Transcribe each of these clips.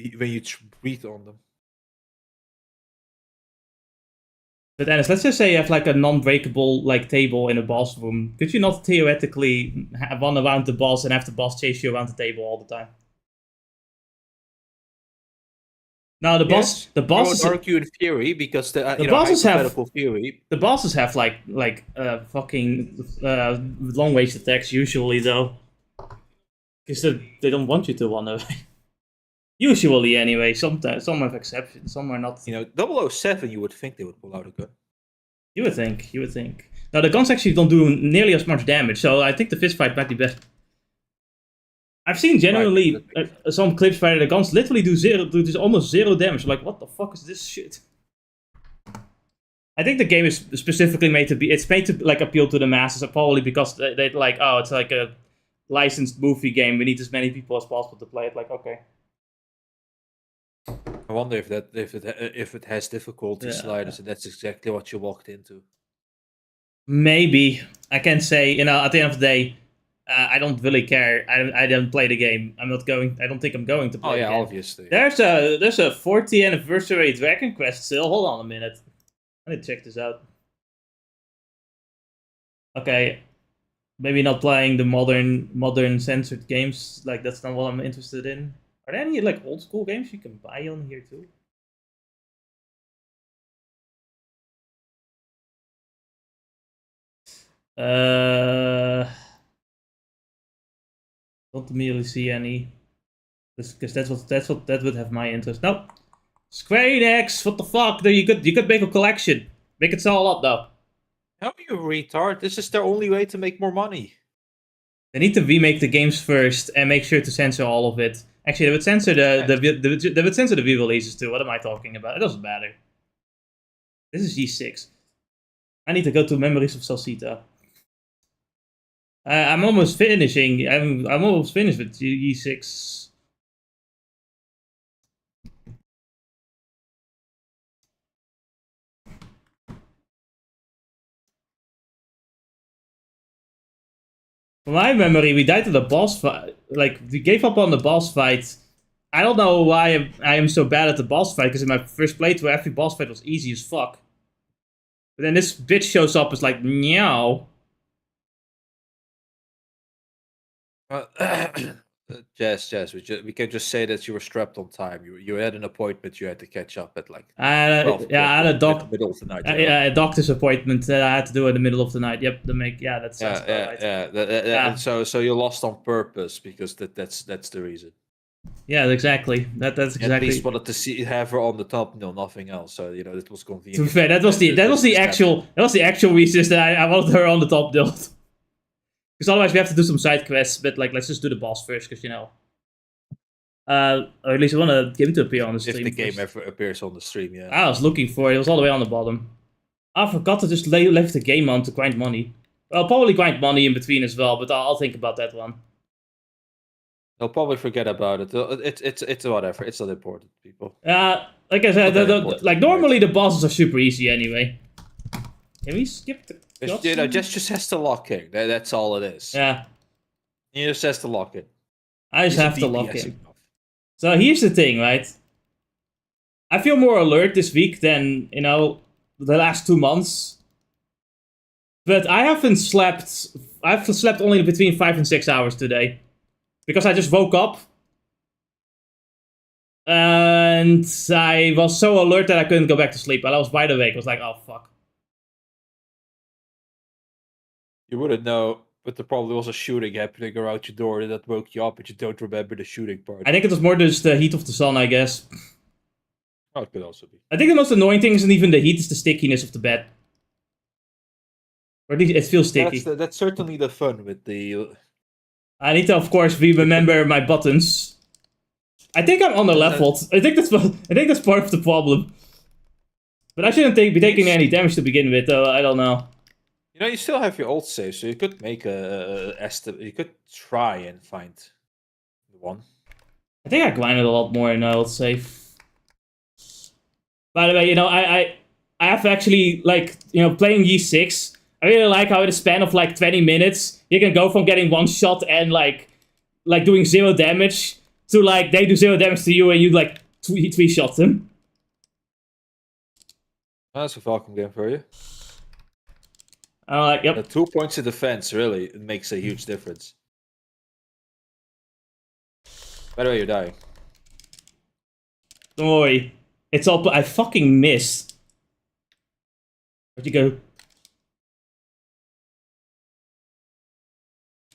you breathe on them. But Dennis, let's just say you have like a non-breakable like table in a boss room. Could you not theoretically run around the boss and have the boss chase you around the table all the time? No, the boss. The bosses I would argue in theory because the bosses have theory. The bosses have like fucking long range attacks usually though, because they don't want you to run away. Usually anyway. Sometimes some have exceptions. Some are not. 007, you would think they would pull out a gun. You would think. Now the guns actually don't do nearly as much damage, so I think the fist fight might be best. I've seen generally some clips where the guns literally do almost zero damage. I'm like, what the fuck is this shit? I think the game is specifically made to be. It's made to like appeal to the masses, probably because they like, oh, it's like a licensed movie game. We need as many people as possible to play it. Like, okay. I wonder if it has difficulty sliders, and that's exactly what you walked into. Maybe. I can't say. At the end of the day, I don't really care. I don't play the game. I'm not going. I don't think I'm going to play. Oh yeah, the game. Obviously. There's a 40th anniversary Dragon Quest sale. Hold on a minute. Let me check this out. Okay, maybe not playing the modern censored games. Like that's not what I'm interested in. Are there any like old school games you can buy on here too? Don't immediately see any, because that would have my interest. Nope. Square Enix, what the fuck? You could make a collection. Make it all up though. How you retard? This is their only way to make more money. They need to remake the games first and make sure to censor all of it. Actually, they would censor they would censor the re-releases too. What am I talking about? It doesn't matter. This is G6. I need to go to Memories of Celceta. I'm almost finishing. I'm almost finished with G6. From my memory, we died to the boss fight. Like, we gave up on the boss fight. I don't know why I am so bad at the boss fight, because in my first playthrough, every boss fight was easy as fuck. But then this bitch shows up, it's like, meow. Jess, we can just say that you were strapped on time. You had an appointment you had to catch up at like. I had a middle of the night. A doctor's appointment that I had to do in the middle of the night. Yep, that sounds right. And so you lost on purpose because that's the reason. Yeah, exactly. That's exactly. At least wanted to have her on the top, nothing else. So it was convenient. To be fair, that was the actual reason that I wanted her on the top build. Because otherwise we have to do some side quests, but like let's just do the boss first, because or at least I want to give him to appear on the stream. If the game ever appears on the stream, yeah. I was looking for it. It was all the way on the bottom. I forgot to just leave the game on to grind money. I'll probably grind money in between as well, but I'll think about that one. They'll probably forget about it. It's whatever. It's not important, people. Like I said, normally the bosses are super easy anyway. Can we skip the? Just has to lock in. That's all it is. Yeah. He just has to lock in. I just have to lock in. So here's the thing, right? I feel more alert this week than, the last 2 months. But I haven't slept. I've slept only between 5 and 6 hours today. Because I just woke up. And I was so alert that I couldn't go back to sleep. And I was wide awake. I was like, oh, fuck. You wouldn't know, but there probably was a shooting happening around your door that woke you up, but you don't remember the shooting part. I think it was more just the heat of the sun, I guess. Oh, it could also be. I think the most annoying thing isn't even the heat, it's the stickiness of the bed. Or at least it feels sticky. That's certainly the fun with the... I need to, of course, remember my buttons. I think I'm under-leveled. I think that's part of the problem. But I shouldn't be taking any damage to begin with, though. I don't know. You still have your old save, so you could make you could try and find the one. I think I grinded a lot more in old save. By the way, I have actually, playing G6, I really like how in a span of, 20 minutes, you can go from getting one shot and, doing 0 damage So like they do 0 damage to you and you like three shot them. That's a Falcon game for you. Yep. The 2 points of defense really makes a huge difference. By the way, you're dying. Don't worry. It's all. I fucking missed. Where'd you go?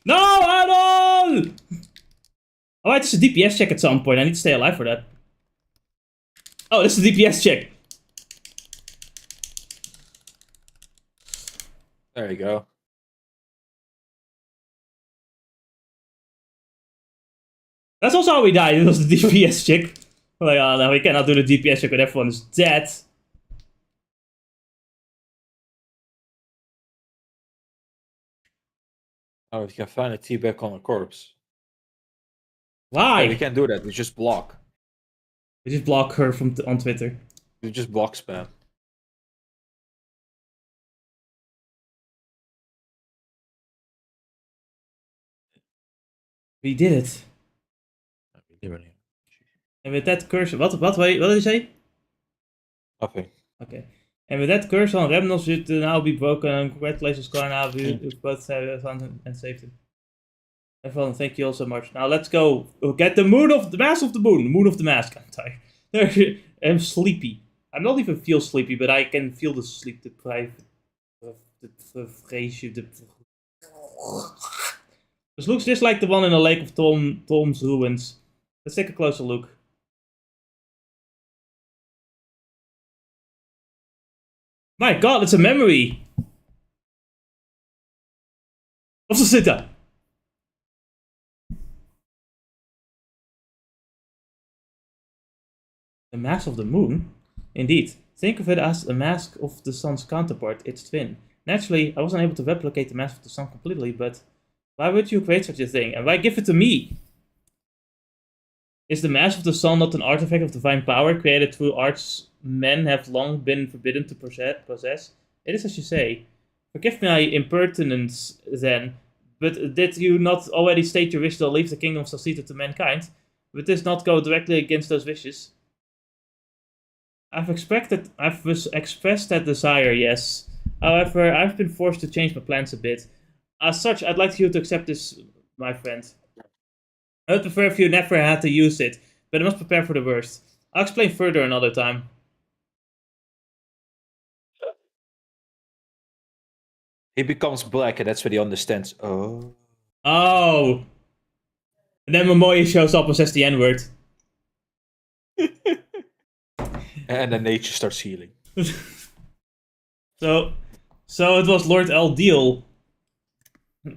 No, Adon! Alright, it's a DPS check at some point. I need to stay alive for that. Oh, this is a DPS check. There you go. That's also how we died. It was the DPS check. Like, oh no, we cannot do the DPS check when everyone is dead. Oh, if you can find a T-back on a corpse. Why? Yeah, we can't do that. We just block. We just block her from on Twitter. We just block spam. We did it. And with that curse, what did you say? Nothing. Okay. And with that curse on Remnus should now be broken. Congratulations, Klarna. We both have fun and safety. Everyone, thank you all so much. Now let's go. We'll get the mask of the moon. Moon of the mask. I'm tired. I'm sleepy. I don't even feel sleepy, but I can feel the sleep deprived. This looks just like the one in the Lake of Tom's ruins. Let's take a closer look. My god, it's a memory! Of Celceta! The mask of the moon? Indeed. Think of it as the mask of the sun's counterpart, its twin. Naturally, I wasn't able to replicate the mask of the sun completely, but why would you create such a thing? And why give it to me? Is the mask of the sun not an artifact of divine power created through arts men have long been forbidden to possess? It is as you say. Forgive my impertinence then, but did you not already state your wish to leave the kingdom of Celceta to mankind? Would this not go directly against those wishes? I've expressed that desire, yes. However, I've been forced to change my plans a bit. As such, I'd like you to accept this, my friend. I would prefer if you never had to use it, but I must prepare for the worst. I'll explain further another time. He becomes black, and that's when he understands. Oh. Oh. And then Momoya shows up and says the N-word. And then nature starts healing. So it was Lord Eldeel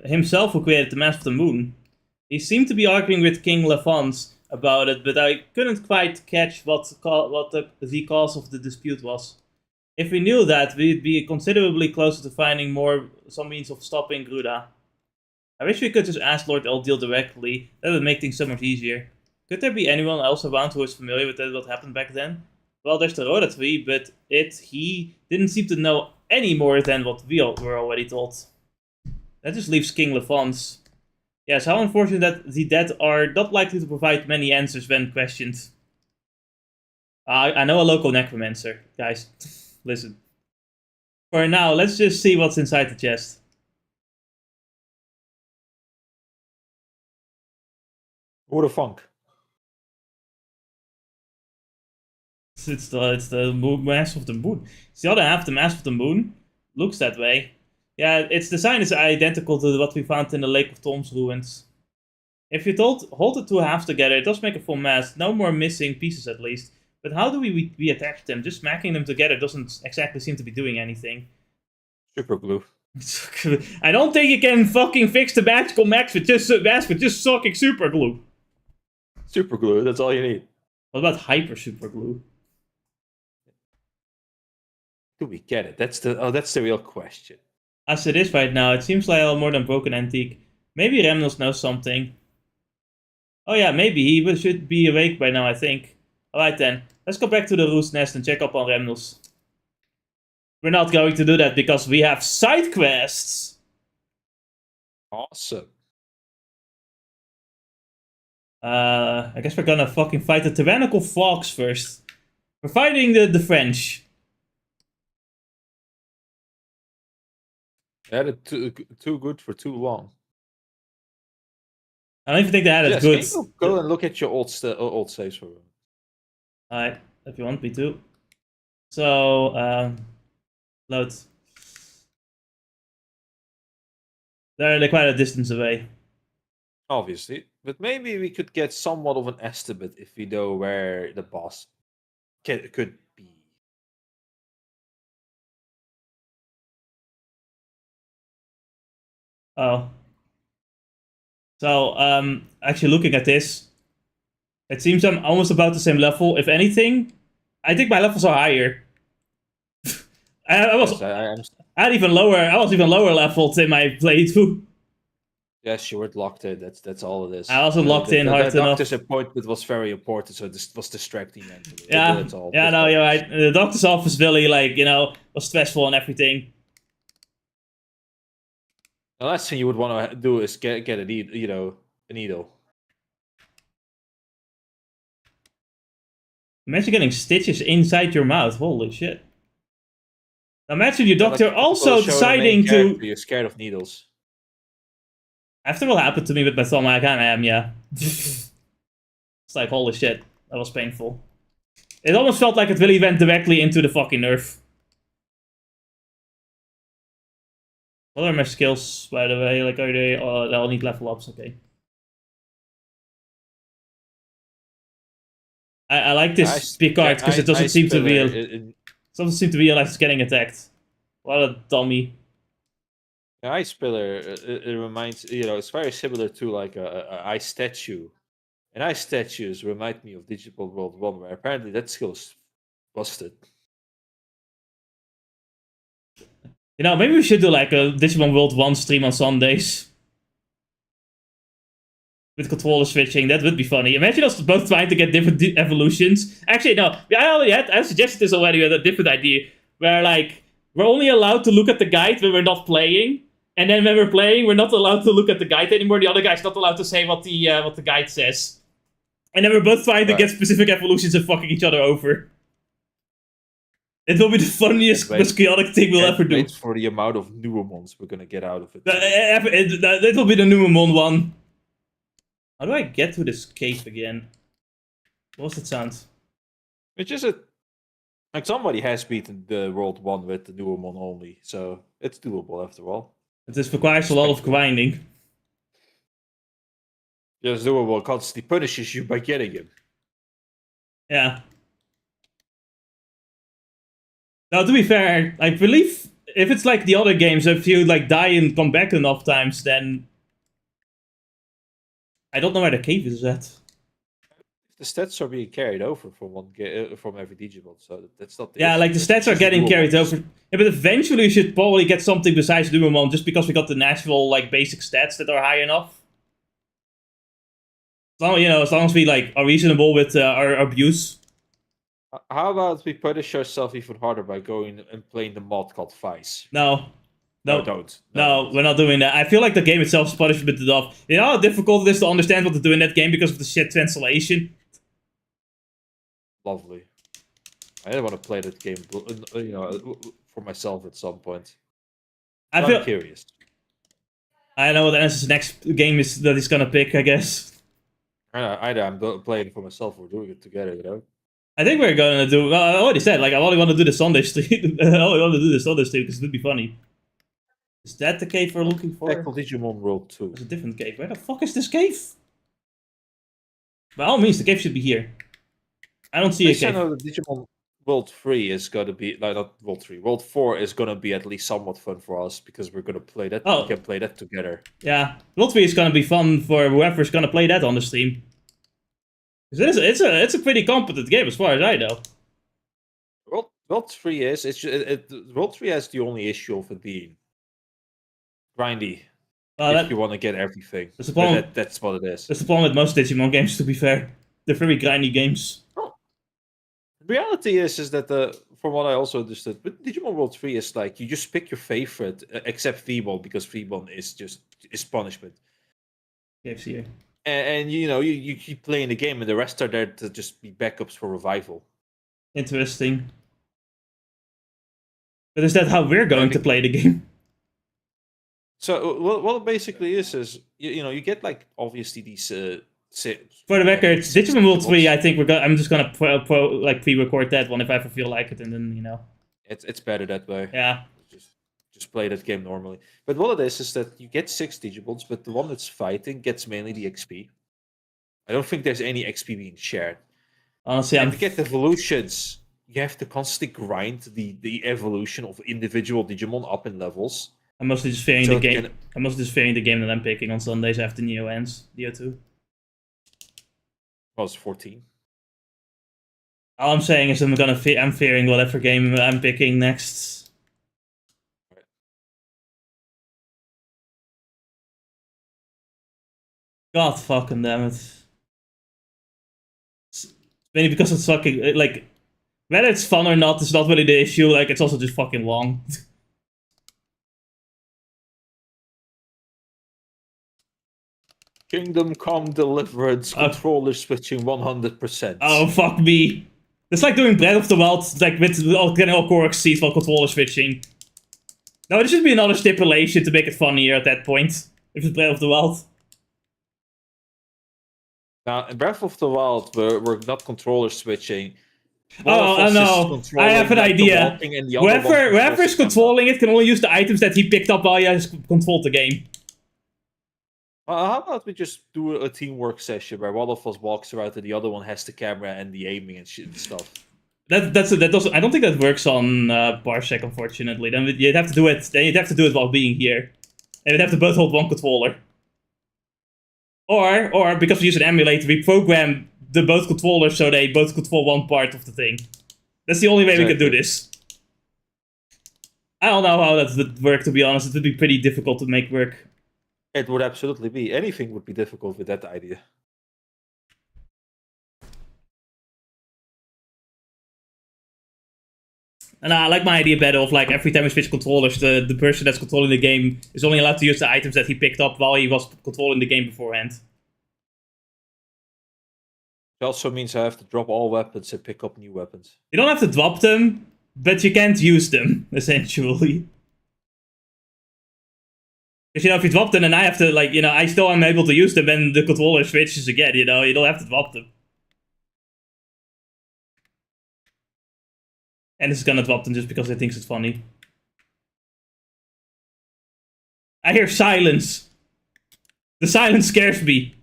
himself who created the Mask of the Moon. He seemed to be arguing with King Levance about it, but I couldn't quite catch what the cause of the dispute was. If we knew that, we'd be considerably closer to finding some means of stopping Gruda. I wish we could just ask Lord Eldeel directly. That would make things so much easier. Could there be anyone else around who is familiar with what happened back then? Well, there's the Roda tree, but he didn't seem to know any more than what we were already told. That just leaves King Levance. Yes, how unfortunate that the dead are not likely to provide many answers when questioned. I know a local necromancer, guys. Listen. For now, let's just see what's inside the chest. What a funk. It's the Mask of the Moon. It's the other half, the Mask of the Moon. Looks that way. Yeah, its design is identical to what we found in the Lake of Tom's ruins. If you hold the two halves together, it does make a full mask. No more missing pieces at least. But how do we reattach them? Just smacking them together doesn't exactly seem to be doing anything. Super glue. I don't think you can fucking fix the magical mask with just sucking super glue. Super glue, that's all you need. What about hyper super glue? Do we get it? That's the real question. As it is right now, it seems like a more than broken antique. Maybe Remnus knows something. Oh yeah, maybe. He should be awake by now, I think. Alright then, let's go back to the Roos nest and check up on Remnus. We're not going to do that because we have side quests! Awesome. I guess we're gonna fucking fight the tyrannical fox first. We're fighting the French. They had it too good for too long. I don't even think they had it Yes, good. can you go and look at your old saves for them? Alright, if you want me to. So, load. They're quite a distance away. Obviously, but maybe we could get somewhat of an estimate if we know where the boss could be. Oh. So, actually looking at this, it seems I'm almost about the same level. If anything, I think my levels are higher. I was Yes, I had even lower. I was even lower leveled in my playthrough. yes, you were locked in. That's all it is. I wasn't locked in hard the enough. doctor's appointment was very important, so this was distracting mentally. Yeah, That's all. yeah, no, you're right. The doctor's office really, was stressful and everything. The last thing you would want to do is get a needle, a needle. Imagine getting stitches inside your mouth. Holy shit. Imagine your doctor also deciding to... You're scared of needles. After what happened to me with my thumb, I kinda am, yeah. It's like, holy shit. That was painful. It almost felt like it really went directly into the fucking nerve. What are my skills, by the way? Like, are they... Oh, they'll need level ups, okay. I like this Picard, because it doesn't seem to realize it's getting attacked. What a dummy. The ice pillar, it reminds, it's very similar to like a ice statue. And ice statues remind me of Digital World 1, where apparently that skill is busted. Maybe we should do like a Digimon World 1 stream on Sundays. With controller switching, that would be funny. Imagine us both trying to get different evolutions. Actually, no, I suggested this already with a different idea. Where, like, we're only allowed to look at the guide when we're not playing. And then when we're playing, we're not allowed to look at the guide anymore. The other guy's not allowed to say what the guide says. And then we're both trying to get specific evolutions and fucking each other over. It will be the funniest, most chaotic thing we'll ever do. Wait for the amount of Nuomons we're gonna get out of it. It will be the Nuomon one. How do I get to this cave again? What was that sound? It's just like somebody has beaten the World 1 with the Nuomon only, so it's doable after all. It requires a lot of grinding. Yes, doable constantly punishes you by getting him. Yeah. Now, to be fair, I believe if it's like the other games, if you like die and come back enough times, then I don't know where the cave is at. The stats are being carried over from from every Digimon, so that's not. Yeah, like the stats are getting carried over. Yeah, but eventually we should probably get something besides Lumamon, just because we got the natural like basic stats that are high enough. As long as we like are reasonable with our abuse. How about we punish ourselves even harder by going and playing the mod called Vice? No, don't. No, we're not doing that. I feel like the game itself is punishment enough. You know how difficult it is to understand what to do in that game because of the shit translation? Lovely. I want to play that game, for myself at some point. I'm curious. I know what Anna's next game is that he's gonna pick, I guess. Either I'm playing it for myself or doing it together, I think we're gonna do. Well, I already said, like, I only want to do the Sunday stream. I only want to do the Sunday stream because it would be funny. Is that the cave we're looking for? Digimon World 2. It's a different cave. Where the fuck is this cave? By all means, the cave should be here. I don't see a cave. I know that Digimon World 3 is gonna be not World 3. World 4 is gonna be at least somewhat fun for us because we're gonna play that. We can play that together. Yeah, World 3 is gonna be fun for whoever's gonna play that on the stream. It's a pretty competent game as far as I know. World 3 is World 3 has the only issue of it being grindy. If you want to get everything. That's what it is. That's the problem with most Digimon games, to be fair. They're very grindy games. Oh. The reality is that from what I also understood, but Digimon World 3 is like you just pick your favorite, except Vmon, because Vmon is punishment. Cave's here. and you keep playing the game, and the rest are there to just be backups for revival. Interesting. But is that how we're going to play the game? So what it basically is you get like obviously these. For the record, Digimon World 3, I think I'm just gonna pre-record that one if I ever feel like it, and then It's better that way. Yeah. Just play that game normally. But what it is that you get 6 Digimons, but the one that's fighting gets mainly the XP. I don't think there's any XP being shared. Honestly, and to get evolutions, you have to constantly grind the evolution of individual Digimon up in levels. I'm mostly just fearing the game. I'm mostly just fearing the game that I'm picking on Sundays after Neo ends. Neo 2. Well, it's 14. All I'm saying is I'm fearing whatever game I'm picking next. Right. God fucking damn it. It's mainly because it's fucking like whether it's fun or not is not really the issue, like it's also just fucking long. Kingdom Come Deliverance, controller switching 100%. Oh, fuck me. It's like doing Breath of the Wild, like with getting all Korok seeds while controller switching. No, there should be another stipulation to make it funnier at that point, if it's Breath of the Wild. Now, in Breath of the Wild, we're not controller switching. I know. I have an idea. Whoever's controlling it can only use the items that he picked up while he has controlled the game. How about we just do a teamwork session where one of us walks around and the other one has the camera and the aiming and shit and stuff? I don't think that works on Parsec, unfortunately. Then you'd have to do it. Then you'd have to do it while being here, and you'd have to both hold one controller. Or because we use an emulator, we program the both controllers so they both control one part of the thing. That's the only way we can do this. I don't know how that would work, to be honest. It would be pretty difficult to make work. It would absolutely be. Anything would be difficult with that idea. And I like my idea better of like every time we switch controllers, the person that's controlling the game is only allowed to use the items that he picked up while he was controlling the game beforehand. It also means I have to drop all weapons and pick up new weapons. You don't have to drop them, but you can't use them, essentially. Because, if you drop them and I have to, I still am able to use them when the controller switches again, you don't have to drop them. And this is gonna drop them just because it thinks it's funny. I hear silence. The silence scares me.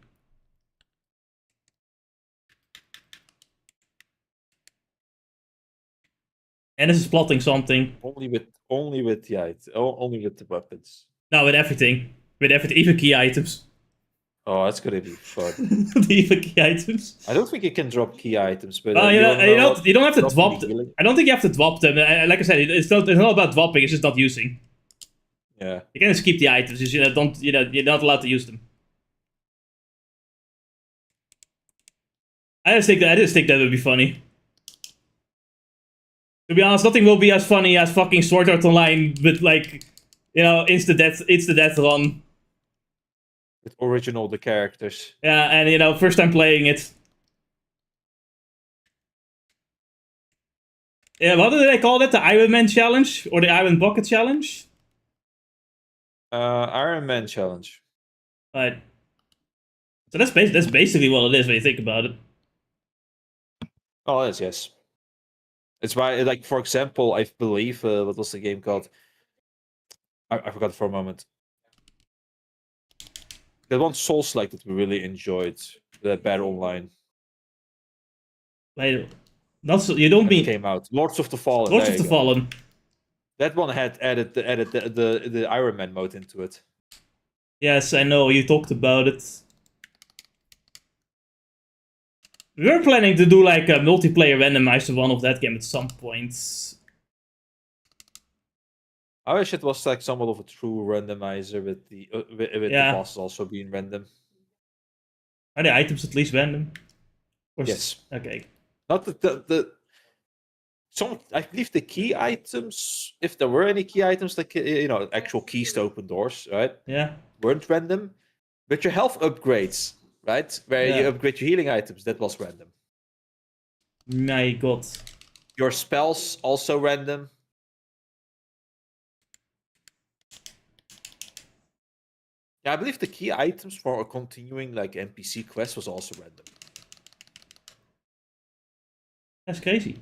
And this is plotting something. Only with the weapons. No, with everything. With everything, even key items. Oh, that's gonna be fun. Even key items. I don't think you can drop key items, but you don't have to drop them. I don't think you have to drop them. Like I said, it's not about dropping. It's just not using. Yeah. You can just keep the items. Just, you're not allowed to use them. I just think that would be funny. To be honest, nothing will be as funny as fucking Sword Art Online with insta death run. With the characters. Yeah, and first time playing it. Yeah, what did they call that? The Iron Man challenge or the Iron Bucket challenge? Iron Man challenge. Right. So that's basically what it is when you think about it. Oh, yes. It's why, like, for example, I believe, what was the game called? I forgot for a moment. That one Souls-like that we really enjoyed, that Bad Online. Wait, you don't mean... came out. Lords of the Fallen. Lords of the Fallen. That one had added the Iron Man mode into it. Yes, I know, you talked about it. We were planning to do like a multiplayer randomizer one of that game at some point. I wish it was like somewhat of a true randomizer with the bosses also being random. Are the items at least random? Yes. Okay. Not I believe the key items, if there were any key items, like actual keys to open doors, right? Yeah. Weren't random, but your health upgrades right? Where you upgrade your healing items. That was random. My god. Your spells also random. Yeah, I believe the key items for a continuing like NPC quest was also random. That's crazy.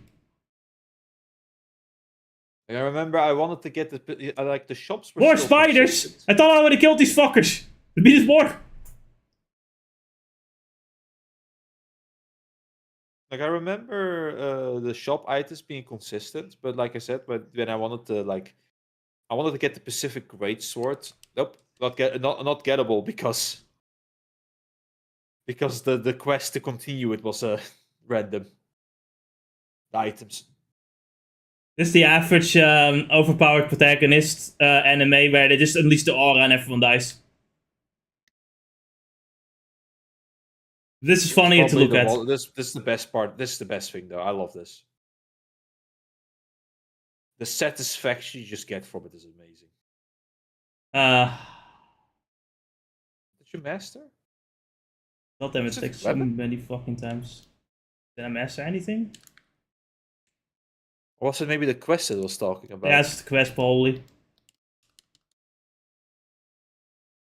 I remember I wanted to get the shops were More still spiders! consistent. I thought I would have killed these fuckers. The beat is more. Like I remember the shop items being consistent, but like I said, when I wanted to get the Pacific Great Sword. Nope, not gettable because the quest to continue it was random. The items. This is the average overpowered protagonist anime where they just unleash the aura and everyone dies. This is funny to look at. This is the best part. This is the best thing, though. I love this. The satisfaction you just get from it is amazing. Did you master? God damn, it takes so many fucking times. Did I master anything? Or was it maybe the quest that I was talking about? Yeah, it's the quest, probably.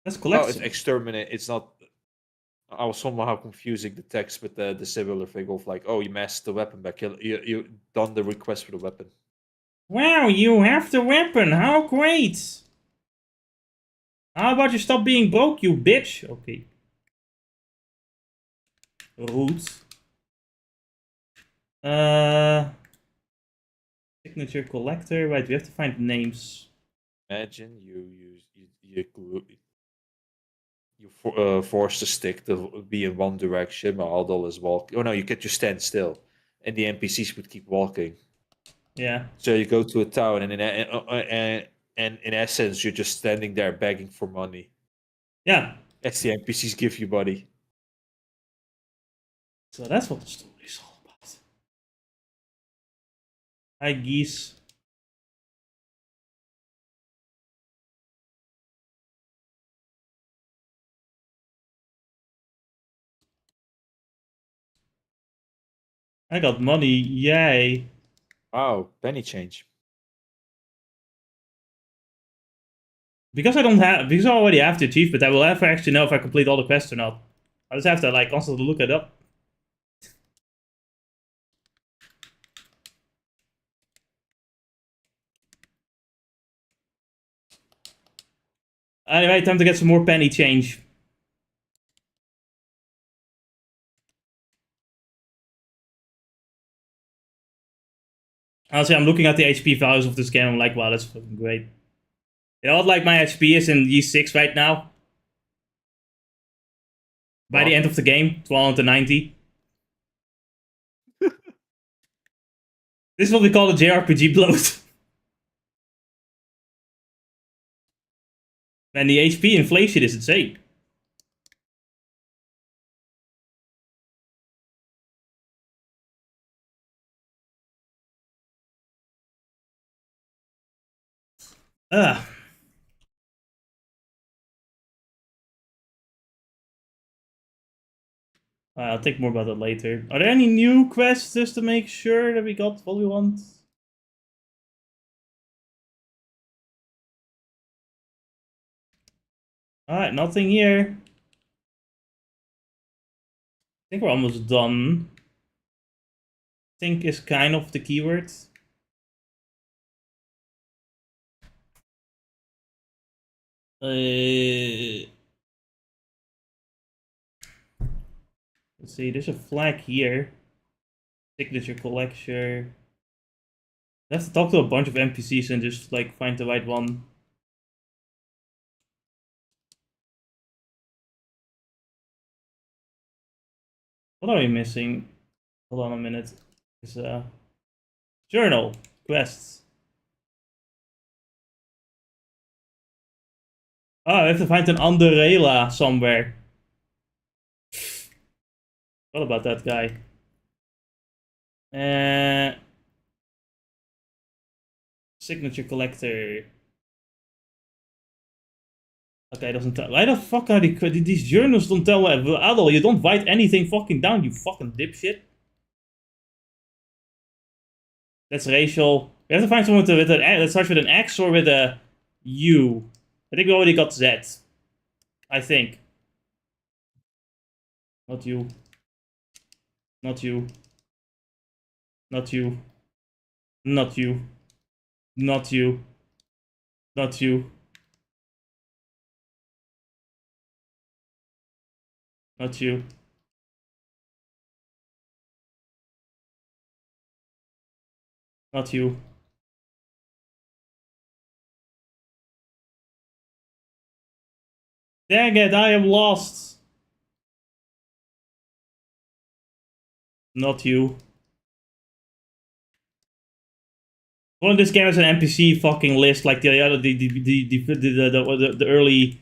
Let's collect. Oh, it's exterminate. It's not. I was somehow confusing the text with the similar thing of like, oh, you mastered the weapon back. You done the request for the weapon. Wow, you have the weapon. How great! How about you stop being broke, you bitch? Okay. Roos. Signature collector. Right, we have to find names. Imagine you force the stick to be in one direction while Aldol is walking. Oh no, you get to stand still, and the NPCs would keep walking. Yeah. So you go to a town, and in essence, you're just standing there begging for money. Yeah. That's the NPCs give you money. So that's what the story is all about. Hi, geese. I got money, yay. Wow, penny change. Because I already have the achievement, I will never actually know if I complete all the quests or not. I just have to like constantly look it up. Anyway, time to get some more penny change. Honestly, I'm looking at the HP values of this game. I'm like, wow, that's fucking great. You know what? Like my HP is in E6 right now. By the end of the game, 1290. This is what we call a JRPG bloat. And the HP inflation is insane. I'll think more about that later. Are there any new quests just to make sure that we got what we want? Alright, nothing here. I think we're almost done. Think is kind of the keyword. Let's see, there's a flag here. Signature collector. I have to talk to a bunch of NPCs and just like find the right one. What are we missing? Hold on a minute. It's journal quests. Oh, I have to find an Anderela somewhere. What about that guy? Signature collector. Okay, doesn't tell. Why the fuck are these journals don't tell Adel? You don't write anything fucking down, you fucking dipshit. That's racial. We have to find someone with that starts with an X or with a U. I think we already got Z. I think. Not you. Not you. Not you. Not you. Not you. Not you. Not you. Not you. Dang it, I am lost. Not you. One of this game has an NPC fucking list like the other the early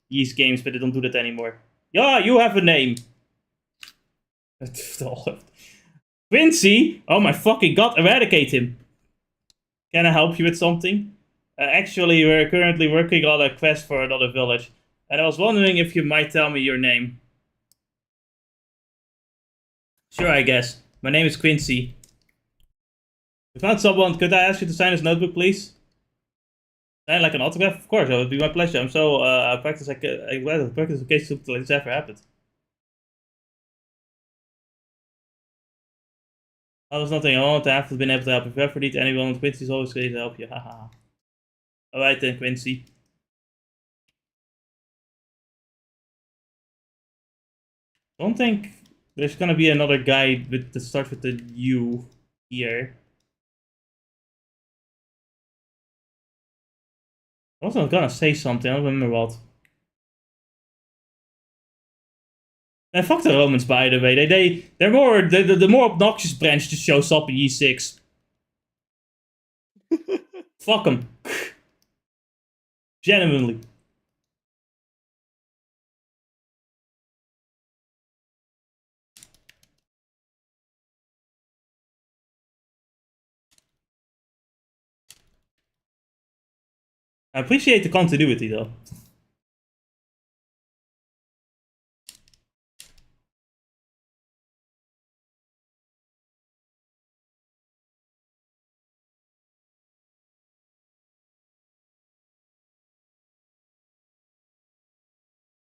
Yeast games, but they don't do that anymore. Yeah, you have a name. Quincy? Oh my fucking god, eradicate him. Can I help you with something? Actually, we're currently working on a quest for another village. And I was wondering if you might tell me your name. Sure, I guess. My name is Quincy. We found someone. Could I ask you to sign his notebook, please? Sign like an autograph? Of course, that would be my pleasure. I'm so I practice in case this ever happened. Oh, there's nothing I want to have been able to help. If you ever need anyone, Quincy's always ready to help you. Haha. Alright then, Quincy. Don't think there's gonna be another guy with that starts with the U here. I was gonna say something, I don't remember what. And fuck the Romans, by the way. They're more the more obnoxious branch just shows up in E6. Fuck them. Genuinely. I appreciate the continuity though.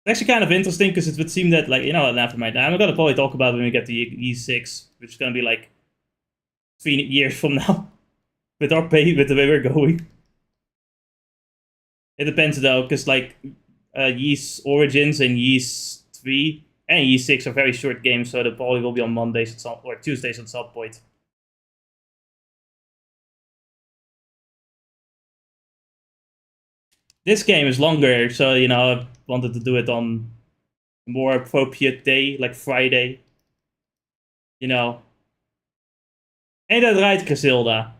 It's actually kind of interesting because it would seem that, like, you know, never mind. I'm gonna probably talk about it when we get to E6, which is gonna be like 3 years from now. With our pay, with the way we're going. It depends though, because like Yeast Origins and Yeast 3 and Yeast 6 are very short games, so they probably will be on Mondays at some, or Tuesdays at some point. This game is longer, so you know I wanted to do it on a more appropriate day, like Friday. You know. Ain't that right, Casilda?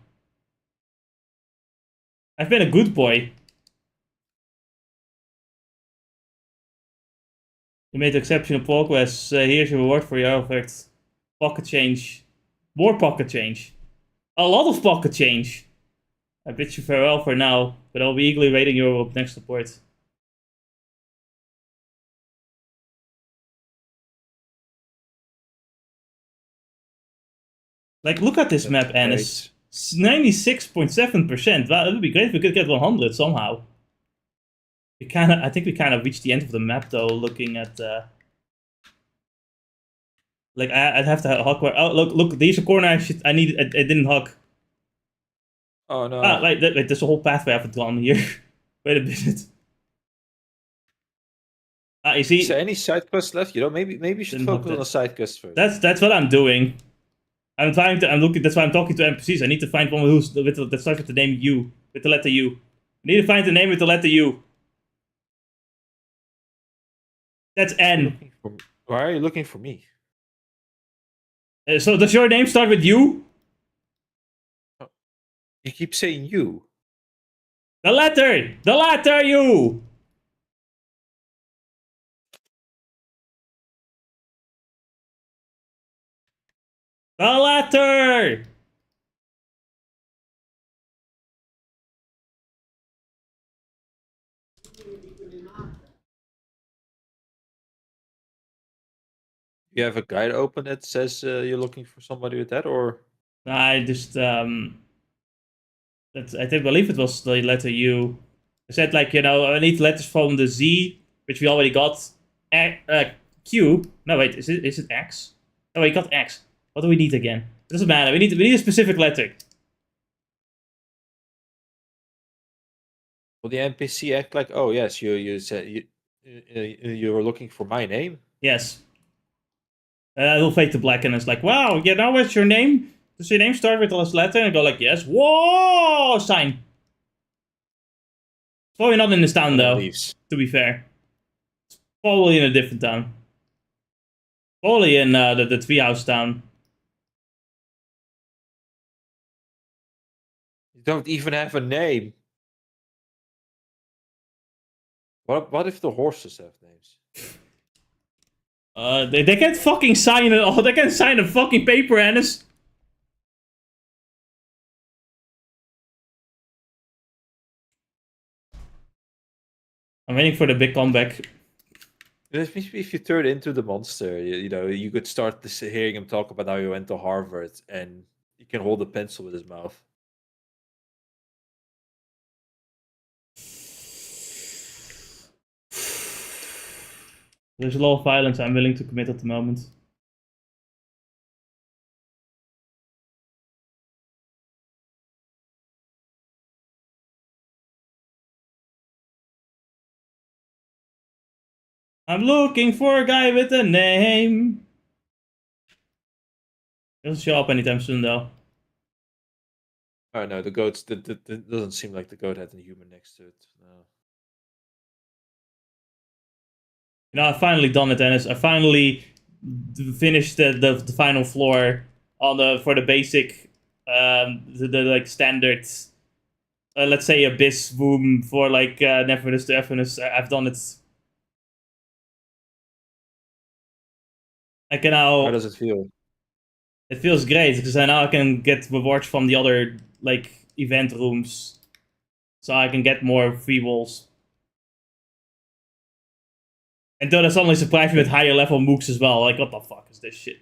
I've been a good boy. You made exceptional progress. Here's your reward for your efforts. Pocket change. More pocket change. A lot of pocket change. I bid you farewell for now, but I'll be eagerly waiting your next report. Like, look at this map, Ennis. 96.7%. Wow, it would be great if we could get 100 somehow. I think we kind of reached the end of the map though. Looking at, like I'd have to hug. Oh, look, there's a corner I need. I didn't hug. Oh no! Like there's a whole pathway I haven't gone here. Wait a minute. You see? Is there any side quests left? You know, maybe you should focus on the side quests first. That's what I'm doing. I'm looking. That's why I'm talking to NPCs. I need to find one that starts with the name U, with the letter U. I need to find the name with the letter U. That's N. Why are you looking for me? So does your name start with U? You keep saying U. The letter U. The letter. You have a guide open that says you're looking for somebody with that, or? I just I believe it was the letter U. I said like I need letters from the Z, which we already got. Q. No wait, is it X? Oh, we got X. What do we need again? It doesn't matter. We need a specific letter. Will the NPC act like, oh yes, you said you were looking for my name? Yes. It'll fade to black and it's like, wow, what's your name? Does your name start with this letter? And I go like, yes. Whoa! Sign. Probably not in this town though, to be fair. It's probably in a different town. Probably in the treehouse town. You don't even have a name. What if the horses have names? They can't fucking sign it. Oh, they can't sign a fucking paper, Ennis. I'm waiting for the big comeback. If you turn into the monster, you could start hearing him talk about how he went to Harvard, and you can hold a pencil with his mouth. There's a lot of violence I'm willing to commit at the moment. I'm looking for a guy with a name. Doesn't show up anytime soon, though. Oh no, the goats. Doesn't seem like the goat had a human next to it. No. I finally done it, Dennis. I finally finished the final floor for the basic, the like standard. Let's say abyss room for like Nevertheless. I've done it. I can now. How does it feel? It feels great because now I can get rewards from the other like event rooms, so I can get more free rolls. And though that suddenly surprised me with higher level mooks as well. Like, what the fuck is this shit?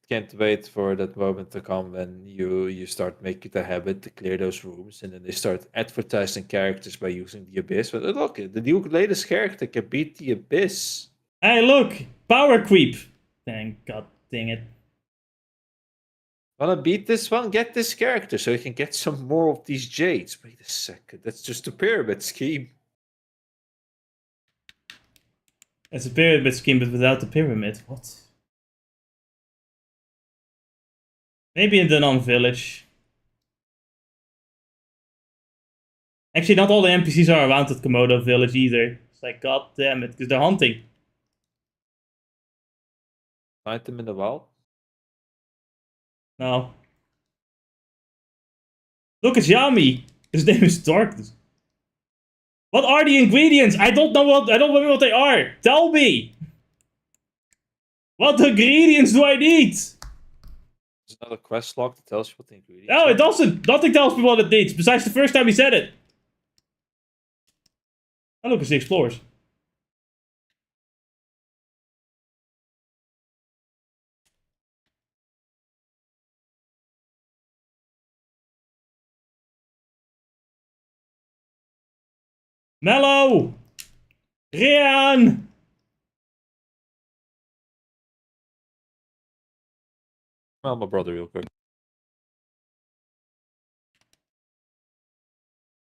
Can't wait for that moment to come when you start making the habit to clear those rooms, and then they start advertising characters by using the abyss. But look, the new latest character can beat the abyss. Hey, look, power creep. Thank God, dang it. Wanna beat this one? Get this character so you can get some more of these jades. Wait a second, that's just a pyramid scheme. It's a pyramid scheme, but without the pyramid. What? Maybe in the non-village. Actually, not all the NPCs are around at Komodo village either. It's like, god damn it, because they're hunting. Find them in the wild? No. Look, it's Yami. His name is Darkness. What are the ingredients? I don't know what they are. Tell me. What ingredients do I need? There's another quest log that tells you what the ingredients No, are. it doesn't. Nothing tells me what it needs, besides the first time he said it. Oh, look, it's the explorers. Mello! Rian! Well, my brother, real quick. Of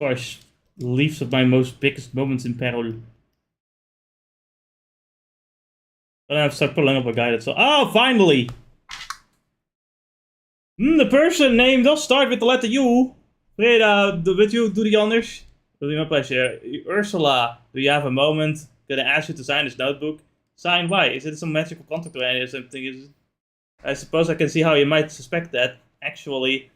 course, leaves of my most biggest moments in peril. But I have to start pulling up a guide. So, oh, finally! The person name does start with the letter U. Freda, would you do the honors? Will be my pleasure. Ursula, do you have a moment? Can I ask you to sign this notebook? Sign why? Is it some magical contact or something? I suppose I can see how you might suspect that. Actually,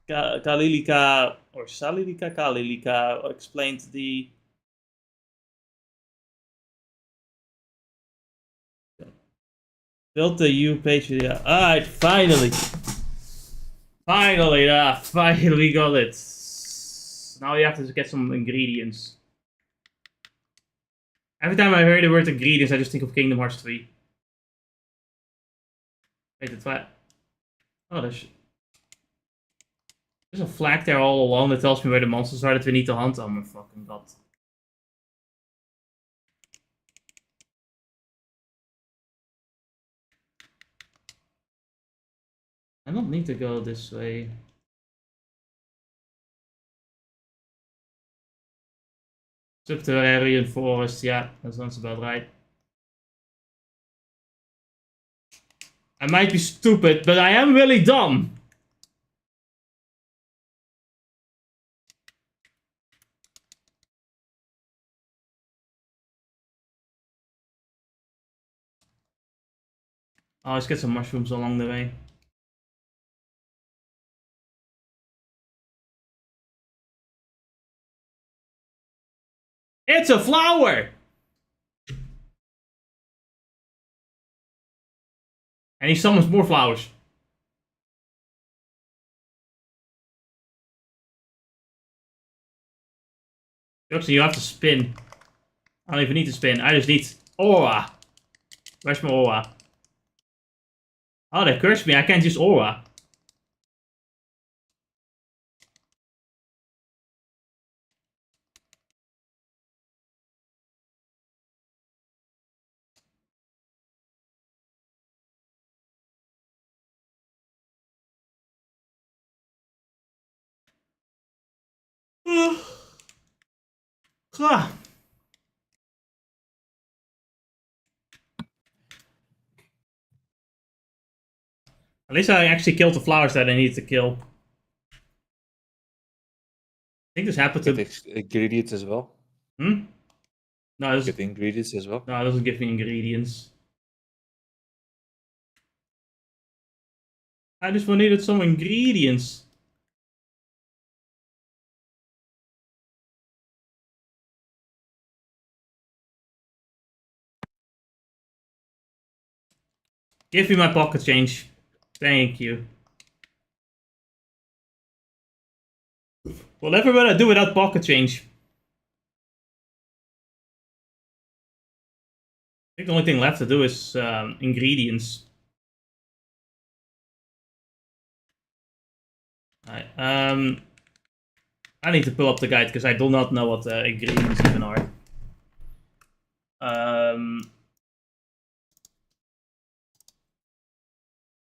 Kalilika or Kalilika explained the. Built the U page video. Alright, finally. Finally we got it. Now you have to get some ingredients. Every time I hear the word ingredients, I just think of Kingdom Hearts 3. Wait, it's what? Oh, there's a flag there all along that tells me where the monsters are that we need to hunt. Oh my fucking god. I don't need to go this way. Subterranean forest, yeah, that sounds about right. I might be stupid, but I am really dumb. Oh, let's get some mushrooms along the way. It's a flower! And he summons more flowers. Actually, you have to spin. I don't even need to spin. I just need aura. Where's my aura? Oh, they cursed me. I can't use aura. At least I actually killed the flowers that I needed to kill. I think this happened to... Get ingredients as well. Hmm? No, Get ingredients as well. No, it doesn't give me ingredients. I just needed some ingredients. Give me my pocket change. Thank you. Whatever will I do without pocket change? I think the only thing left to do is ingredients. Alright, I need to pull up the guide because I do not know what the ingredients even are.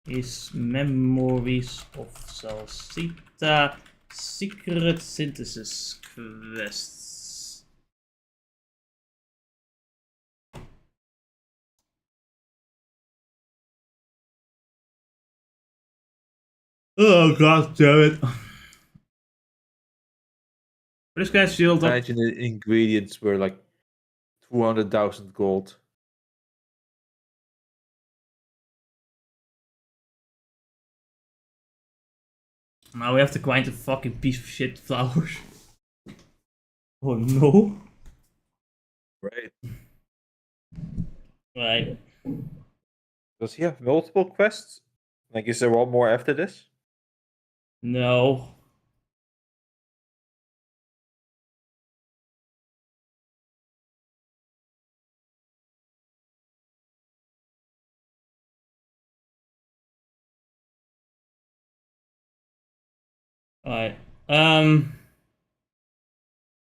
His memories of Celceta secret synthesis quests. Oh god damn it. This guy's shield up. Imagine the ingredients were like 200,000 gold. Now we have to grind a fucking piece of shit flowers. Oh no. Right. Right. Does he have multiple quests? Like, is there one more after this? No. Alright. Yeah,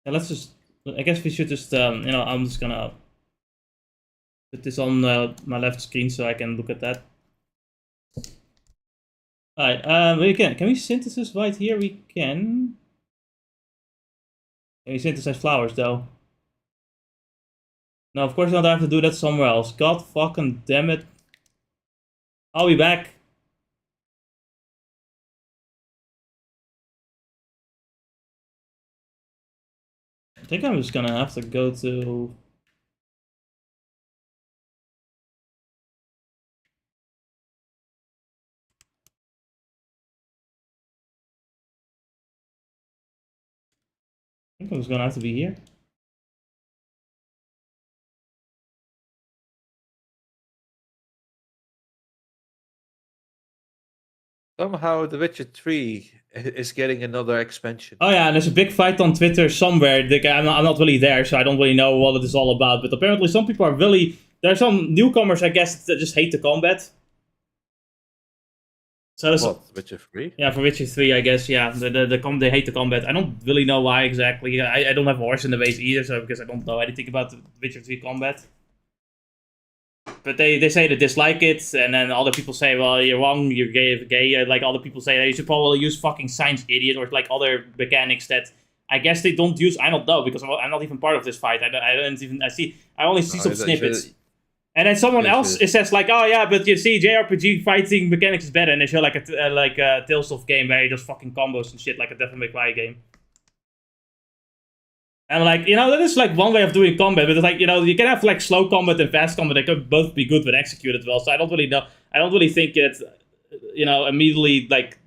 let's just... I guess we should just, I'm just gonna put this on my left screen so I can look at that. Alright, we can we synthesize right here? We can. Can we synthesize flowers though? No, of course not. I have to do that somewhere else. God fucking damn it. I'll be back. I think I'm just gonna have to go to... I think I'm just gonna have to be here. Somehow, The Witcher 3 is getting another expansion. Oh yeah, and there's a big fight on Twitter somewhere. I'm not really there, so I don't really know what it is all about. But apparently, some people are really. There are some newcomers, I guess, that just hate the combat. So What, Witcher 3? Yeah, for Witcher 3, I guess. Yeah, they hate the combat. I don't really know why exactly. I don't have a horse in the race either, so because I don't know anything about the Witcher 3 combat. But they say they dislike it, and then other people say, well, you're wrong, you're gay. Like, other people say, you should probably use fucking Science Idiot, or like other mechanics that I guess they don't use. I don't know, because I'm not even part of this fight. I only see some snippets. And then someone else says like, oh yeah, but you see, JRPG fighting mechanics is better, and they show like a Tales of game where he does fucking combos and shit, like a Devil May Cry game. And like, that is like one way of doing combat, but it's like, you can have like slow combat and fast combat that could both be good when executed well. So I don't really know. I don't really think it, immediately like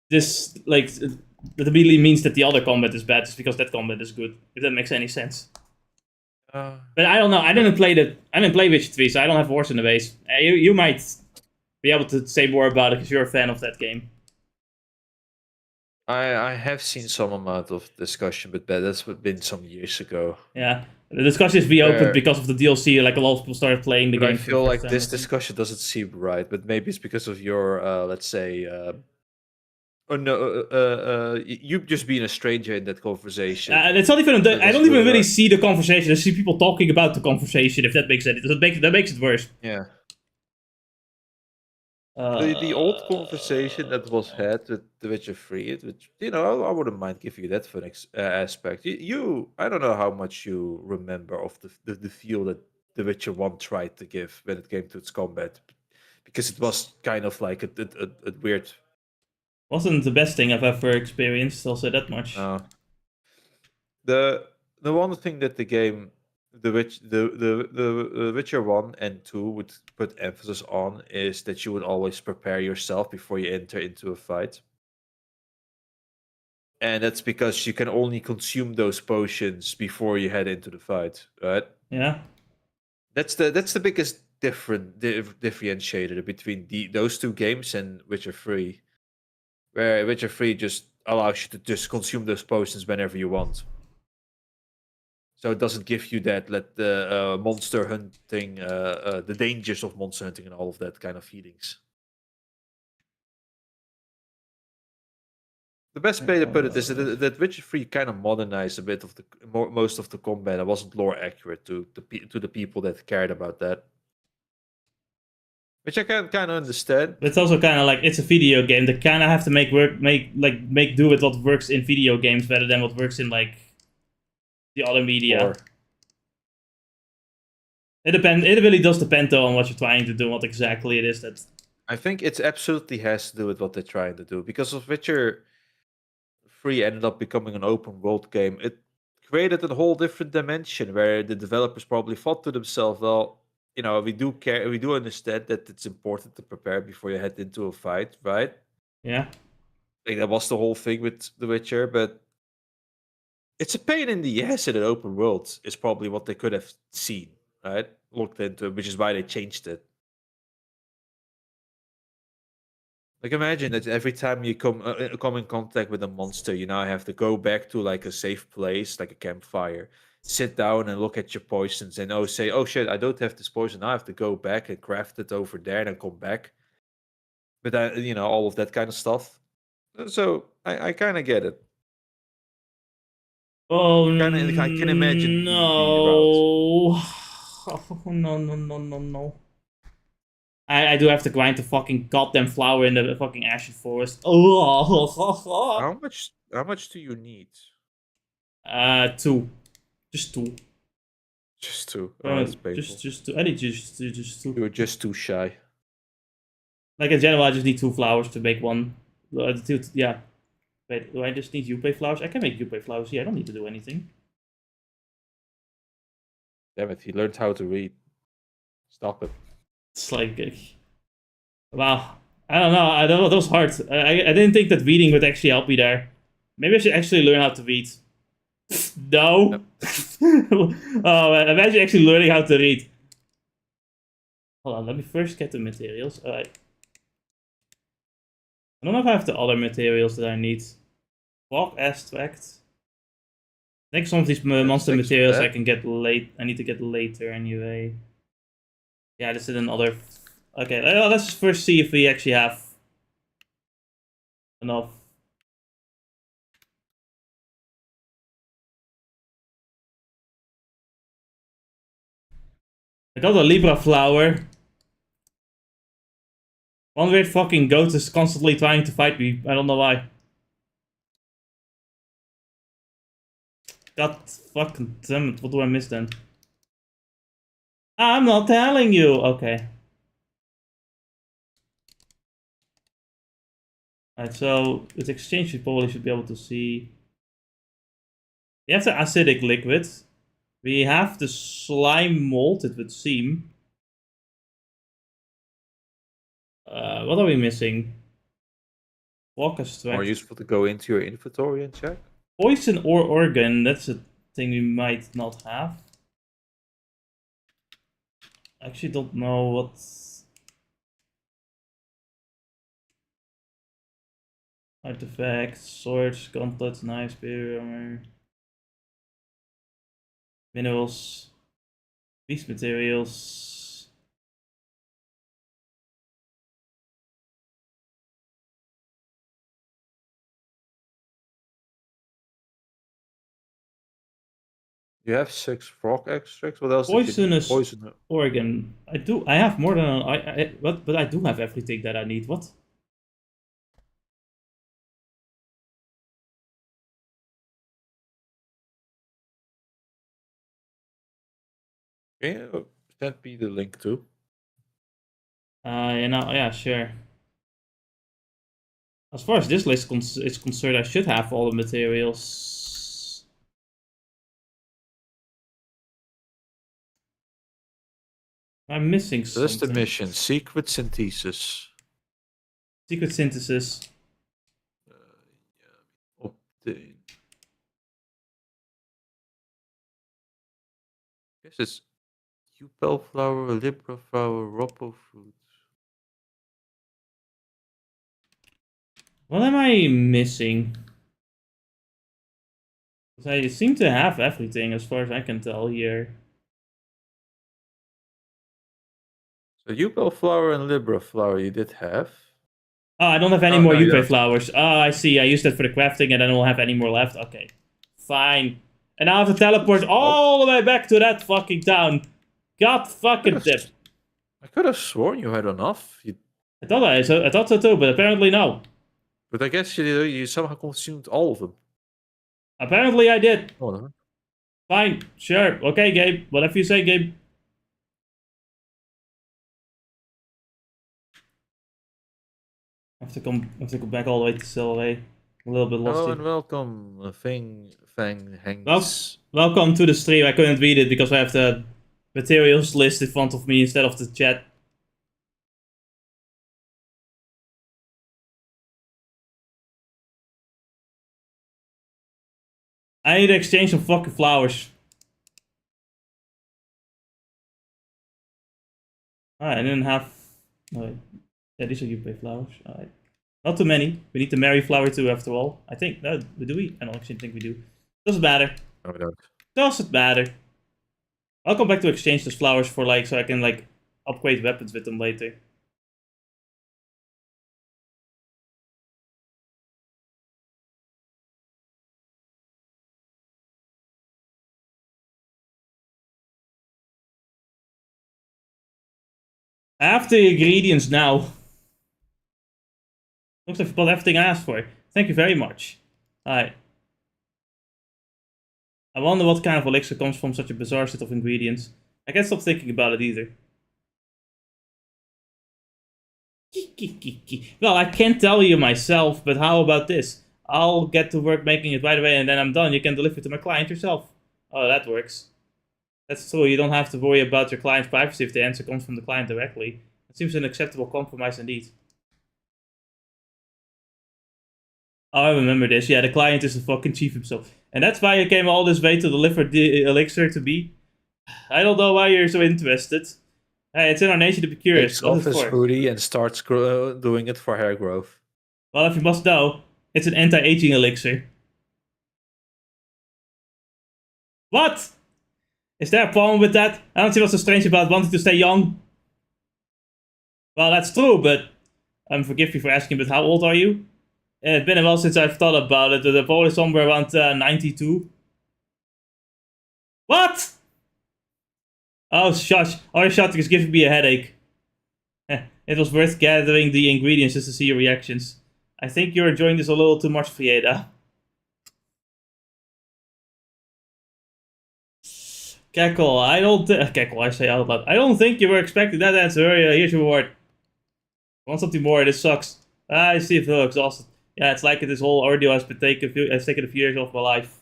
this like that immediately means that the other combat is bad just because that combat is good. If that makes any sense. But I don't know. I didn't play Witcher 3, so I don't have horse in the race. You might be able to say more about it because you're a fan of that game. I have seen some amount of discussion, but that's been some years ago. Yeah, the discussion is reopened because of the DLC. Like, a lot of people started playing the game. I feel like this discussion doesn't seem right, but maybe it's because of your, let's say, you just being a stranger in that conversation. It's not even. I don't even really see the conversation. I see people talking about the conversation. If that makes sense, that makes it worse. Yeah. The old conversation that was had with The Witcher 3, which, I wouldn't mind giving you that for an aspect. I don't know how much you remember of the feel that The Witcher 1 tried to give when it came to its combat, because it was kind of like a weird. Wasn't the best thing I've ever experienced. I'll say that much. The one thing that the game, the Witcher 1 and 2 would put emphasis on is that you would always prepare yourself before you enter into a fight. And that's because you can only consume those potions before you head into the fight, right? Yeah. That's the biggest differentiator between those two games and Witcher 3. Where Witcher 3 just allows you to just consume those potions whenever you want. So it doesn't give you that monster hunting, the dangers of monster hunting and all of that kind of feelings. The best way to put it is that Witcher 3 kind of modernized a bit of most of the combat. It wasn't lore accurate to the people that cared about that. Which I can kind of understand. But it's also kind of like, it's a video game. They kind of have to make do with what works in video games rather than what works in like the other media. It really does depend though on what you're trying to do, what exactly it is that. I think it absolutely has to do with what they're trying to do, because of Witcher 3 ended up becoming an open world game. It created a whole different dimension where the developers probably thought to themselves, well, we do care. We do understand that it's important to prepare before you head into a fight, right? Yeah. Like, that was the whole thing with The Witcher, but it's a pain in the ass in an open world. Is probably what they could have seen, right? Looked into, which is why they changed it. Like, imagine that every time you come in contact with a monster, you now have to go back to like a safe place, like a campfire, sit down and look at your poisons and say, oh shit, I don't have this poison. Now I have to go back and craft it over there and then come back. But all of that kind of stuff. So I kind of get it. Oh, I can imagine. No. Oh, no. I do have to grind the fucking goddamn flower in the fucking ashen forest. Oh. How much do you need? 2. Just 2. Just 2. Oh, that's painful. Just 2. I need just 2. You're just too shy. Like, in general, I just need 2 flowers to make one. Yeah. Wait, do I just need Yuppie flowers? I can make Yuppie flowers here. I don't need to do anything. Damn it, he learned how to read. Stop it. It's like, wow. I don't know. That was hard. I didn't think that reading would actually help me there. Maybe I should actually learn how to read. No. Oh, man. Imagine actually learning how to read. Hold on, let me first get the materials. Alright. I don't know if I have the other materials that I need. Fog extract. I think some of these monster materials I can get late. I need to get later anyway. Yeah, this is another. Okay, let's first see if we actually have enough. I got a Libra flower. One weird fucking goat is constantly trying to fight me. I don't know why. God fucking damn it, what do I miss then? I'm not telling you! Okay. Alright, so with exchange we probably should be able to see. We have the acidic liquid. We have the slime mold, it would seem. What are we missing? Walk extract. More useful to go into your inventory and check. Poison or organ, that's a thing we might not have. I actually don't know what. Artifacts, swords, gauntlets, knives, spear, armor. Minerals. Beast materials. You have 6 frog extracts. What else? Poisonous organ. I do. I have more than but I do have everything that I need. What? Can you send me the link too? Yeah, sure. As far as this list is concerned, I should have all the materials. I'm missing something. That's the mission. Secret synthesis. Secret synthesis. Obtain. Guess it's Evel flower, Libra flower, Ropo fruit. What am I missing? I seem to have everything as far as I can tell here. So Evel flower and Libra flower you did have. Oh, I don't have any more Yupe flowers. Oh, I see. I used that for the crafting and I don't have any more left. Okay. Fine. And now I have to teleport all the way back to that fucking town. God fucking dip. I could have sworn you had enough. I thought so too, but apparently no. But I guess you somehow consumed all of them. Apparently I did. Oh, no. Fine. Sure. Okay, Gabe. Whatever you say, Gabe. I have to come back all the way to Silway. A little bit lost. Hello and welcome, Fang Hanks. Welcome to the stream. I couldn't read it because I have the materials list in front of me instead of the chat. I need to exchange some fucking flowers. Alright, I didn't have. Wait. Yeah, these are Yupe flowers. Alright. Not too many. We need the Mary flower too, after all. I think. No, do we? I don't actually think we do. Doesn't matter. No, we don't. Doesn't matter. I'll come back to exchange those flowers for so I can upgrade weapons with them later. I have the ingredients now. Looks like I've got everything I asked for. Thank you very much. Alright. I wonder what kind of elixir comes from such a bizarre set of ingredients. I can't stop thinking about it either. Well, I can't tell you myself, but how about this? I'll get to work making it right away and then I'm done. You can deliver it to my client yourself. Oh, that works. That's true, you don't have to worry about your client's privacy if the answer comes from the client directly. It seems an acceptable compromise indeed. Oh, I remember this. Yeah, the client is the fucking chief himself. And that's why you came all this way to deliver the elixir to me. I don't know why you're so interested. Hey, it's in our nature to be curious. Takes off his hoodie and starts doing it for hair growth. Well, if you must know, it's an anti-aging elixir. What? Is there a problem with that? I don't see what's so strange about wanting to stay young. Well, that's true, but forgive me for asking, but how old are you? It's been a while since I've thought about it. I'm probably somewhere around 92. What? Oh, shush. All your shouting is giving me a headache. It was worth gathering the ingredients just to see your reactions. I think you're enjoying this a little too much, Frieda. Cackle, I don't Cackle, I say out loud. I don't think you were expecting that answer. Here's your reward. Want something more? This sucks. I see if you're exhausted. Yeah, it's like this whole ordeal has taken a few years off my life.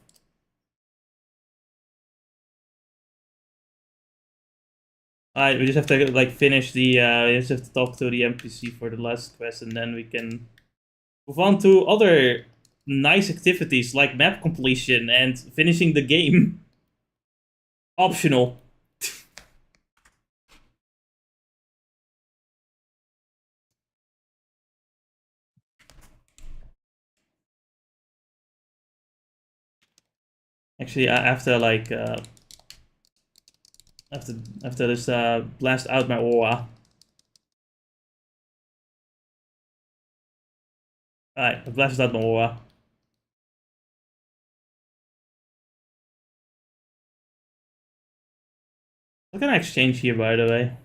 Alright, we just have to like finish the we just have to talk to the NPC for the last quest, and then we can move on to other nice activities like map completion and finishing the game. Optional. Actually, after like after this blast out my aura. Alright, I blasted out my aura. What can I exchange here, by the way?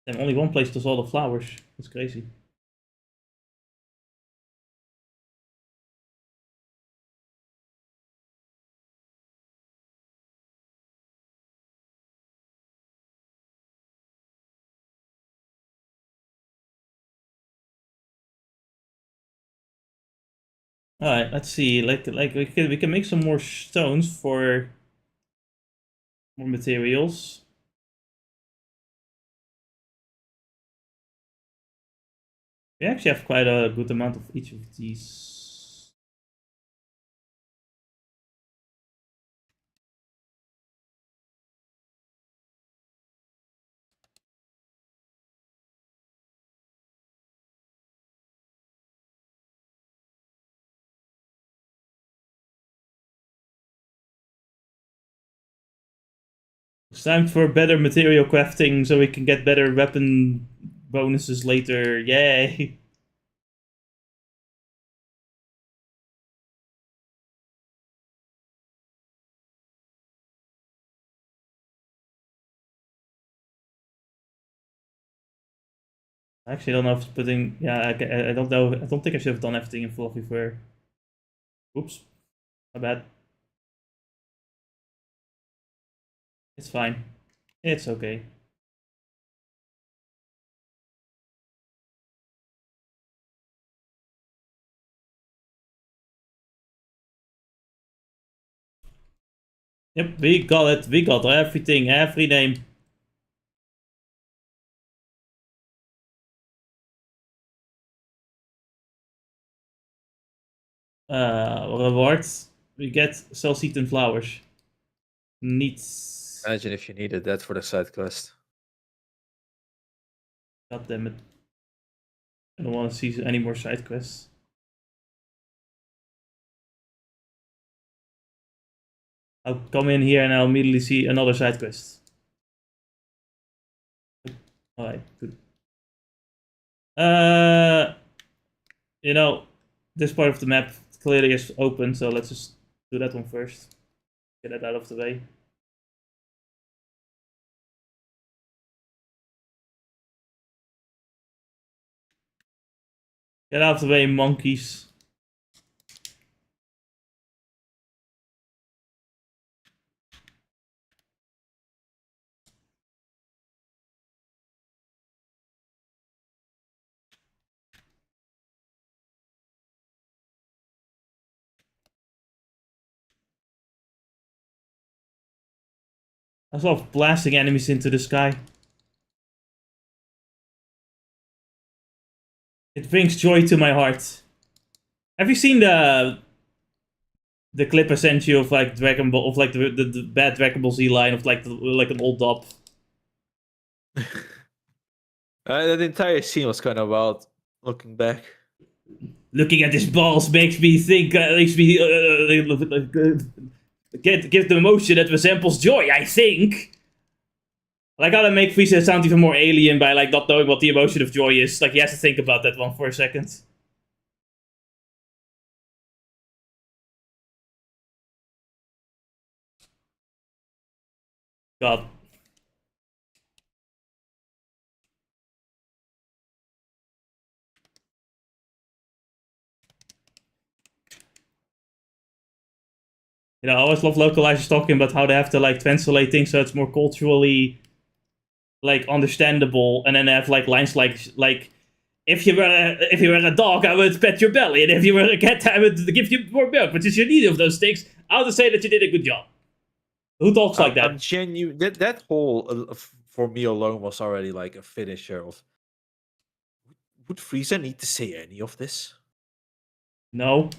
Damn, only one place does all the flowers. That's crazy. Alright, let's see. Like we can make some more stones for more materials. We actually have quite a good amount of each of these. It's time for better material crafting so we can get better weapon bonuses later. Yay! I actually don't know if putting. Yeah, I don't know. I don't think I should have done everything in fluffy fur. Oops, my bad. It's fine. It's okay. Yep, we got it. We got everything, every name. Rewards. We get Celceta flowers. Neat. Imagine if you needed that for the side quest. God damn it. I don't want to see any more side quests. I'll come in here and I'll immediately see another side quest. Alright, good. You know, this part of the map clearly is open, so let's just do that one first. Get that out of the way. Get out of the way, monkeys. I love blasting enemies into the sky. It brings joy to my heart. Have you seen the clip I sent you of like Dragon Ball, of like the bad Dragon Ball Z line of like an old dub? That entire scene was kind of wild, looking back. Looking at his balls makes me think, give the emotion that resembles joy, I think. I gotta make Frieza sound even more alien by like not knowing what the emotion of joy is. Like he has to think about that one for a second. God. You know, I always love localizers talking about how they have to like translate things so it's more culturally like understandable, and then they have like lines like if you were a dog, I would pet your belly, and if you were a cat, I would give you more milk. But since you need of those things, I would say that you did a good job. Who talks like that? I'm genuine. That whole for me alone was already like a finisher of. Would Frieza need to say any of this? No.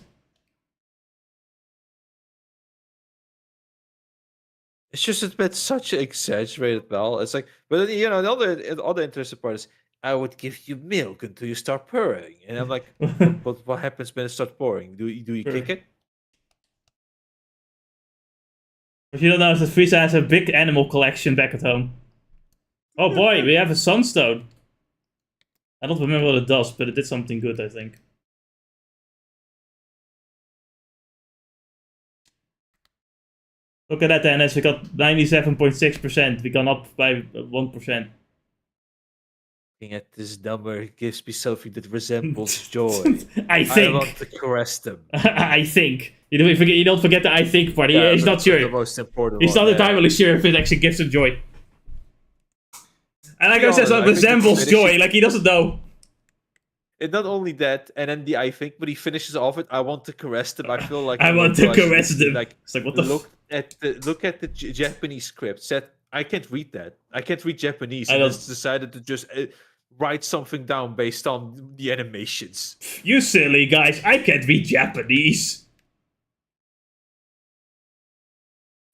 It's just it's been such an exaggerated well. It's like, but you know, the other interesting part is I would give you milk until you start purring, and I'm like, but what happens when it starts purring? Do you kick it? If you don't know, that Frieza has a big animal collection back at home. Oh boy, we have a sunstone. I don't remember what it does, but it did something good, I think. Look at that, Dennis. We got 97.6%. We gone up by 1%. Looking at this number gives me something that resembles joy. I think. I want to caress them. I think. You don't forget the I think part. Yeah, he's not sure. The most important he's not entirely sure if it actually gives him joy. And like I said, it resembles joy. Like he doesn't know. And not only that, and then the I think, but he finishes off it. I want to caress them. I feel like I want to caress them. Like, it's like what the look at the Japanese script. Said I can't read that. I can't read Japanese. And just decided to just write something down based on the animations. You silly guys! I can't read Japanese.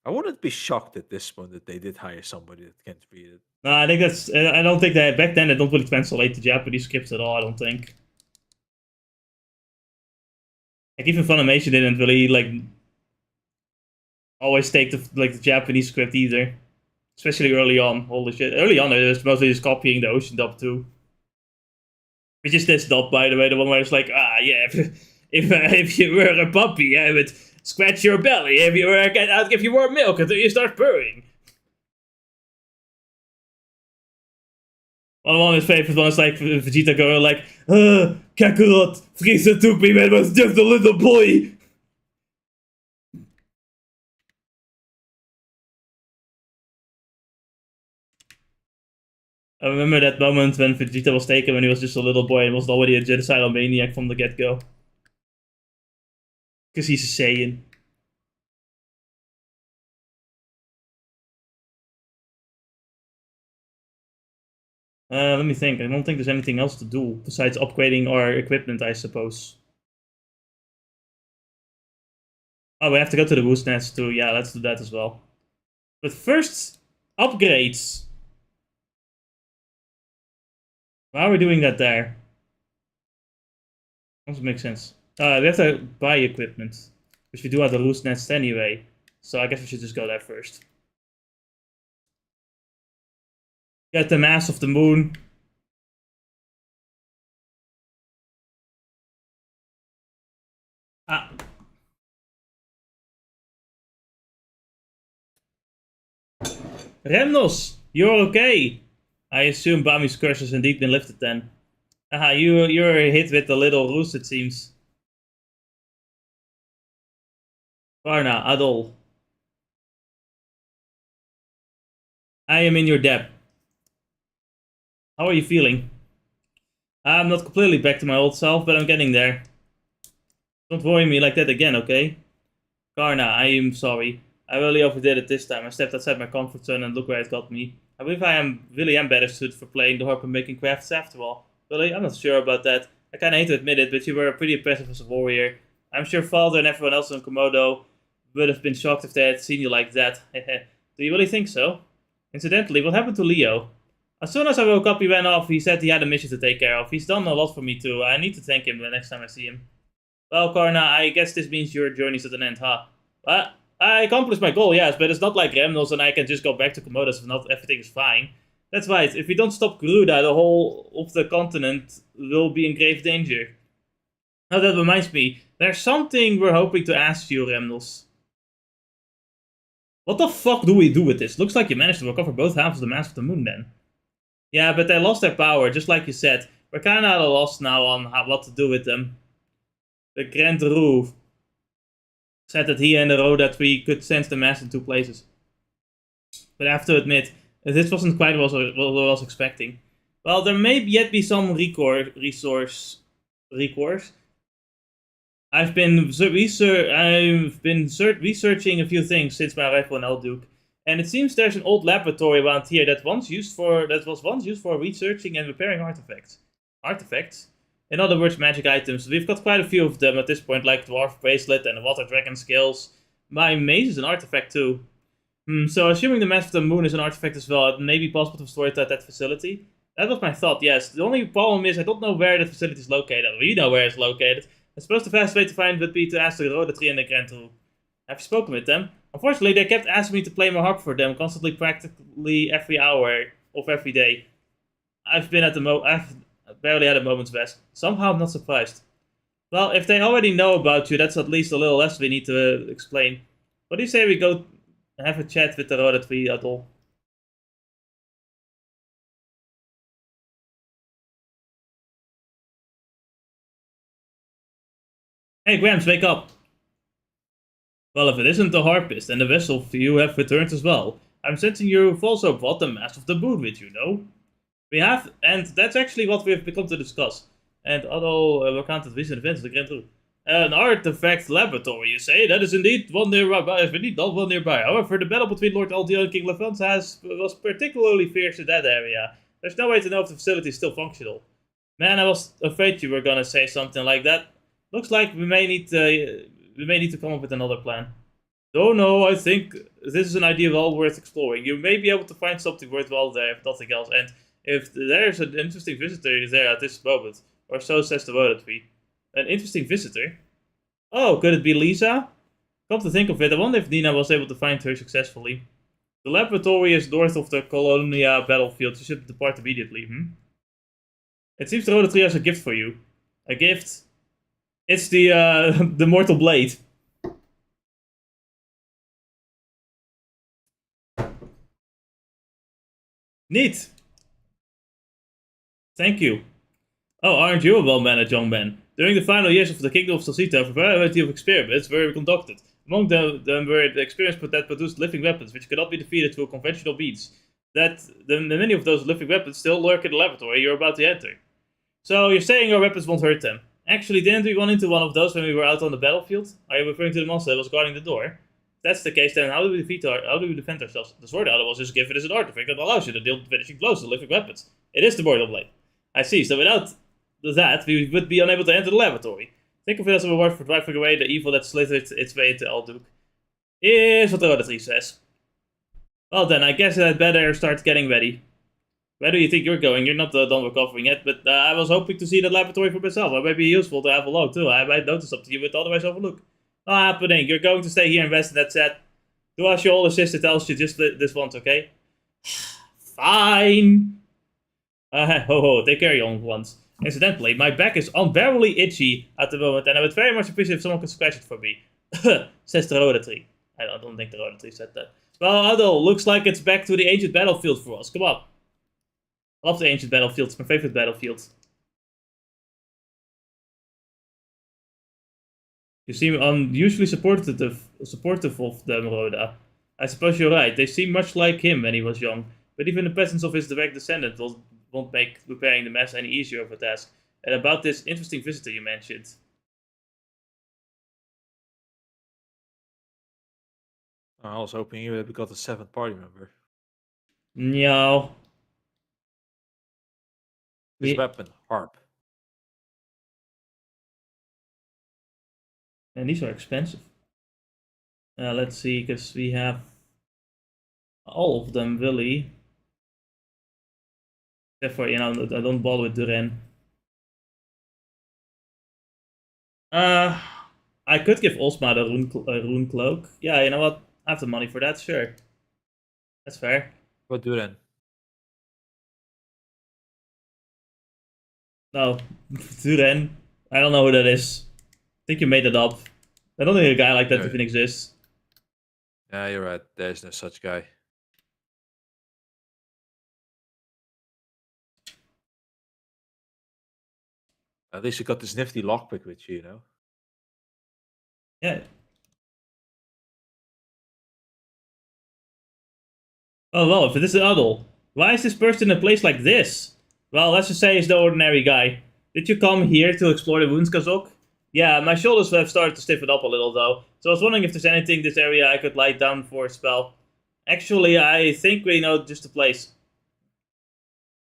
I wouldn't be shocked at this point that they did hire somebody that can't read it. No, I think that's. I don't think that back then they don't really translate the Japanese scripts at all. I don't think. Like even Funimation didn't really like always take the Japanese script either, especially early on. Holy shit! Early on, it was mostly just copying the Ocean dub too. Which is this dub, by the way, the one where it's like, yeah, if you were a puppy, I would scratch your belly. If you were a cat, I'd give you more milk until you start purring. One of his favorite ones is like Vegeta going like, Kakarot, Frieza took me when I was just a little boy. I remember that moment when Vegeta was taken when he was just a little boy and was already a genocidal maniac from the get-go. Because he's a Saiyan. Let me think. I don't think there's anything else to do besides upgrading our equipment, I suppose. Oh, we have to go to the Roos nest too. Yeah, let's do that as well. But first, upgrades. Why are we doing that there? Doesn't make sense. We have to buy equipment, which we do at the Roos nest anyway. So I guess we should just go there first. Get the mass of the moon. Remnus, you're okay. I assume Bami's curse has indeed been lifted then. Aha, you're hit with a little Roos, it seems. Varna, Adol. I am in your debt. How are you feeling? I'm not completely back to my old self, but I'm getting there. Don't worry me like that again, okay? Karna, I am sorry. I really overdid it this time. I stepped outside my comfort zone and look where it got me. I believe I really am better suited for playing the harp and making crafts after all. Really, I'm not sure about that. I kinda hate to admit it, but you were pretty impressive as a warrior. I'm sure Father and everyone else on Komodo would have been shocked if they had seen you like that. Do you really think so? Incidentally, what happened to Leo? As soon as I woke up, he went off. He said he had a mission to take care of. He's done a lot for me too. I need to thank him the next time I see him. Well, Karna, I guess this means your journey's at an end, huh? I accomplished my goal, yes, but it's not like Remnus and I can just go back to Komodos if not everything is fine. That's right, if we don't stop Gruda, the whole of the continent will be in grave danger. Now that reminds me, there's something we're hoping to ask you, Remnus. What the fuck do we do with this? Looks like you managed to recover both halves of the mass of the moon then. Yeah, but they lost their power, just like you said. We're kinda at a loss now on what to do with them. The Grand Roos said that he and the Roda tree could sense the mass in two places. But I have to admit, this wasn't quite what I was expecting. Well, there may yet be some recourse. I've been researching a few things since my arrival in Eldeel, and it seems there's an old laboratory around here that was once used for researching and repairing artifacts. Artifacts? In other words, magic items. We've got quite a few of them at this point, like Dwarf Bracelet and the Water Dragon Scales. My maze is an artifact too. So assuming the Mass of the Moon is an artifact as well, it may be possible to store it at that facility. That was my thought, yes. The only problem is I don't know where the facility is located. We know where it's located. I suppose the fastest way to find would be to ask the Roda tree and the Grand Roos. Have you spoken with them? Unfortunately, they kept asking me to play my harp for them constantly, practically every hour of every day. I've barely had a moment's rest. Somehow I'm not surprised. Well, if they already know about you, that's at least a little less we need to explain. What do you say we go have a chat with the Roda tree at all? Hey, Grams, wake up! Well, if it isn't the harpist and the vessel you have returned as well, I'm sensing you've also brought the Mass of the Moon with you, no? We have, and that's actually what we have become to discuss. And although we counted recent events, the Grand Roos. An artifact laboratory, you say? That is indeed one nearby. Indeed not one nearby. However, the battle between Lord Eldeel and King Levant was particularly fierce in that area. There's no way to know if the facility is still functional. Man, I was afraid you were gonna say something like that. Looks like we may need to come up with another plan. Oh no, I think this is an idea well worth exploring. You may be able to find something worthwhile there, if nothing else. And if there's an interesting visitor there at this moment, or so says the Roda tree. An interesting visitor? Oh, could it be Lisa? Come to think of it, I wonder if Nina was able to find her successfully. The laboratory is north of the Colonia battlefield. You should depart immediately, It seems the Roda tree has a gift for you. A gift? It's the the Mortal Blade. Neat! Thank you. Oh, aren't you a well-mannered young man? During the final years of the Kingdom of Celceta, a variety of experiments were conducted. Among them were the experiments that produced living weapons, which cannot be defeated through conventional means. Many of those living weapons still lurk in the laboratory you're about to enter. So you're saying your weapons won't hurt them? Actually, didn't we run into one of those when we were out on the battlefield? Are you referring to the monster that was guarding the door? If that's the case, then how do we defend ourselves? The sword idol was just given as an artifact that allows you to deal finishing blows to living weapons. It is the Mortal Blade. I see, so without that, we would be unable to enter the laboratory. Think of it as a reward for driving away the evil that slithered its way into Eldeel. Here's what the Roda tree says. Well then, I guess I'd better start getting ready. Where do you think you're going? You're not done recovering yet, but I was hoping to see the laboratory for myself. It might be useful to have along too. I might notice something you would otherwise overlook. Not happening. You're going to stay here and rest, and that's it. Do as your older sister tells you just this once, okay? Fine. Take care, young ones. Incidentally, my back is unbearably itchy at the moment, and I would very much appreciate if someone could scratch it for me. Says the Roda tree. I don't think the Roda tree said that. Well, Adol, looks like it's back to the ancient battlefield for us. Come on. I love the ancient battlefield. It's my favorite battlefield. You seem unusually supportive of them, Roda. I suppose you're right. They seem much like him when he was young, but even the presence of his direct descendant won't make repairing the mess any easier of a task. And about this interesting visitor you mentioned. I was hoping you would got the 7th party member. No. His weapon, harp. And these are expensive. Let's see, because we have all of them, really. Therefore, I don't bother with Duran. I could give Osma the rune cloak. Yeah, you know what? I have the money for that, sure. That's fair. What Duran? No, Duran. I don't know who that is. I think you made it up. I don't think a guy like that even exists. Yeah, you're right. There's no such guy. At least you got this nifty lockpick with you, Yeah. Oh, well, if it is an adult, why is this person in a place like this? Well, let's just say he's no ordinary guy. Did you come here to explore the wounds, Kazok? Yeah, my shoulders have started to stiffen up a little, though. So I was wondering if there's anything in this area I could lie down for a spell. Actually, I think we know just the place.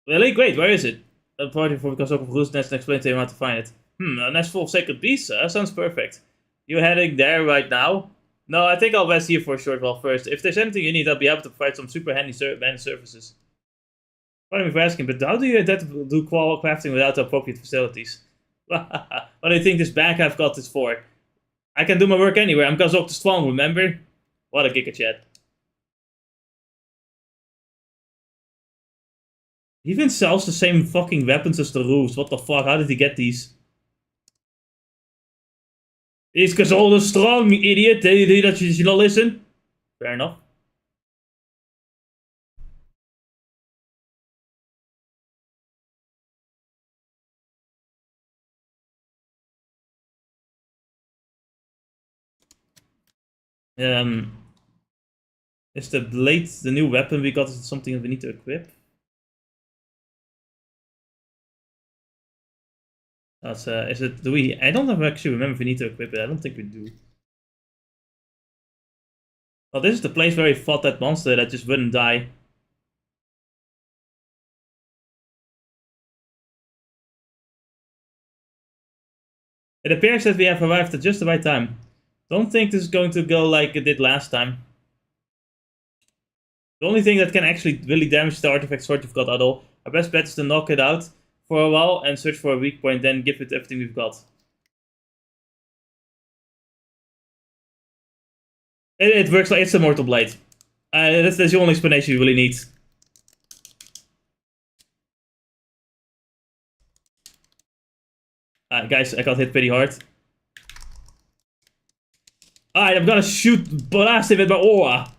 Really? Great, where is it? A party for Kazok of Roos nest and explain to him how to find it. A nest full of sacred beasts? Sounds perfect. You heading there right now? No, I think I'll rest here for a short while first. If there's anything you need, I'll be able to provide some super handy services. Pardon me for asking, but how do you intend to do crafting without the appropriate facilities? What do you think this bag I've got is for? I can do my work anywhere. I'm Kazok the Strong, remember? What a giga chat. He even sells the same fucking weapons as the Roos. What the fuck? How did he get these? He's Kazok the Strong, you idiot. Did you that you should not listen? Fair enough. Is the blade the new weapon we got? Is it something that we need to equip? That's is it? Do we? I don't actually remember if we need to equip it. I don't think we do. Well, this is the place where we fought that monster that just wouldn't die. It appears that we have arrived at just the right time. Don't think this is going to go like it did last time. The only thing that can actually really damage the artifact sword you've got at all, our best bet is to knock it out for a while and search for a weak point, then give it everything we've got. It works like it's a mortal blade. That's the only explanation you really need. Guys, I got hit pretty hard. Alright, I'm gonna blast him with my aura.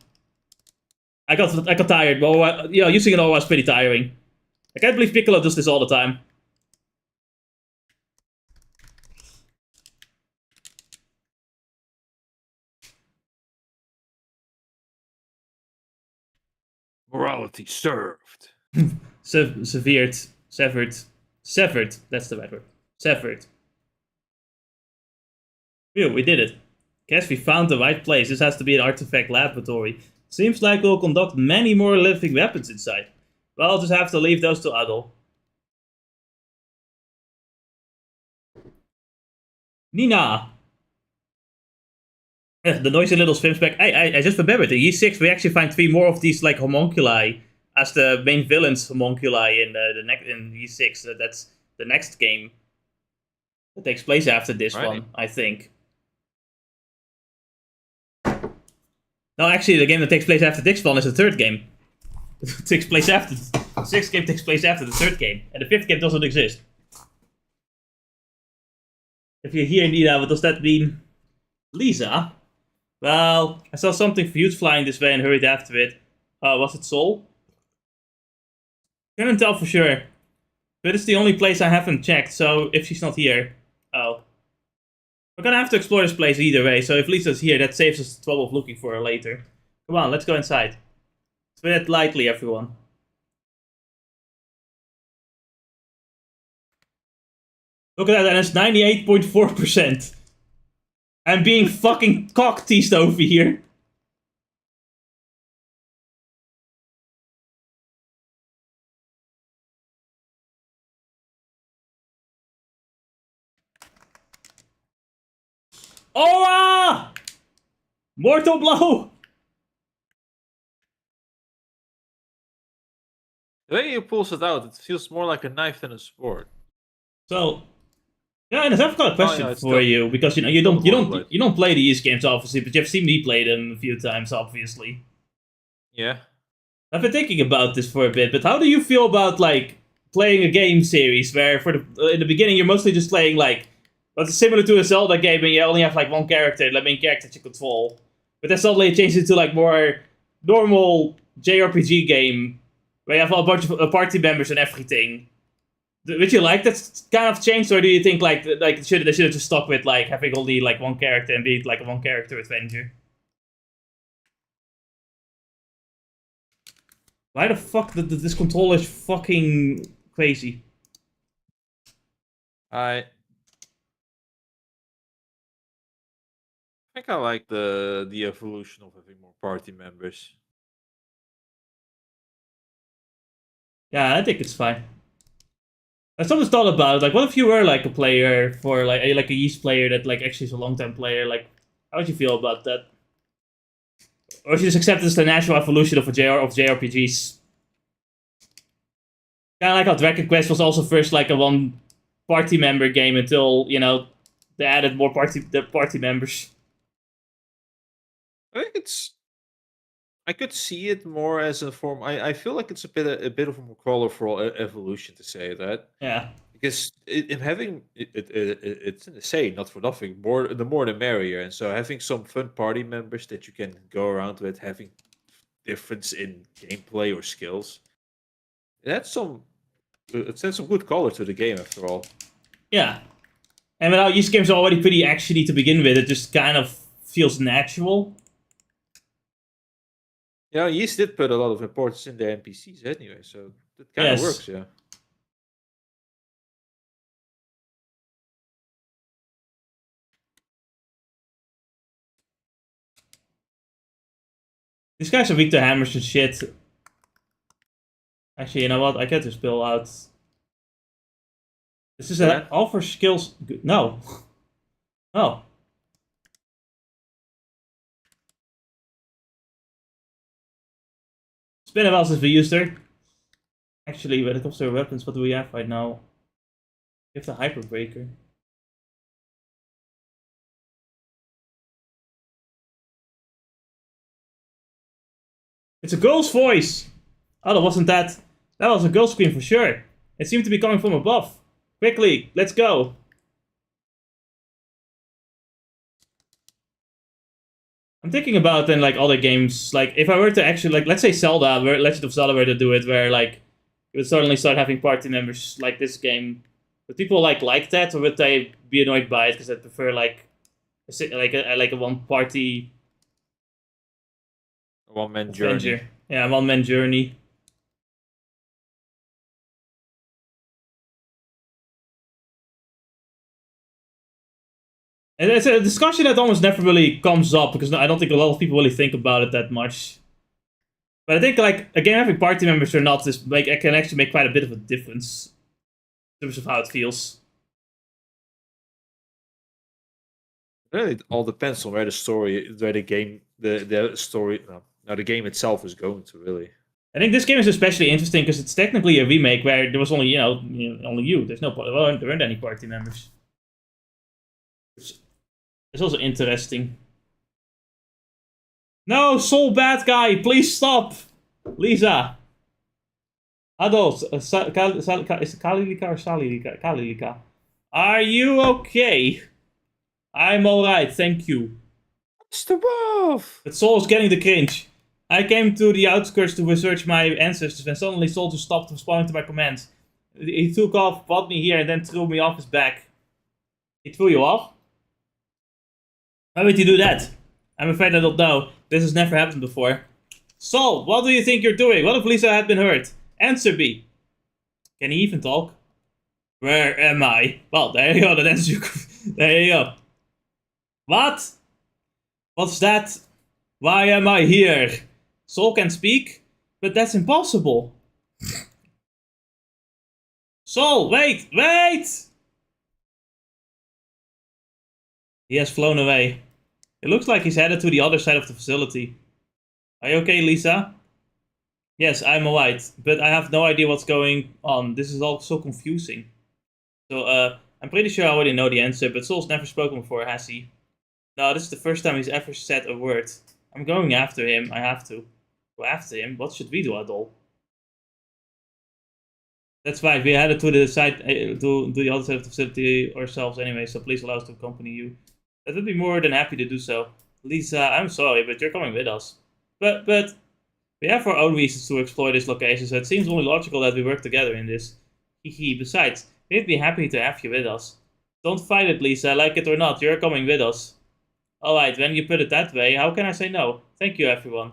I got tired, but using an aura is pretty tiring. I can't believe Piccolo does this all the time. Morality served. Severed. That's the right word. Severed. Phew, we did it. Guess we found the right place. This has to be an artifact laboratory. Seems like we'll conduct many more living weapons inside. Well, I'll just have to leave those to Adol. Nina! The noisy little swims back. I just remembered, in E6 we actually find 3 more of these like homunculi as the main villains homunculi in in E6. That's the next game. That takes place after this one, I think. No, actually, the game that takes place after this one is the third game. It takes place after the 6th game takes place after the 3rd game, and the 5th game doesn't exist. If you're here, Nina, what does that mean? Lisa? Well, I saw something huge flying this way and hurried after it. Was it Sol? Couldn't tell for sure. But it's the only place I haven't checked, so if she's not here... Oh. We're gonna have to explore this place either way, so if Lisa's here, that saves us the trouble of looking for her later. Come on, let's go inside. Tread lightly, everyone. Look at that, and it's 98.4%. I'm being fucking cock-teased over here. Aura! Mortal blow! The way he pulls it out, it feels more like a knife than a sword. So, yeah, and I've got a question It's for you because you still the morning blade. you don't play these games obviously, but you've seen me play them a few times, obviously. Yeah. I've been thinking about this for a bit, but how do you feel about like playing a game series where in the beginning you're mostly just playing like what's similar to a Zelda game and you only have like one character, the main character that you control, but then suddenly it changes into like more normal JRPG game where you have a bunch of party members and everything. Would you like that kind of change, or do you think like they should have just stuck with like having only like one character and be like a one character adventure? Why the fuck did this controller is fucking crazy? I think I like the evolution of having more party members. Yeah, I think it's fine. I sometimes thought about it, like, what if you were like a player for like a yeast player that like actually is a long time player? Like, how would you feel about that? Or should you just accept this the natural evolution of JRPGs? Kind of like how Dragon Quest was also first like a one party member game until they added more party members. I think I could see it more as a form. I feel like it's a bit of a more colorful evolution to say that. Yeah. Because in having it's in the saying, not for nothing. The more the merrier, and so having some fun party members that you can go around with, having difference in gameplay or skills. That's some. It sends some good color to the game, after all. Yeah, and without these games are already pretty actiony to begin with, it just kind of feels natural. Yeah, Yeast did put a lot of importance in their NPCs anyway, so it kind of works. Yeah. These guys are weak to hammers and shit. Actually, you know what? I get this bill out. This is an offer skills. No. No. It's been a while since we used her. Actually, when it comes to weapons, what do we have right now? We have the Hyper Breaker. It's a girl's voice! Oh, that wasn't that. That was a girl scream for sure. It seemed to be coming from above. Quickly, let's go. I'm thinking about then like other games, like if I were to actually like let's say Zelda, where Legend of Zelda were to do it, where like you would suddenly start having party members like this game. Would people like that, or would they be annoyed by it because they prefer like a one party one-man journey? Yeah, one-man journey. And it's a discussion that almost never really comes up because I don't think a lot of people really think about it that much. But I think like again, having party members or not is it can actually make quite a bit of a difference in terms of how it feels. Really, it all depends on where the game itself is going to. Really, I think this game is especially interesting because it's technically a remake where there was only only you. There weren't any party members. It's also interesting. No, soul bad guy, please stop! Lisa! Adults, is it Kalilika or Salilika? Kalilika. Are you okay? I'm alright, thank you. Mr. Wolf! But Soul is getting the cringe. I came to the outskirts to research my ancestors when suddenly Soul just stopped responding to my commands. He took off, brought me here, and then threw me off his back. He threw you off? Why would you do that? I'm afraid I don't know. This has never happened before. Sol, what do you think you're doing? What if Lisa had been hurt? Answer me. Can he even talk? Where am I? Well, there you go. That answers you. There you go. What? What's that? Why am I here? Sol can speak? But that's impossible. Sol, wait! Wait! He has flown away. It looks like he's headed to the other side of the facility. Are you okay, Lisa? Yes, I'm alright, but I have no idea what's going on. This is all so confusing. So, I'm pretty sure I already know the answer, but Sol's never spoken before, has he? No, this is the first time he's ever said a word. I'm going after him. I have to. Go after him? What should we do, Adol? That's right. We headed to the side, to the other side of the facility ourselves anyway. So please allow us to accompany you. I would be more than happy to do so. Lisa, I'm sorry, but you're coming with us. But we have our own reasons to explore this location, so it seems only logical that we work together in this. Hehe. Besides, we'd be happy to have you with us. Don't fight it, Lisa. Like it or not, you're coming with us. Alright, when you put it that way, how can I say no? Thank you, everyone.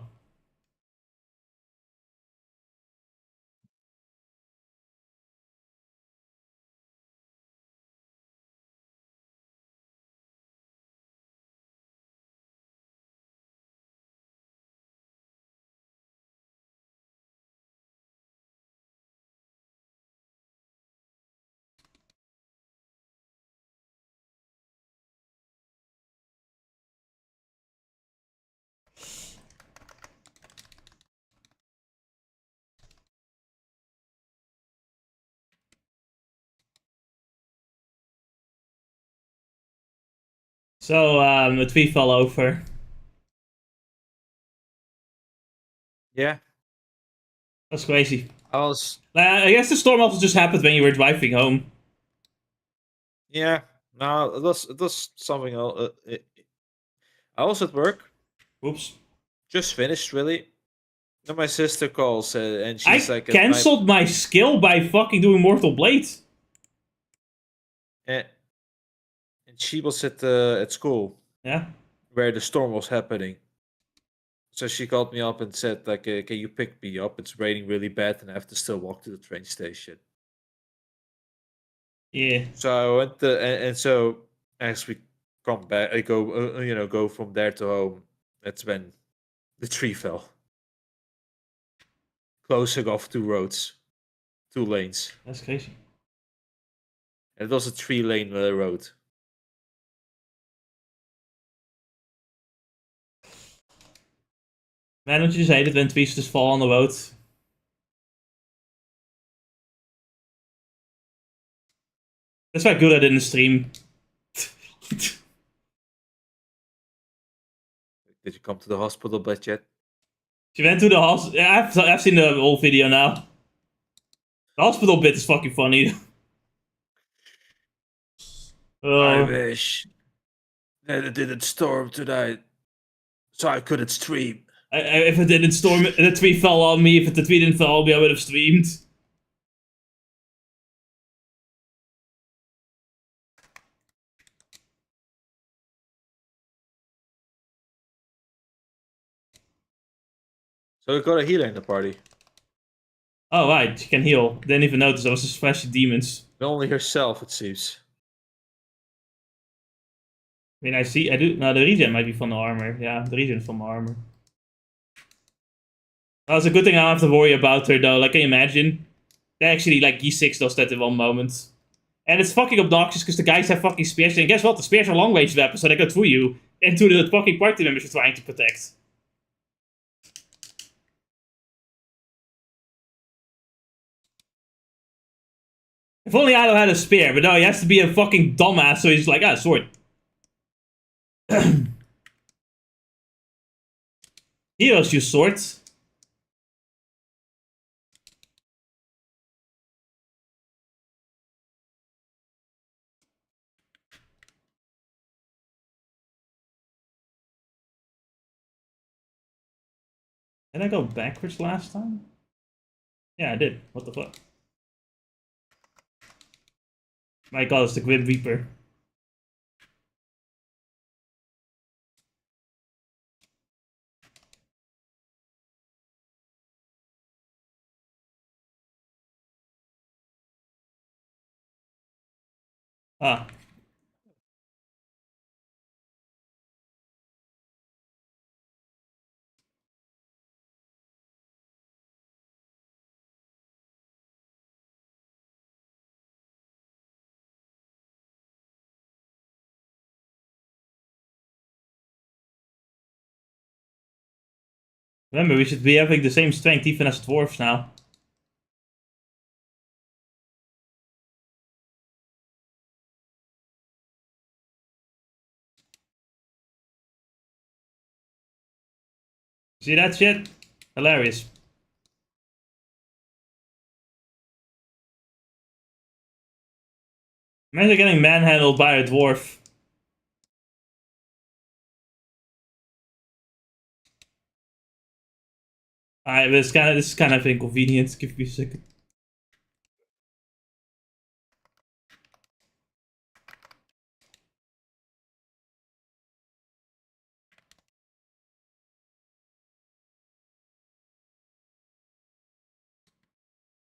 So, a tree fell over. Yeah. That's crazy. I guess the storm also just happened when you were driving home. Yeah. No, it was something else. I was at work. Oops. Just finished, really. Then my sister calls, and she's I like, cancelled my skill by fucking doing Mortal Blade. and she was at school. Yeah. Where the storm was happening. So she called me up and said, like, can you pick me up? It's raining really bad, and I have to still walk to the train station. Yeah. So I went and so as we come back, I go, go from there to home. That's when the tree fell, closing off two roads, two lanes. That's crazy. And it was a 3-lane road. Man, don't you just hate it when trees just fall on the road? That's why good I didn't stream. Did you come to the hospital but yet? She went to the hospital. Yeah, I've seen the whole video now. The hospital bit is fucking funny. I uh, wish that it didn't storm tonight, so I couldn't stream. if it didn't storm, the tree fell on me. If the tree didn't fall on me, I would have streamed. So we got a healer in the party. Oh, right. She can heal. Didn't even notice I was just flashing demons. Only herself, it seems. I mean, I do. No, the regen might be from the armor. Yeah, the regen from the armor. That's a good thing I don't have to worry about her, though. Like, can you imagine? They actually, like, G6 does that in one moment. And it's fucking obnoxious because the guys have fucking spears. And guess what? The spears are long range weapons, so they go through you into the fucking party members you're trying to protect. If only Ado had a spear, but no, he has to be a fucking dumbass, so he's like, sword. Heroes use swords. Did I go backwards last time? Yeah, I did. What the fuck? My god, it's the Grim Reaper. Ah, Remember, we should be having the same strength even as dwarves now. See that shit? Hilarious. Imagine getting manhandled by a dwarf. Alright, this is kind of inconvenient. Give me a second.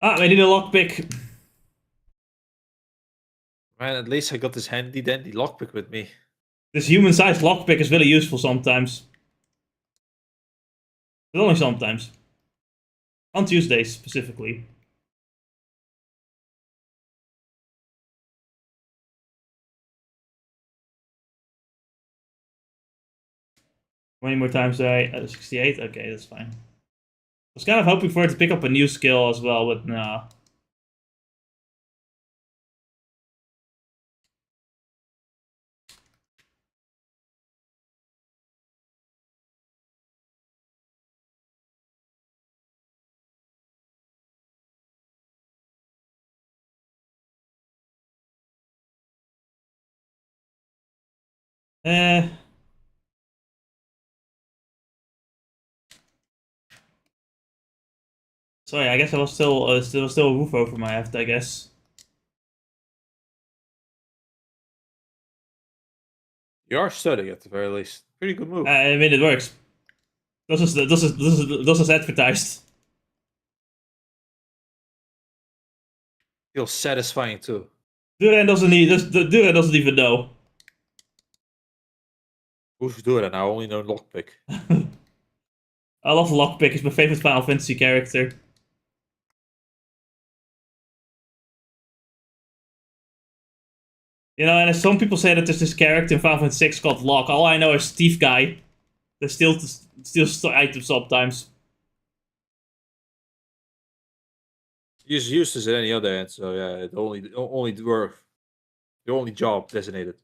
Ah, I need a lockpick. Man, at least I got this handy dandy lockpick with me. This human-sized lockpick is really useful sometimes. But only sometimes. On Tuesdays, specifically. How many more times did I... 68? Okay, that's fine. I was kind of hoping for it to pick up a new skill as well, but no. Eh... Sorry, I guess I was still a roof over my head, I guess. You are studying at the very least. Pretty good move. I mean, it works. This is advertised. Feels satisfying too. Duran doesn't even know. Who's doing it? I only know lockpick. I love Lockpick. He's my favorite Final Fantasy character. You know, and as some people say that there's this character in Final Fantasy 6 called Lock. All I know is Thief Guy. They steals items sometimes. He's useless at any other end, so yeah, it only dwarf. The only job designated.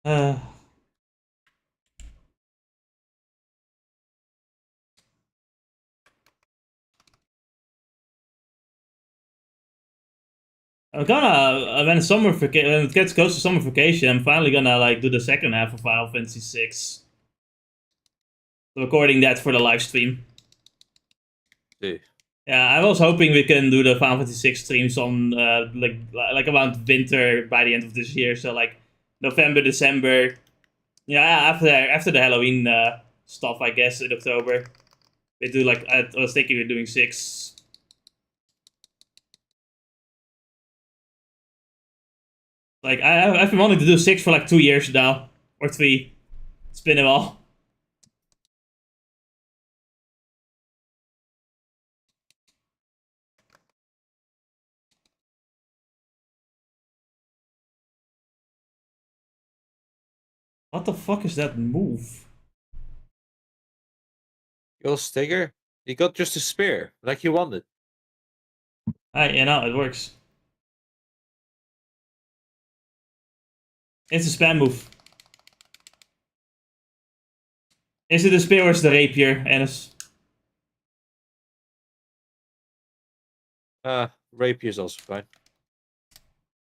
Uh, I'm gonna when it gets close to summer vacation, I'm finally gonna like do the second half of Final Fantasy 6. Recording that for the live stream. See. Yeah, I was hoping we can do the Final Fantasy 6 streams on like around winter by the end of this year. So like November, December. Yeah, after the Halloween stuff, I guess in October. We do like I was thinking we're doing 6. Like I've been wanting to do 6 for like 2 years now or 3. It's been a while. What the fuck is that move? Yo, Stigger, you got just a spear, like you wanted. You know, it works. It's a spam move. Is it a spear or is it a rapier, Ennis? Rapier's also fine.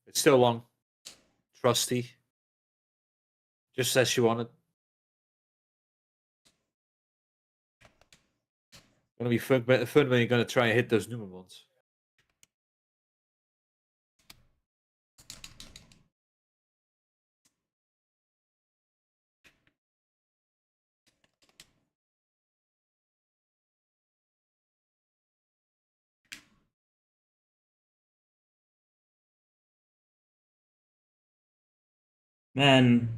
It's still long. Trusty. Just as you wanted. Gonna be fun when you're gonna try and hit those Newman ones. Man,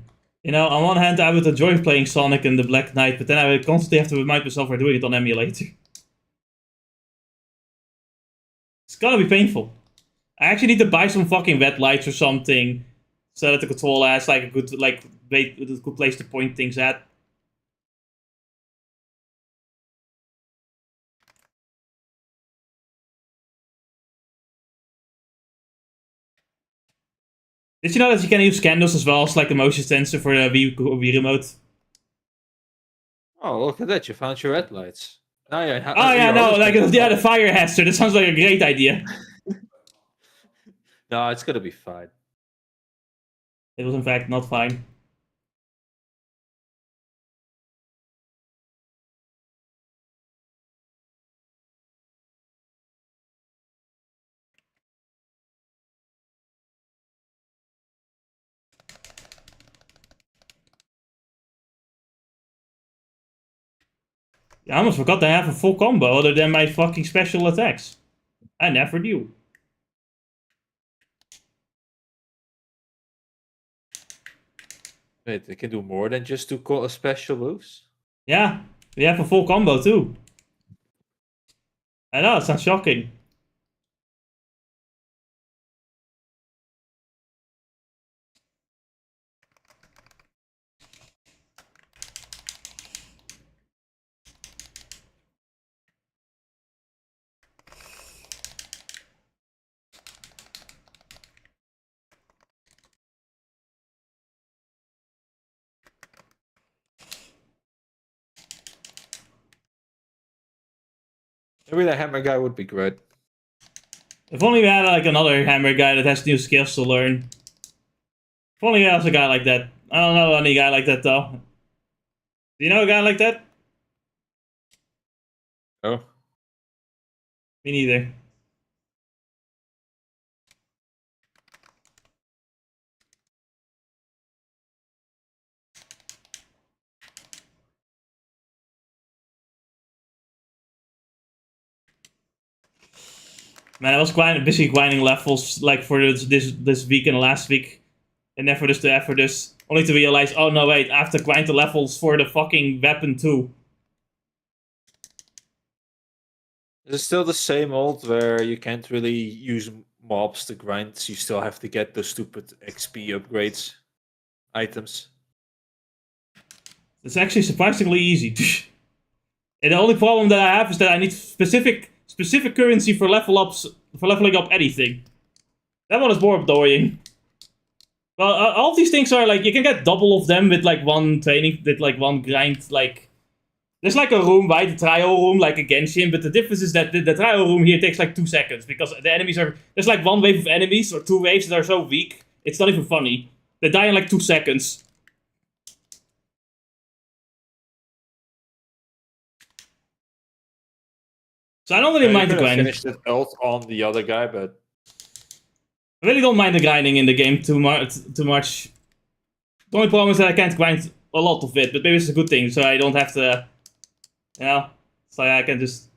you know, on one hand, I would enjoy playing Sonic and the Black Knight, but then I would constantly have to remind myself we're doing it on emulator. It's gonna be painful. I actually need to buy some fucking red lights or something, so that the controller has like a good good place to point things at. Did you know that you can use candles as well as like a motion sensor for the Wii remote? Oh, look at that! You found your red lights. Now Oh yeah, your no, other like things yeah, the fire hazard. That sounds like a great idea. No, it's gonna be fine. It was in fact not fine. I almost forgot to have a full combo other than my fucking special attacks. I never knew. Wait, they can do more than just do special moves? Yeah, we have a full combo too. I know, it sounds shocking. Maybe the hammer guy would be great. If only we had like another hammer guy that has new skills to learn. If only there was a guy like that. I don't know any guy like that though. Do you know a guy like that? Oh. Me neither. Man, I was busy grinding levels like for this week and last week, and then for this to after this, only to realize, oh no wait, I have to grind the levels for the fucking weapon too. Is it still the same old where you can't really use mobs to grind? So you still have to get those stupid XP upgrades items. It's actually surprisingly easy. And the only problem that I have is that I need specific currency for leveling up anything. That one is more annoying. Well, all of these things are like you can get double of them with like one training, with like one grind. Like there's like a room, right? The trial room, like a Genshin, but the difference is that the trial room here takes like 2 seconds because the enemies are there's like one wave of enemies or 2 waves that are so weak it's not even funny. They die in like 2 seconds. So I don't really mind the grinding. Finished it ult on the other guy, but I really don't mind the grinding in the game too much. The only problem is that I can't grind a lot of it, but maybe it's a good thing, so I don't have to, you know, so I can just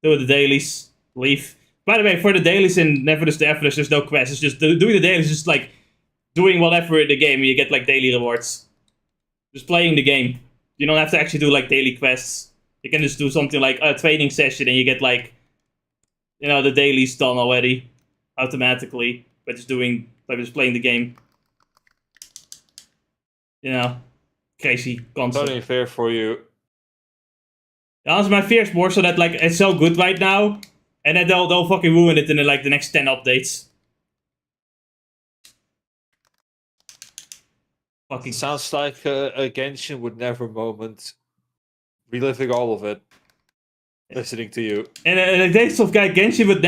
do the dailies, leave. By the way, for the dailies in Nevertheless the Effortless, there's no quest. It's just doing the dailies, just like doing whatever in the game, and you get like daily rewards. Just playing the game. You don't have to actually do like daily quests. You can just do something like a training session, and you get like, you know, the dailies done already automatically by just playing the game. You know, crazy concept. not even fair for you. Honestly, my fear is more so that like it's so good right now, and then they'll fucking ruin it in like the next 10 updates. Fucking sounds like a Genshin would never moment. Reliving all of it. Listening to you. And in the days of Genshin would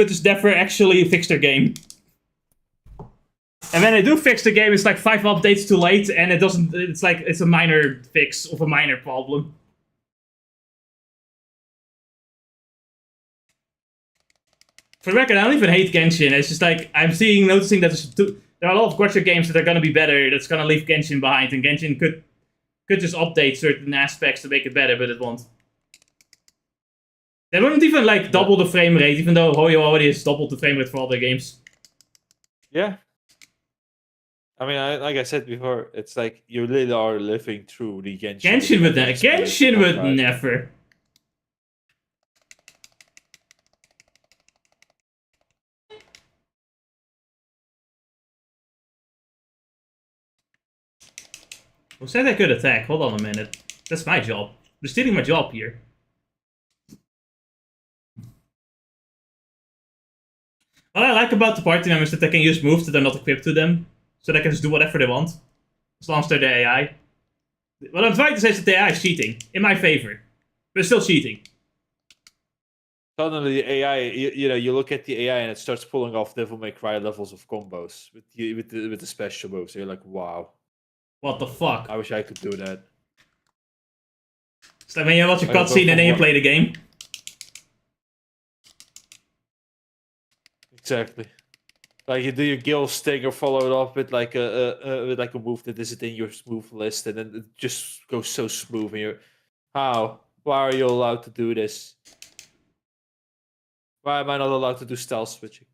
just never actually fix their game. And when they do fix the game, it's like 5 updates too late, and it doesn't. It's like it's a minor fix of a minor problem. For the record, I don't even hate Genshin. It's just like I'm noticing that there are a lot of gacha games that are gonna be better. That's gonna leave Genshin behind, and Genshin could just update certain aspects to make it better, but it won't. They wouldn't even like double the frame rate, even though Hoyo already has doubled the frame rate for all their games. Yeah. I mean, like I said before, it's like you really are living through the Genshin. Genshin would never. Who said I could attack? Hold on a minute. That's my job. They're stealing my job here. What I like about the party members is that they can use moves that are not equipped to them. So they can just do whatever they want. As long as they're the AI. What I'm trying to say is that the AI is cheating. In my favor. But it's still cheating. Suddenly, the AI, you look at the AI and it starts pulling off Devil May Cry levels of combos with the special moves. So you're like, wow. What the fuck? I wish I could do that. It's like when you watch a cutscene and then you play the game. Exactly. Like you do your Gil Stinger followed up with like a move that isn't in your smooth list, and then it just goes so smooth. And you're, how? Why are you allowed to do this? Why am I not allowed to do stealth switching?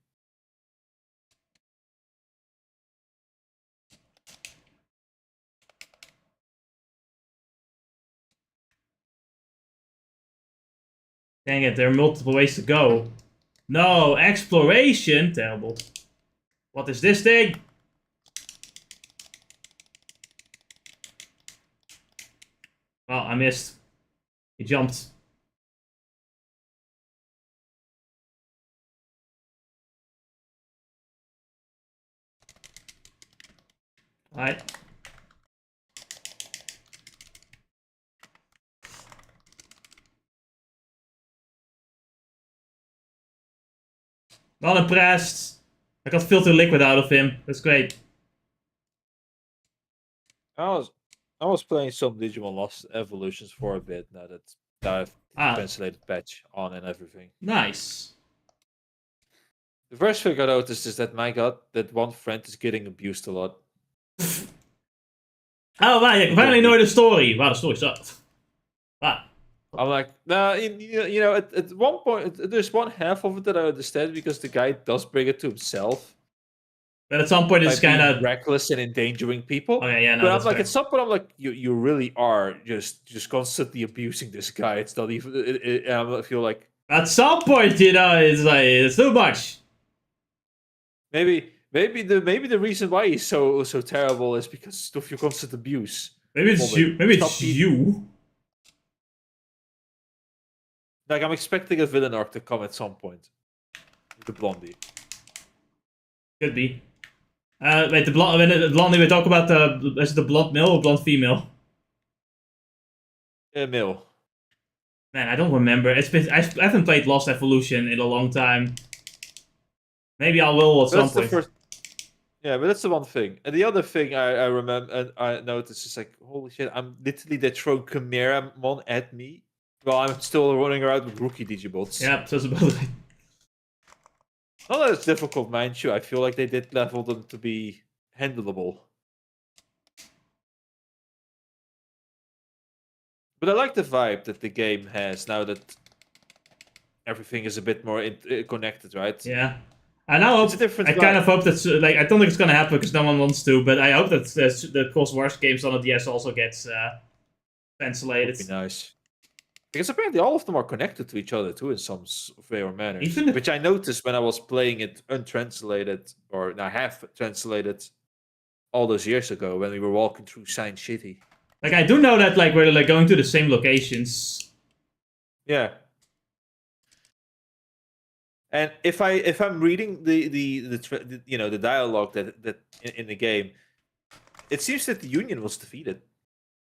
Dang it, there are multiple ways to go. No, exploration? Terrible. What is this thing? Oh, I missed. He jumped. Alright. Not impressed. I got filter liquid out of him. That's great. I was playing some Digimon Lost Evolutions for a bit now that I've translated patch on and everything. Nice. The first thing I noticed is that, my god, that one friend is getting abused a lot. Oh, wow, you finally know the story. Wow, the story sucked. Wow. I'm like, nah, at one point, there's one half of it that I understand because the guy does bring it to himself. But at some point, it's kind of reckless and endangering people. Oh yeah, no. But I'm like, at some point, I'm like, you really are just constantly abusing this guy. It's not even. I feel like at some point, it's like it's too much. Maybe the reason why he's so terrible is because of your constant abuse. Maybe it's you. Maybe it's you. Like, I'm expecting a villain arc to come at some point. The blondie. Could be. Wait, the blondie. We talk about is it the blonde male or blonde female? Male. Man, I don't remember. It's been I haven't played Lost Evolution in a long time. Maybe I will at some point. Yeah, but that's the one thing. And the other thing I remember and I noticed is like, holy shit, I'm literally they throw Chimeramon at me while I'm still running around with rookie Digibots. Yeah, so it's about it. Not that it's difficult, mind you. I feel like they did level them to be handleable. But I like the vibe that the game has now that everything is a bit more connected, right? Yeah. I now hope. I kind of hope that's like I don't think it's gonna happen because no one wants to, but I hope that the Coast Wars games on the DS also gets translated. That'd be nice. Because apparently all of them are connected to each other too in some way or manner. Which I noticed when I was playing it untranslated, or I have translated all those years ago when we were walking through Science City. Like I do know that like we're like going to the same locations. Yeah. And if I'm reading the dialogue that in the game, it seems that the Union was defeated.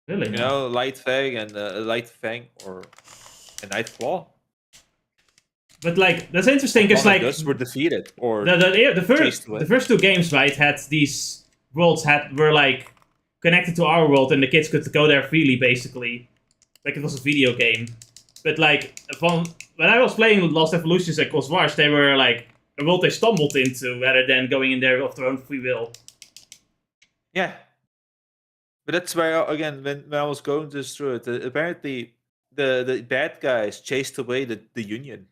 Really? You know, Light Fang and Light Fang or a Nightclaw. But like that's interesting because like were defeated or the first two games, right, had these worlds were like connected to our world and the kids could go there freely basically, like it was a video game. But like when I was playing Lost Evolutions and Coast Wars, they were like a world they stumbled into rather than going in there of their own free will. Yeah. But that's where, again, when I was going through it, apparently the bad guys chased away the Union.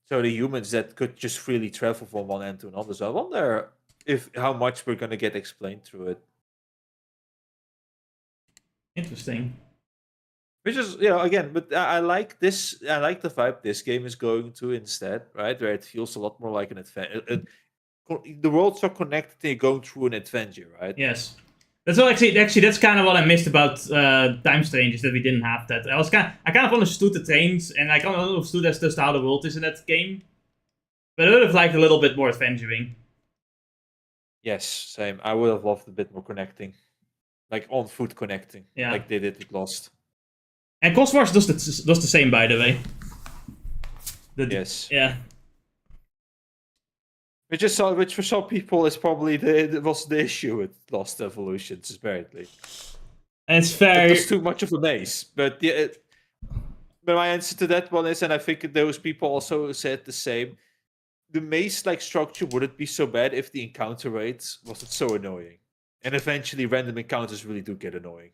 So the humans that could just freely travel from one end to another. So I wonder how much we're going to get explained through it. Interesting. Which is, again, but I like this. I like the vibe this game is going to instead, right? Where it feels a lot more like an adventure. The worlds are connected and you're going through an adventure, right? Yes. That's well, actually, that's kind of what I missed about Time Strange, is that we didn't have that. I kind of understood the trains, and I kind of understood as just how the world is in that game. But I would have liked a little bit more adventuring. Yes, same. I would have loved a bit more connecting. Like on foot connecting. Yeah. Like they did with Lost. And Cosmos does the same, by the way. Yes. Yeah. Which for some people is probably was the issue with Lost Evolutions, apparently. And it's fair. It was too much of a maze. But yeah, but my answer to that one is, and I think those people also said the same, the maze-like structure wouldn't be so bad if the encounter rate wasn't so annoying. And eventually random encounters really do get annoying.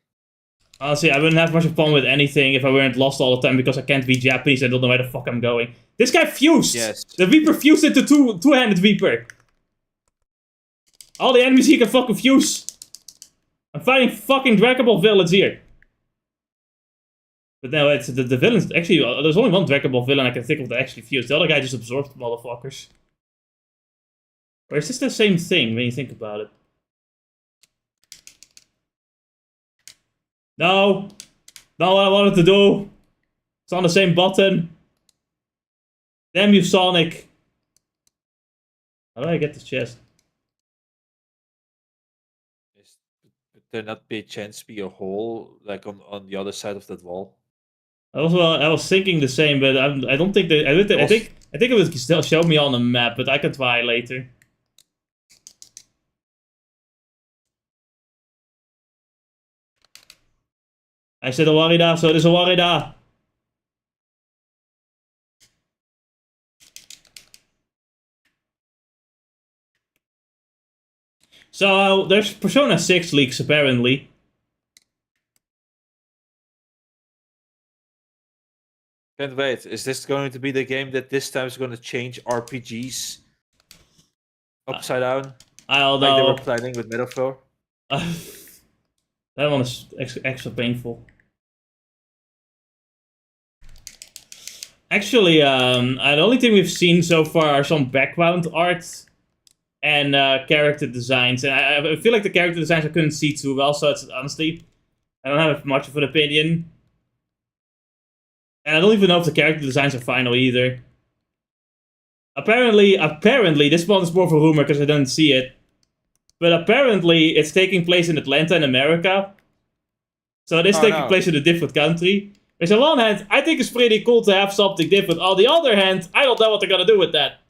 Honestly, I wouldn't have much fun with anything if I weren't lost all the time because I can't be Japanese and don't know where the fuck I'm going. This guy fused! Yes. The Reaper fused into two-handed Reaper. All the enemies here can fucking fuse. I'm fighting fucking Dragon Ball villains here. But no, it's the villains. Actually, there's only one Dragon Ball villain I can think of that actually fused. The other guy just absorbed motherfuckers. Or is this the same thing when you think about it? No! Not what I wanted to do! It's on the same button. Damn you, Sonic! How do I get this chest? Would there not be a chance to be a hole like on the other side of that wall? I was thinking the same, but I don't think that I think it would still show me on the map, but I can try later. Hij zit een warida, zo, er is een warida. So, there's Persona 6 leaks, apparently. Can't wait. Is this going to be the game that this time is going to change RPGs upside down? I don't know. Like they were planning with Metaphor? That one is extra painful. Actually, the only thing we've seen so far are some background art and character designs. And I feel like the character designs I couldn't see too well, so it's honestly, I don't have much of an opinion. And I don't even know if the character designs are final either. Apparently, this one is more of a rumor because I didn't see it. But apparently, it's taking place in Atlanta in America. So it is taking place in a different country. Which on one hand, I think it's pretty cool to have something different. On the other hand, I don't know what they're gonna do with that.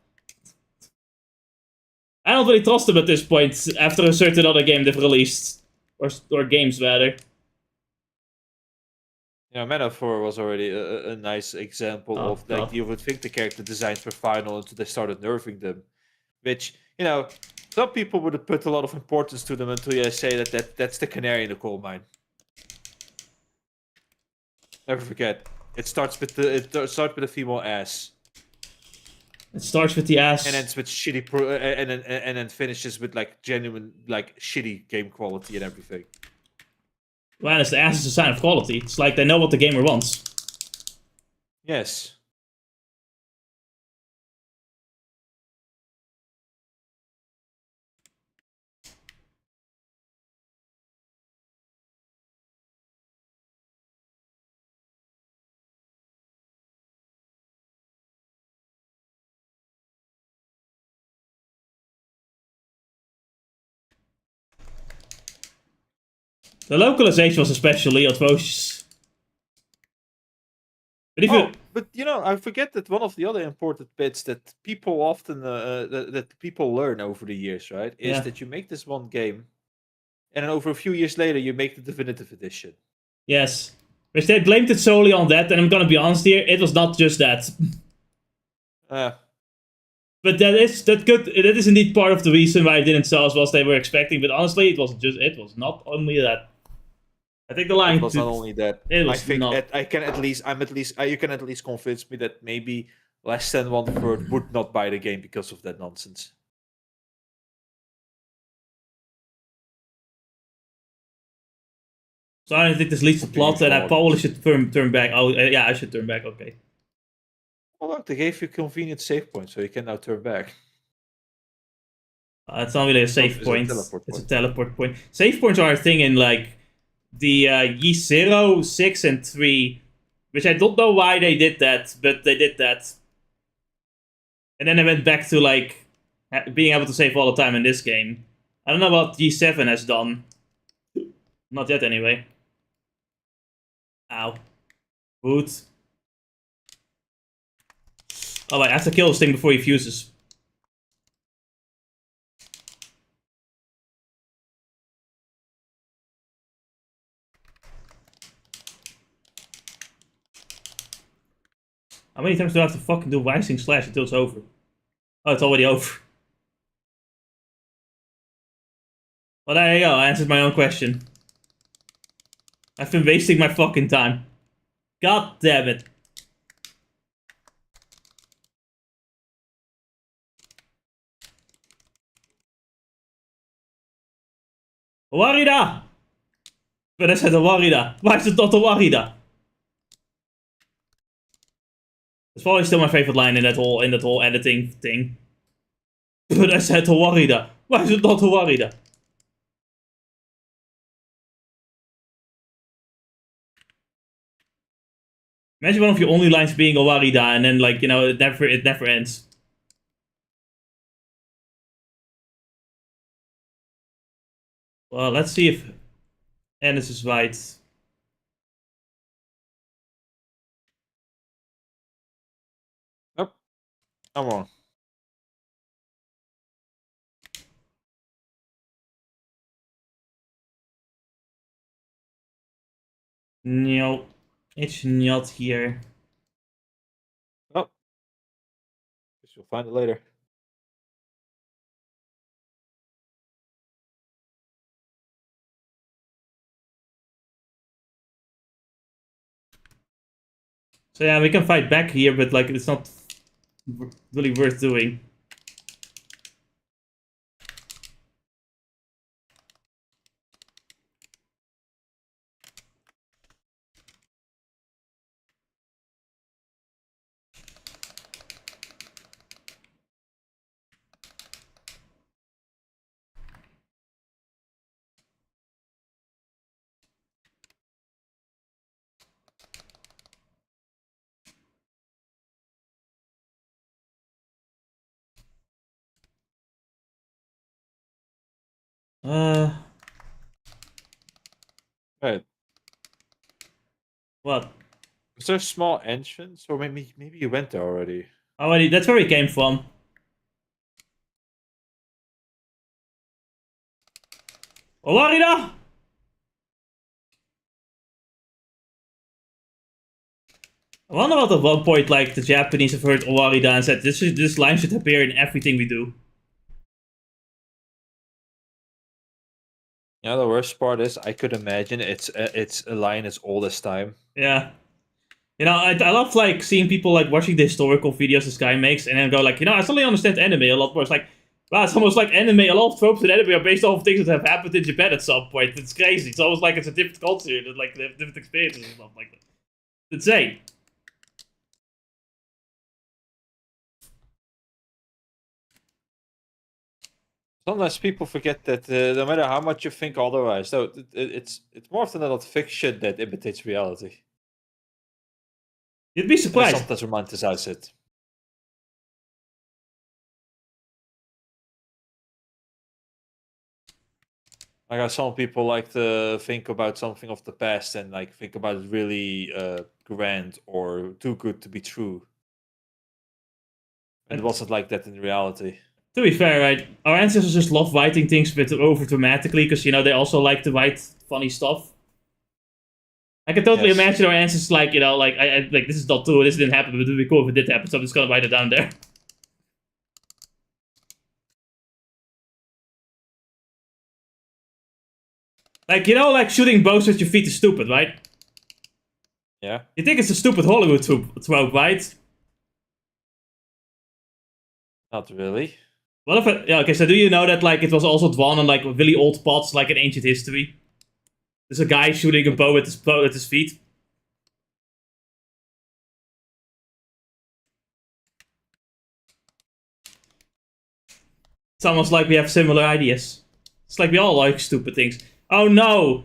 I don't really trust them at this point, after a certain other game they've released. Or games, rather. Yeah, Metaphor was already a nice example of, like, you would think the character designs were final until they started nerfing them. Which, you know, some people would have put a lot of importance to them until you say that's the canary in the coal mine. Never forget. It starts with a female ass. It starts with the ass. And ends with shitty and then finishes with like genuine like shitty game quality and everything. Well, the ass is a sign of quality. It's like they know what the gamer wants. Yes. The localization was especially atrocious. But you know, I forget that one of the other important bits that people often that people learn over the years, right, is that you make this one game, and then over a few years later, you make the definitive edition. Yes, which they blamed it solely on that, and I'm gonna be honest here, it was not just that. But that is indeed part of the reason why it didn't sell as well as they were expecting. But honestly, it was not only that. I think the line was not only that. It was I think not. you can at least convince me that maybe less than 1/3 would not buy the game because of that nonsense. So I think this leads to plot, and I probably should turn back. Oh, yeah, I should turn back. Okay. Well, look, they gave you a convenient save point, so you can now turn back. It's not really a save point. It's a teleport point. Save points are a thing in like the Yi 0, 6, and 3, which I don't know why they did that, but they did that. And then I went back to like being able to save all the time in this game. I don't know what Yi 7 has done. Not yet, anyway. Ow. Wood. Oh wait, I have to kill this thing before he fuses. How many times do I have to fucking do Rising Slash until it's over? Oh, it's already over. Well, there you go. I answered my own question. I've been wasting my fucking time. God damn it. Warida! But I said a Warida. Why is it not a Warida? It's probably still my favorite line in that whole editing thing. But I said a Warida. Why is it not a Warida? Imagine one of your only lines being a Warida, and then like, you know, it never ends. Well, let's see if Ennis is right. Nope. I'm wrong. No, it's not here. Oh. Guess you'll find it later. So yeah, we can fight back here, but like it's not really worth doing. Right. What? Was there a small entrance, or maybe you went there already? Already, that's where we came from. Owarida! I wonder what at one point like the Japanese have heard Owarida and said this line should appear in everything we do. You know, the worst part is I could imagine it's a line as old as time. Yeah. You know, I love like seeing people like watching the historical videos this guy makes and then go like, you know, I suddenly understand anime a lot more. It's like, wow, it's almost like anime. A lot of tropes in anime are based off of things that have happened in Japan at some point. It's crazy. It's almost like it's a different culture and like they have different experiences and stuff like that. It's insane. Sometimes people forget that no matter how much you think otherwise, though, it's more often than not fiction that imitates reality. You'd be surprised. And sometimes romanticize it. Like how some people like to think about something of the past and like think about it really grand or too good to be true. And it wasn't like that in reality. To be fair, right, our ancestors just love writing things a bit over dramatically because, you know, they also like to write funny stuff. I can totally imagine our ancestors like, you know, like, I like, this is not true, this didn't happen, but it would be cool if it did happen, so I'm just gonna write it down there. Like, you know, like shooting bows with your feet is stupid, right? Yeah. You think it's a stupid Hollywood trope, right? Not really. What if it, yeah, okay, so do you know that, like, it was also drawn on, like, really old pots, like in ancient history? There's a guy shooting a bow with his feet. It's almost like we have similar ideas. It's like we all like stupid things. Oh no!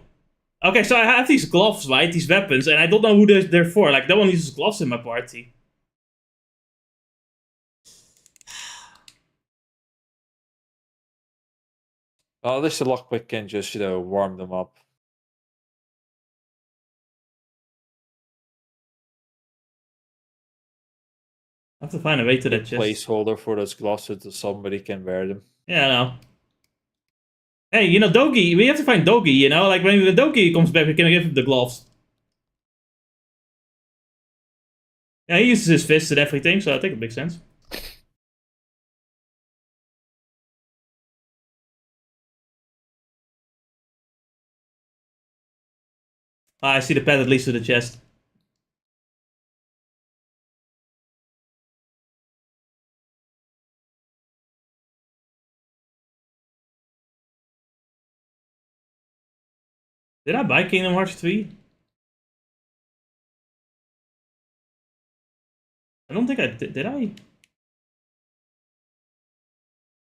Okay, so I have these gloves, right? These weapons, and I don't know who they're for. Like, no one uses gloves in my party. Well, at least the lockpick can just, warm them up. I have to find a way to Put a that chest. placeholder for those gloves so that somebody can wear them. Yeah, I know. Hey, Dogi, we have to find Dogi, Like, when the Dogi comes back, we can give him the gloves. Yeah, he uses his fists and everything, so I think it makes sense. I see the pad that leads to the chest. Did I buy Kingdom Hearts 3? I don't think I did. Did I?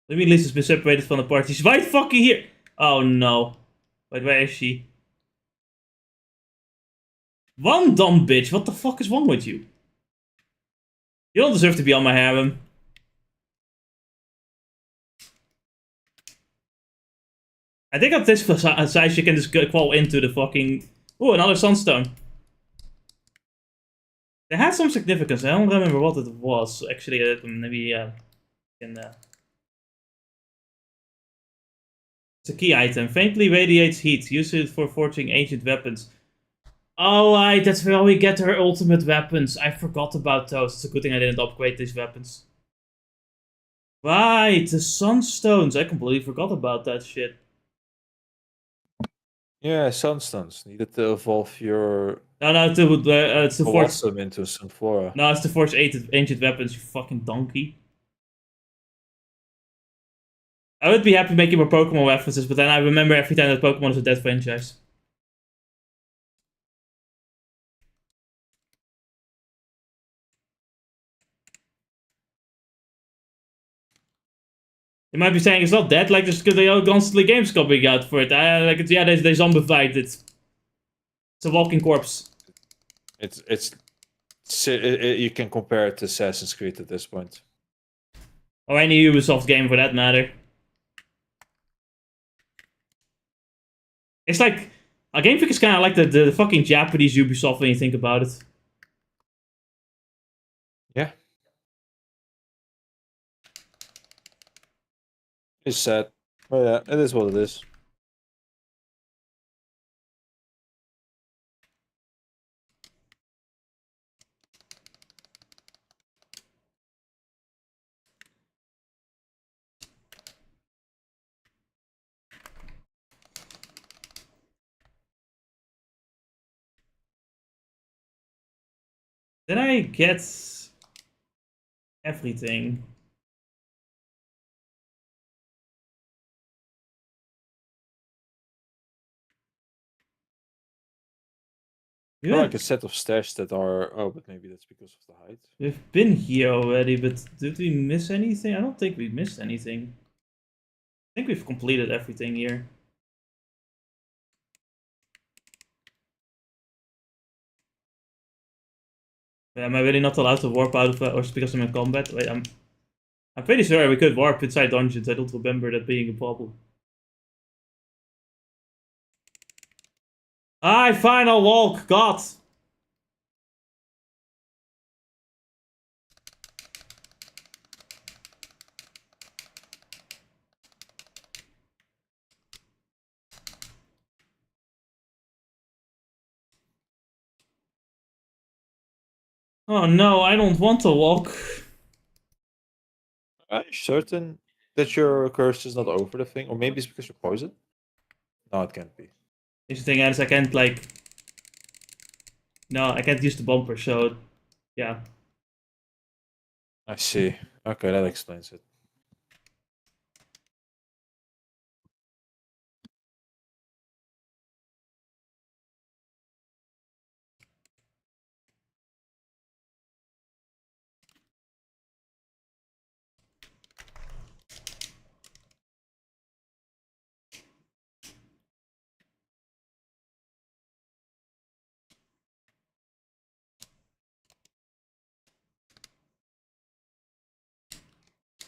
Maybe Lisa's been separated from the party. She's right fucking here! Oh no. Wait, where is she? One dumb bitch. What the fuck is wrong with you? You don't deserve to be on my harem. I think at this size you can just crawl into the fucking... Oh, another sunstone. It had some significance. I don't remember what it was. Actually, maybe can... It's a key item. Faintly radiates heat. Use it for forging ancient weapons. Oh, right. That's where we get her ultimate weapons. I forgot about those. It's a good thing I didn't upgrade these weapons. Right, the sunstones. I completely forgot about that shit. Yeah, sunstones. Needed to evolve your No, it's to forge... Blossom into Sunflora. No, it's to forge ancient weapons, you fucking donkey. I would be happy making more Pokemon references, but then I remember every time that Pokemon is a dead franchise. You might be saying it's not dead, like just because they are constantly games coming out for it. Like it's, yeah, they zombified it. It's a walking corpse. You can compare it to Assassin's Creed at this point. Or any Ubisoft game for that matter. It's like a Game Freak is kind of like the fucking Japanese Ubisoft when you think about it. Yeah. It's sad. But yeah, it is what it is. Did I get everything? Like a set of stairs that are... Oh, but maybe that's because of the height. We've been here already, but did we miss anything? I don't think we missed anything. I think we've completed everything here. Am I really not allowed to warp out of or because I'm in combat? Wait, I'm pretty sure we could warp inside dungeons. I don't remember that being a problem. I final walk, God! Oh no, I don't want to walk. Are you certain that your curse is not over the thing? Or maybe it's because you're poisoned? No, it can't be. The thing is, I can't, like... No, I can't use the bumper, so... Yeah. I see. Okay, that explains it.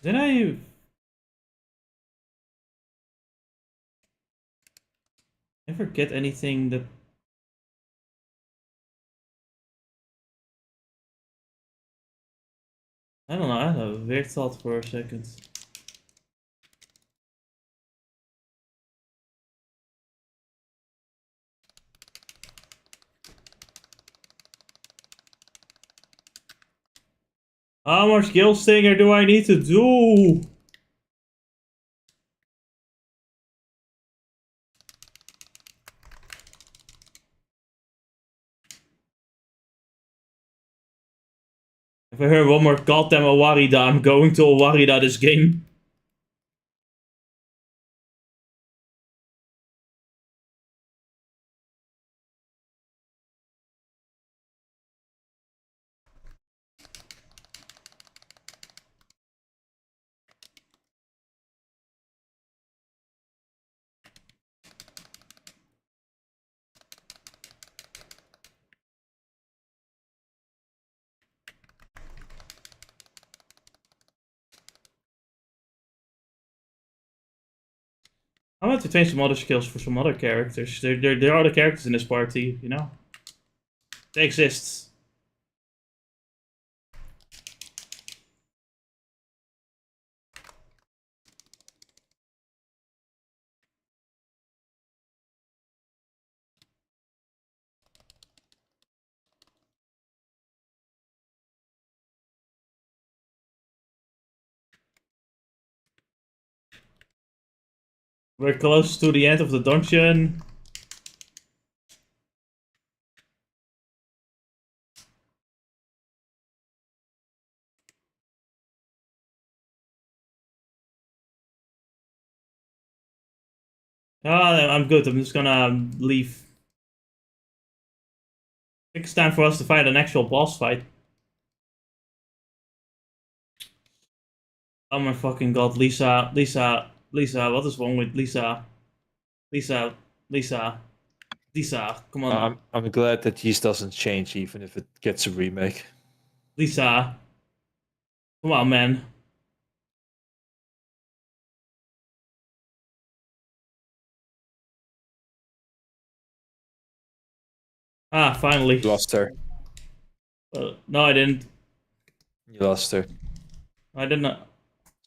Did I ever get anything that... I don't know, I had a weird thought for a second. How much skill stinger do I need to do? If I hear one more goddamn Awarida, I'm going to Awarida this game. I'm going to change some other skills for some other characters. There are other characters in this party, you know? They exist. We're close to the end of the dungeon. Ah, I'm good. I'm just gonna leave. I think it's time for us to fight an actual boss fight. Oh my fucking god, Lisa, what is wrong with Lisa? Lisa, come on. I'm glad that Yeast doesn't change, even if it gets a remake. Lisa, come on, man. Ah, finally. You lost her. No, I didn't. You lost her. I did not.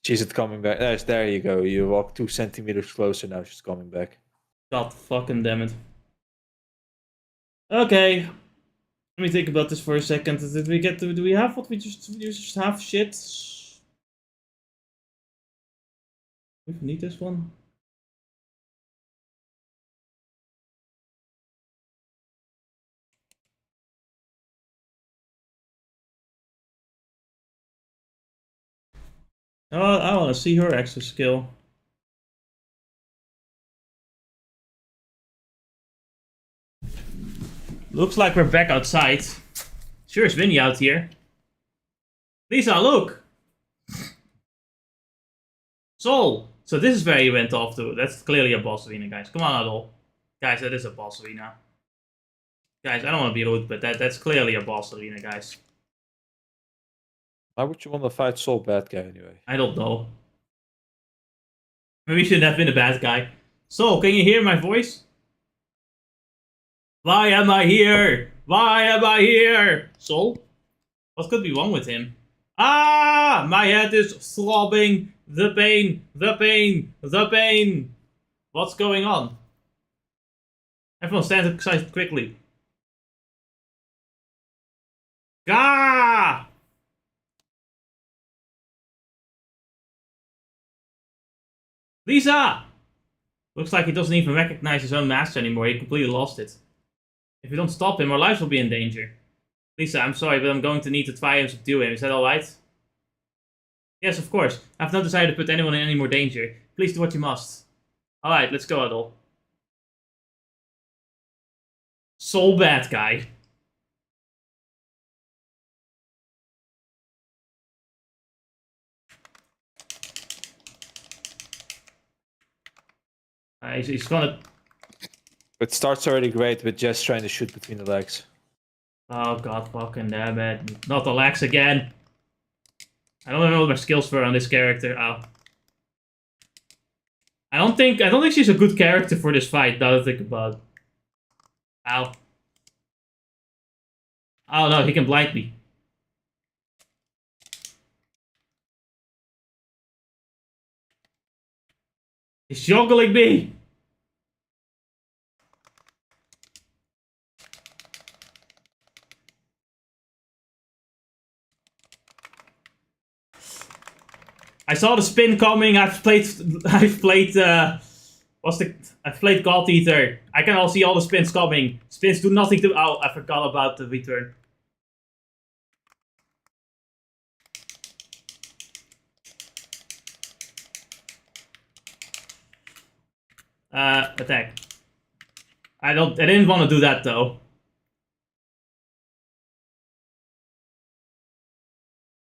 She's coming back. There you go. You walk 2 centimeters closer now. She's coming back. God fucking damn it. Okay. Let me think about this for a second. Did we get to... Do we have what we just have? Shit. We need this one. Oh, I want to see her extra skill. Looks like we're back outside. Sure is windy out here. Lisa, look! Soul! So this is where you went off to. That's clearly a boss arena, guys. Come on, Adol. Guys, that is a boss arena. Guys, I don't want to be rude, but that's clearly a boss arena, guys. Why would you want to fight Soul bad guy anyway? I don't know. Maybe we shouldn't have been a bad guy. Soul, can you hear my voice? Why am I here? Why am I here? Soul? What could be wrong with him? Ah! My head is throbbing. The pain. The pain. The pain. What's going on? Everyone stand aside quickly. Gah! Lisa! Looks like he doesn't even recognize his own master anymore. He completely lost it. If we don't stop him, our lives will be in danger. Lisa, I'm sorry, but I'm going to need to try and subdue him. Is that alright? Yes, of course. I've not decided to put anyone in any more danger. Please do what you must. Alright, let's go, Adol. Soul bad guy. He's gonna... It starts already great with Jess trying to shoot between the legs. Oh god fucking damn it. Not the legs again. I don't know what my skills were on this character. Ow. I don't think she's a good character for this fight, now that I think about it. Ow. Oh no, he can blind me. He's juggling me! I saw the spin coming. I've played God Eater. I can all see all the spins coming. Spins do nothing to. Oh, I forgot about the return. Attack. I didn't want to do that though.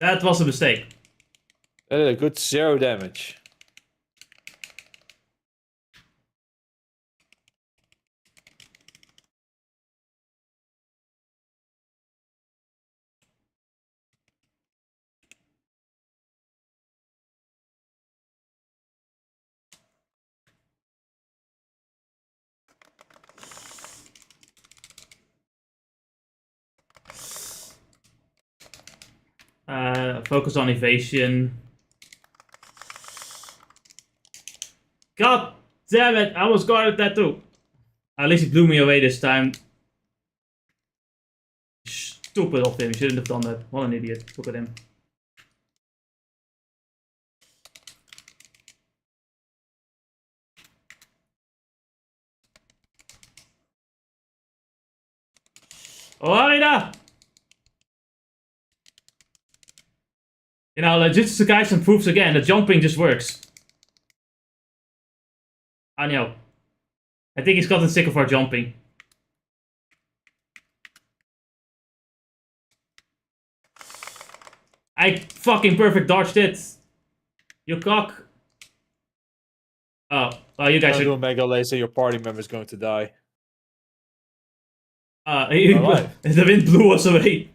That was a mistake. That did a good 0 damage. Focus on evasion. God damn it! I almost guarded that too. At least he blew me away this time. Stupid of him. He shouldn't have done that. What an idiot. Look at him. Oh, Arida! You know, Jujutsu Kaisen proves again that jumping just works. I know. I think he's gotten sick of our jumping. I fucking perfect dodged it. You cock. Oh, well, you guys are doing Mega Laser. Your party member is going to die. The wind blew us away.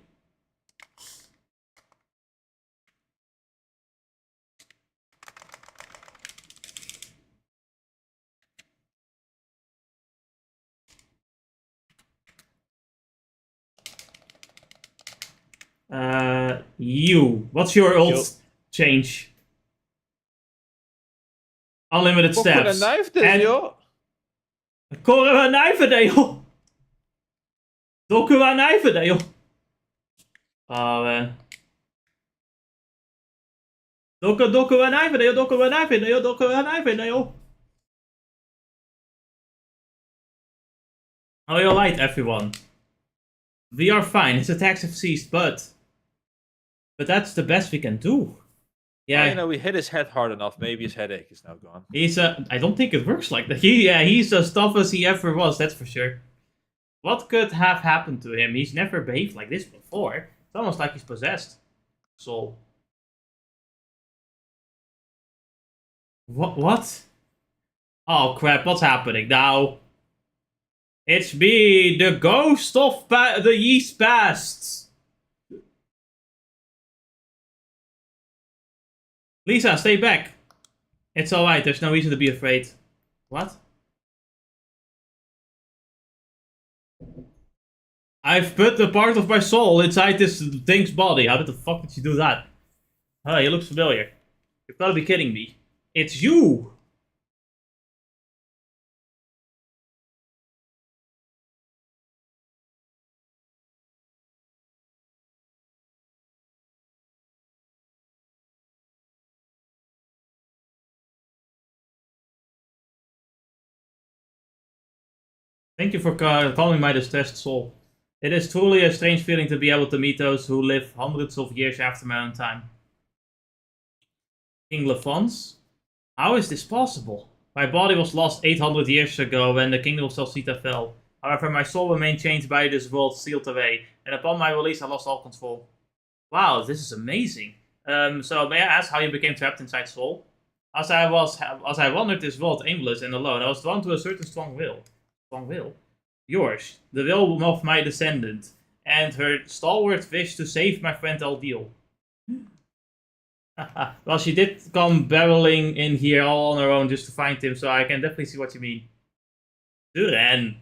What's your ult change? Unlimited stabs. Een knife dus, joh. Koren we knijven, nee, joh. Dokken we knijven, nee, joh. Oh, man. Dokken we knijven, nee, joh. Dokken we knijven, nee, joh. Dokken we knijven, nee, joh. Oh, you're right, everyone. We are fine. His attacks have ceased, but that's the best we can do. Yeah, you know, we hit his head hard enough. Maybe his headache is now gone. He's I don't think it works like that. He's as tough as he ever was. That's for sure. What could have happened to him? He's never behaved like this before. It's almost like he's possessed. Soul. What? Oh crap! What's happening now? It's me, the ghost of the yeast past. Lisa, stay back. It's alright, there's no reason to be afraid. What? I've put a part of my soul inside this thing's body. How the fuck did you do that? Oh, he looks familiar. You've gotta be kidding me. It's you! Thank you for calling my distressed soul. It is truly a strange feeling to be able to meet those who live hundreds of years after my own time. King Lefons? How is this possible? My body was lost 800 years ago when the kingdom of Celceta fell. However, my soul remained chained by this world, sealed away, and upon my release I lost all control. Wow, this is amazing. So may I ask how you became trapped inside Soul? As I wandered this world aimless and alone, I was drawn to a certain strong will. Strong will? Yours, the will of my descendant, and her stalwart wish to save my friend Eldeel. Well, she did come barreling in here all on her own just to find him, so I can definitely see what you mean. Duren.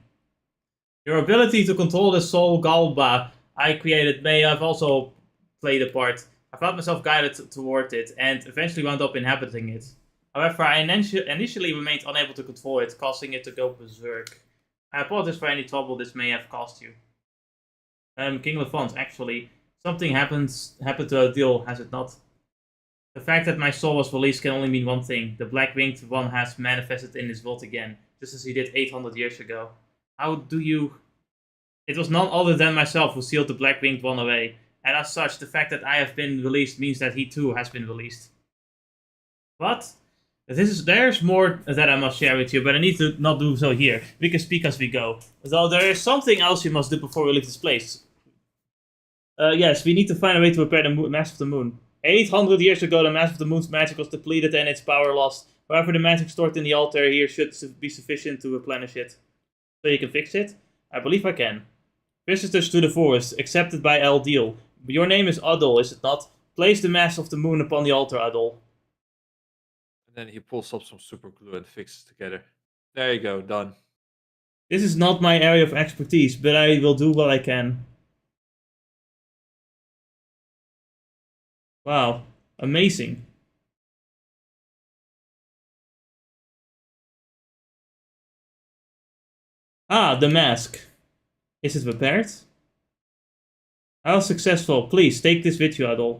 Your ability to control the soul Galba I created may have also played a part. I felt myself guided toward it, and eventually wound up inhabiting it. However, I initially remained unable to control it, causing it to go berserk. I apologize for any trouble this may have caused you. King Lefant, actually, something happened to Eldeel, has it not? The fact that my soul was released can only mean one thing. The Black Winged One has manifested in this world again, just as he did 800 years ago. How do you... It was none other than myself who sealed the Black Winged One away, and as such, the fact that I have been released means that he too has been released. What? There's more that I must share with you, but I need to not do so here. We can speak as we go. Though there is something else we must do before we leave this place. Yes, we need to find a way to repair the Mass of the Moon. 800 years ago, the Mass of the Moon's magic was depleted and its power lost. However, the magic stored in the altar here should be sufficient to replenish it. So you can fix it? I believe I can. Visitors to the forest, accepted by Eldeel. Your name is Adol, is it not? Place the Mass of the Moon upon the altar, Adol. And then he pulls up some super glue and fixes together. There you go, done. This is not my area of expertise, but I will do what I can. Wow, amazing. Ah, the mask. Is it repaired? How successful? Please, take this with you, Adol.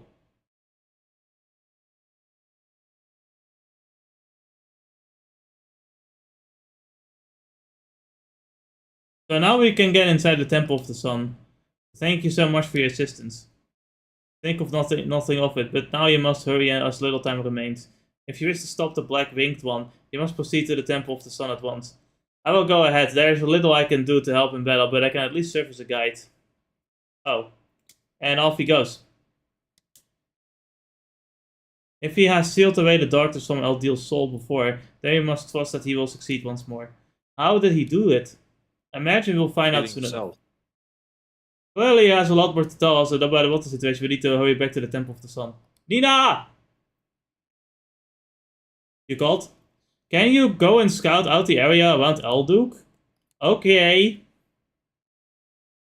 So now we can get inside the Temple of the Sun. Thank you so much for your assistance. Think of nothing of it, but now you must hurry as little time remains. If you wish to stop the Black Winged One, you must proceed to the Temple of the Sun at once. I will go ahead. There is little I can do to help in battle, but I can at least serve as a guide. Oh. And off he goes. If he has sealed away the darkness from Eldeel's soul before, then we must trust that he will succeed once more. How did he do it? Imagine we'll find out soon enough. Clearly he has a lot more to tell us about the water situation. We need to hurry back to the Temple of the Sun. Nina! You called? Can you go and scout out the area around Elduk? Okay.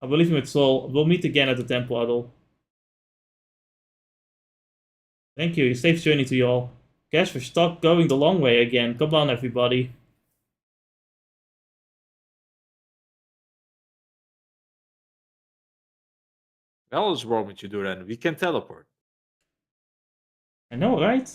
I believe him with Soul. We'll meet again at the Temple, Adol. Thank you. Safe journey to you all. Guess we're stuck going the long way again. Come on, everybody. What is wrong with you, Duran? We can teleport. I know, right?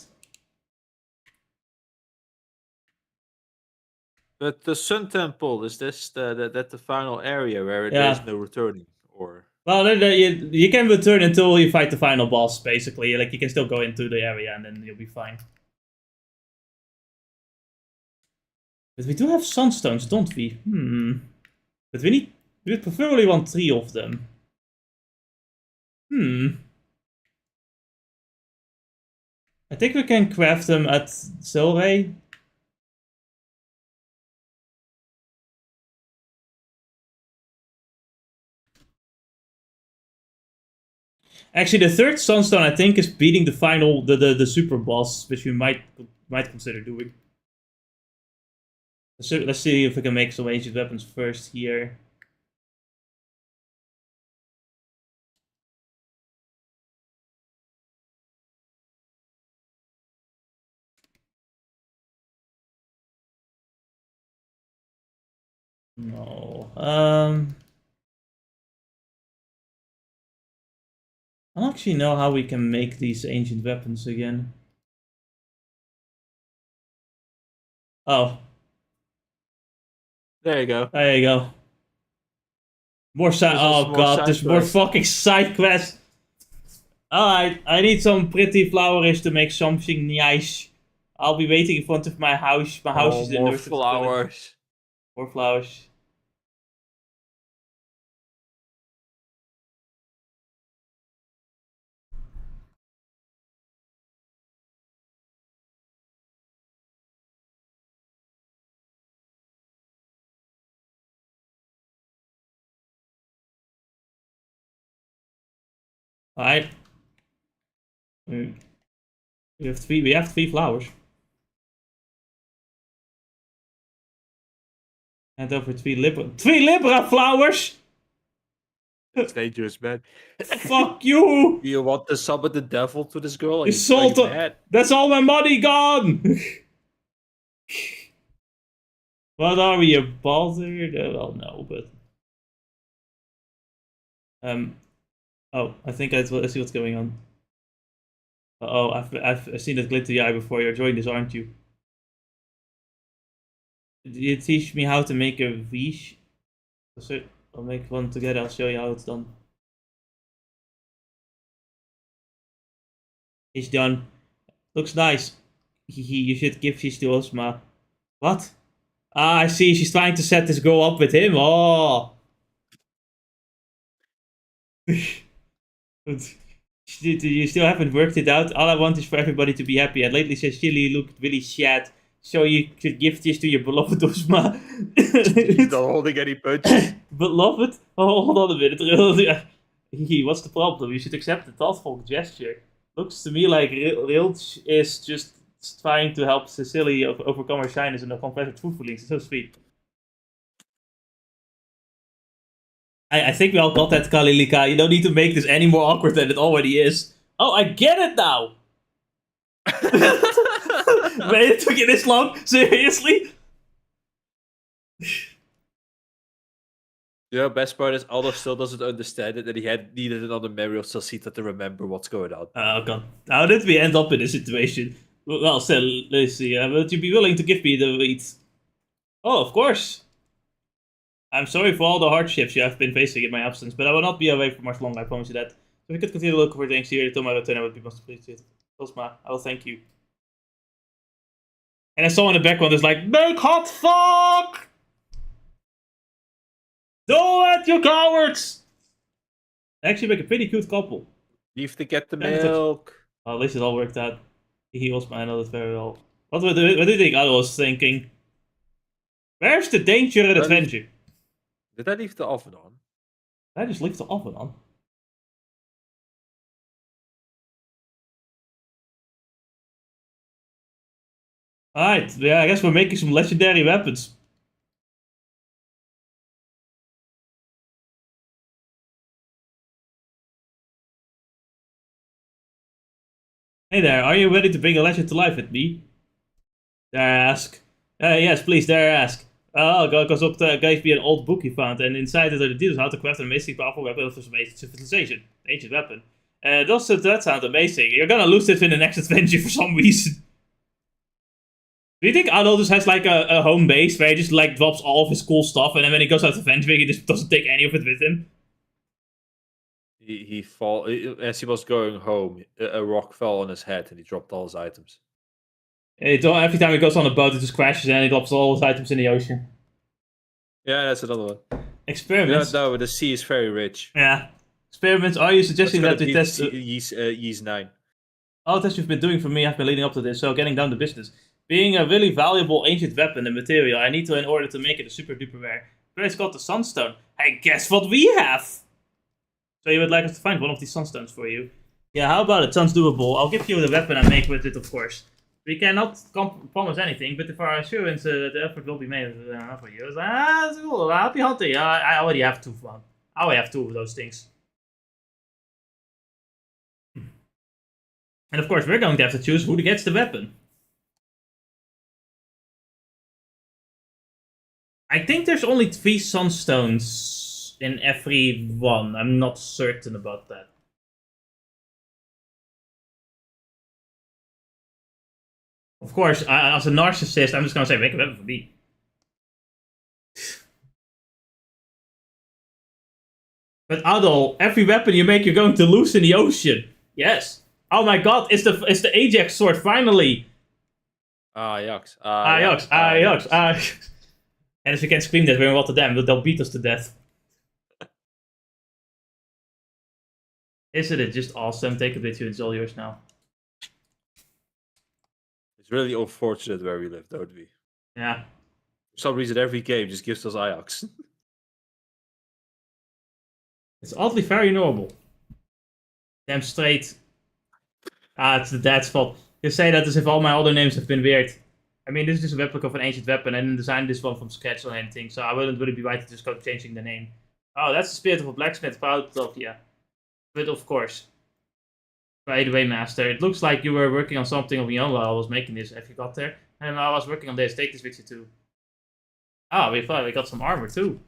But the Sun Temple, is this the final area where there's no returning? Or well, you can return until you fight the final boss, basically. Like, you can still go into the area and then you'll be fine. But we do have sunstones, don't we? But we preferably want 3 of them. I think we can craft them at Silray. Actually, the 3rd sunstone I think is beating the final, the super boss, which we might consider doing. Let's see if we can make some ancient weapons first here. No. I don't actually know how we can make these ancient weapons again. Oh. there you go. There you go. More side. Oh god, there's more fucking side quests. Alright, I need some pretty flowers to make something nice. I'll be waiting in front of my house. My house is in more the flowers. More flowers. Alright. We have three flowers. And over three Libra flowers! It's dangerous, man. Fuck you! You want to summon the devil to this girl? You sold it! That's all my money gone! What are we, a ballsy? Well, no, but... Oh, I think I see what's going on. Oh, I've seen that glittery eye before. You're enjoying this, aren't you? Did you teach me how to make a wish? I'll make one together. I'll show you how it's done. It's done. Looks nice. You should give this to Osma. What? Ah, I see. She's trying to set this girl up with him. Oh. You still haven't worked it out. All I want is for everybody to be happy. And lately says Chili looked really sad. So you should give this to your beloved Osma. He's not holding any punches. Beloved? Oh, hold on a minute. What's the problem? You should accept the thoughtful gesture. Looks to me like Rilch is just trying to help Cecily overcome her shyness and confess her true feelings. It's so sweet. I think we all got that, Kalilika. You don't need to make this any more awkward than it already is. Oh, I get it now! Man, it took you this long? Seriously? Yeah, best part is Aldo still doesn't understand it, that he needed another memory of Celceta to remember what's going on. Oh god, how did we end up in this situation? Well, so, let's see, would you be willing to give me the wheat? Oh, of course! I'm sorry for all the hardships you have been facing in my absence, but I will not be away for much longer, I promise you that. If we could continue looking for things here until my return, I would be most appreciated. Osma, I will thank you. And I saw in the background, there's like, make hot fuck! Do it, you cowards! They actually make a pretty cute couple. Leave to get the milk. Oh, at least it all worked out. He Osma, I know that very well. What do you think I was thinking? Where's the danger and adventure? Did I leave the oven on? I just leave the oven on. Alright, yeah, I guess we're making some legendary weapons. Hey there, are you ready to bring a legend to life with me? Dare I ask? Yes, please, dare I ask. Goes up to guys be an old book he found, and inside it are the details how to craft an amazing powerful weapon of some ancient civilization. Ancient weapon. Does that sound amazing? You're gonna lose it in the next adventure for some reason. Do you think Adol just has like a home base where he just like drops all of his cool stuff, and then when he goes out adventuring, he just doesn't take any of it with him? As he was going home, a rock fell on his head and he dropped all his items. Every time he goes on a boat, it just crashes and he drops all his items in the ocean. Yeah, that's another one. Experiments? No, the sea is very rich. Yeah. Experiments, are you suggesting that we test... Yeast 9. All the tests you've been doing for me have been leading up to this, so getting down to business. Being a really valuable ancient weapon and material, I need to in order to make it a super duper rare. But it's called the Sunstone. Hey, guess what we have? So you would like us to find one of these Sunstones for you? Yeah, how about it? Sounds doable. I'll give you the weapon I make with it, of course. We cannot promise anything, but for our assurance, the effort will be made for you. That's cool. Happy hunting. I already have two of them. I already have two of those things. And of course, we're going to have to choose who gets the weapon. I think there's only 3 Sunstones in every one. I'm not certain about that. Of course, as a narcissist, I'm just going to say, make a weapon for me. But Adol, every weapon you make, you're going to lose in the ocean. Yes. Oh my god, it's the Ajax sword, finally! Ajax. Ajax. And if we can scream that, we're in Rotterdam, they'll beat us to death. Isn't it just awesome? Take a bit to it's all yours now. It's really unfortunate where we live, don't we? Yeah. For some reason, every game just gives us Ajax. It's oddly very normal. Damn straight. It's the dad's fault. You say that as if all my other names have been weird. I mean, this is just a replica of an ancient weapon. I didn't design this one from scratch or anything, so I wouldn't really be right to just go changing the name. Oh, that's the spirit of a blacksmith, proud of, yeah. But of course. By the way, Master, it looks like you were working on something of your own while I was making this. Have you got there? And I was working on this. Take this with you too. Oh, we got some armor too.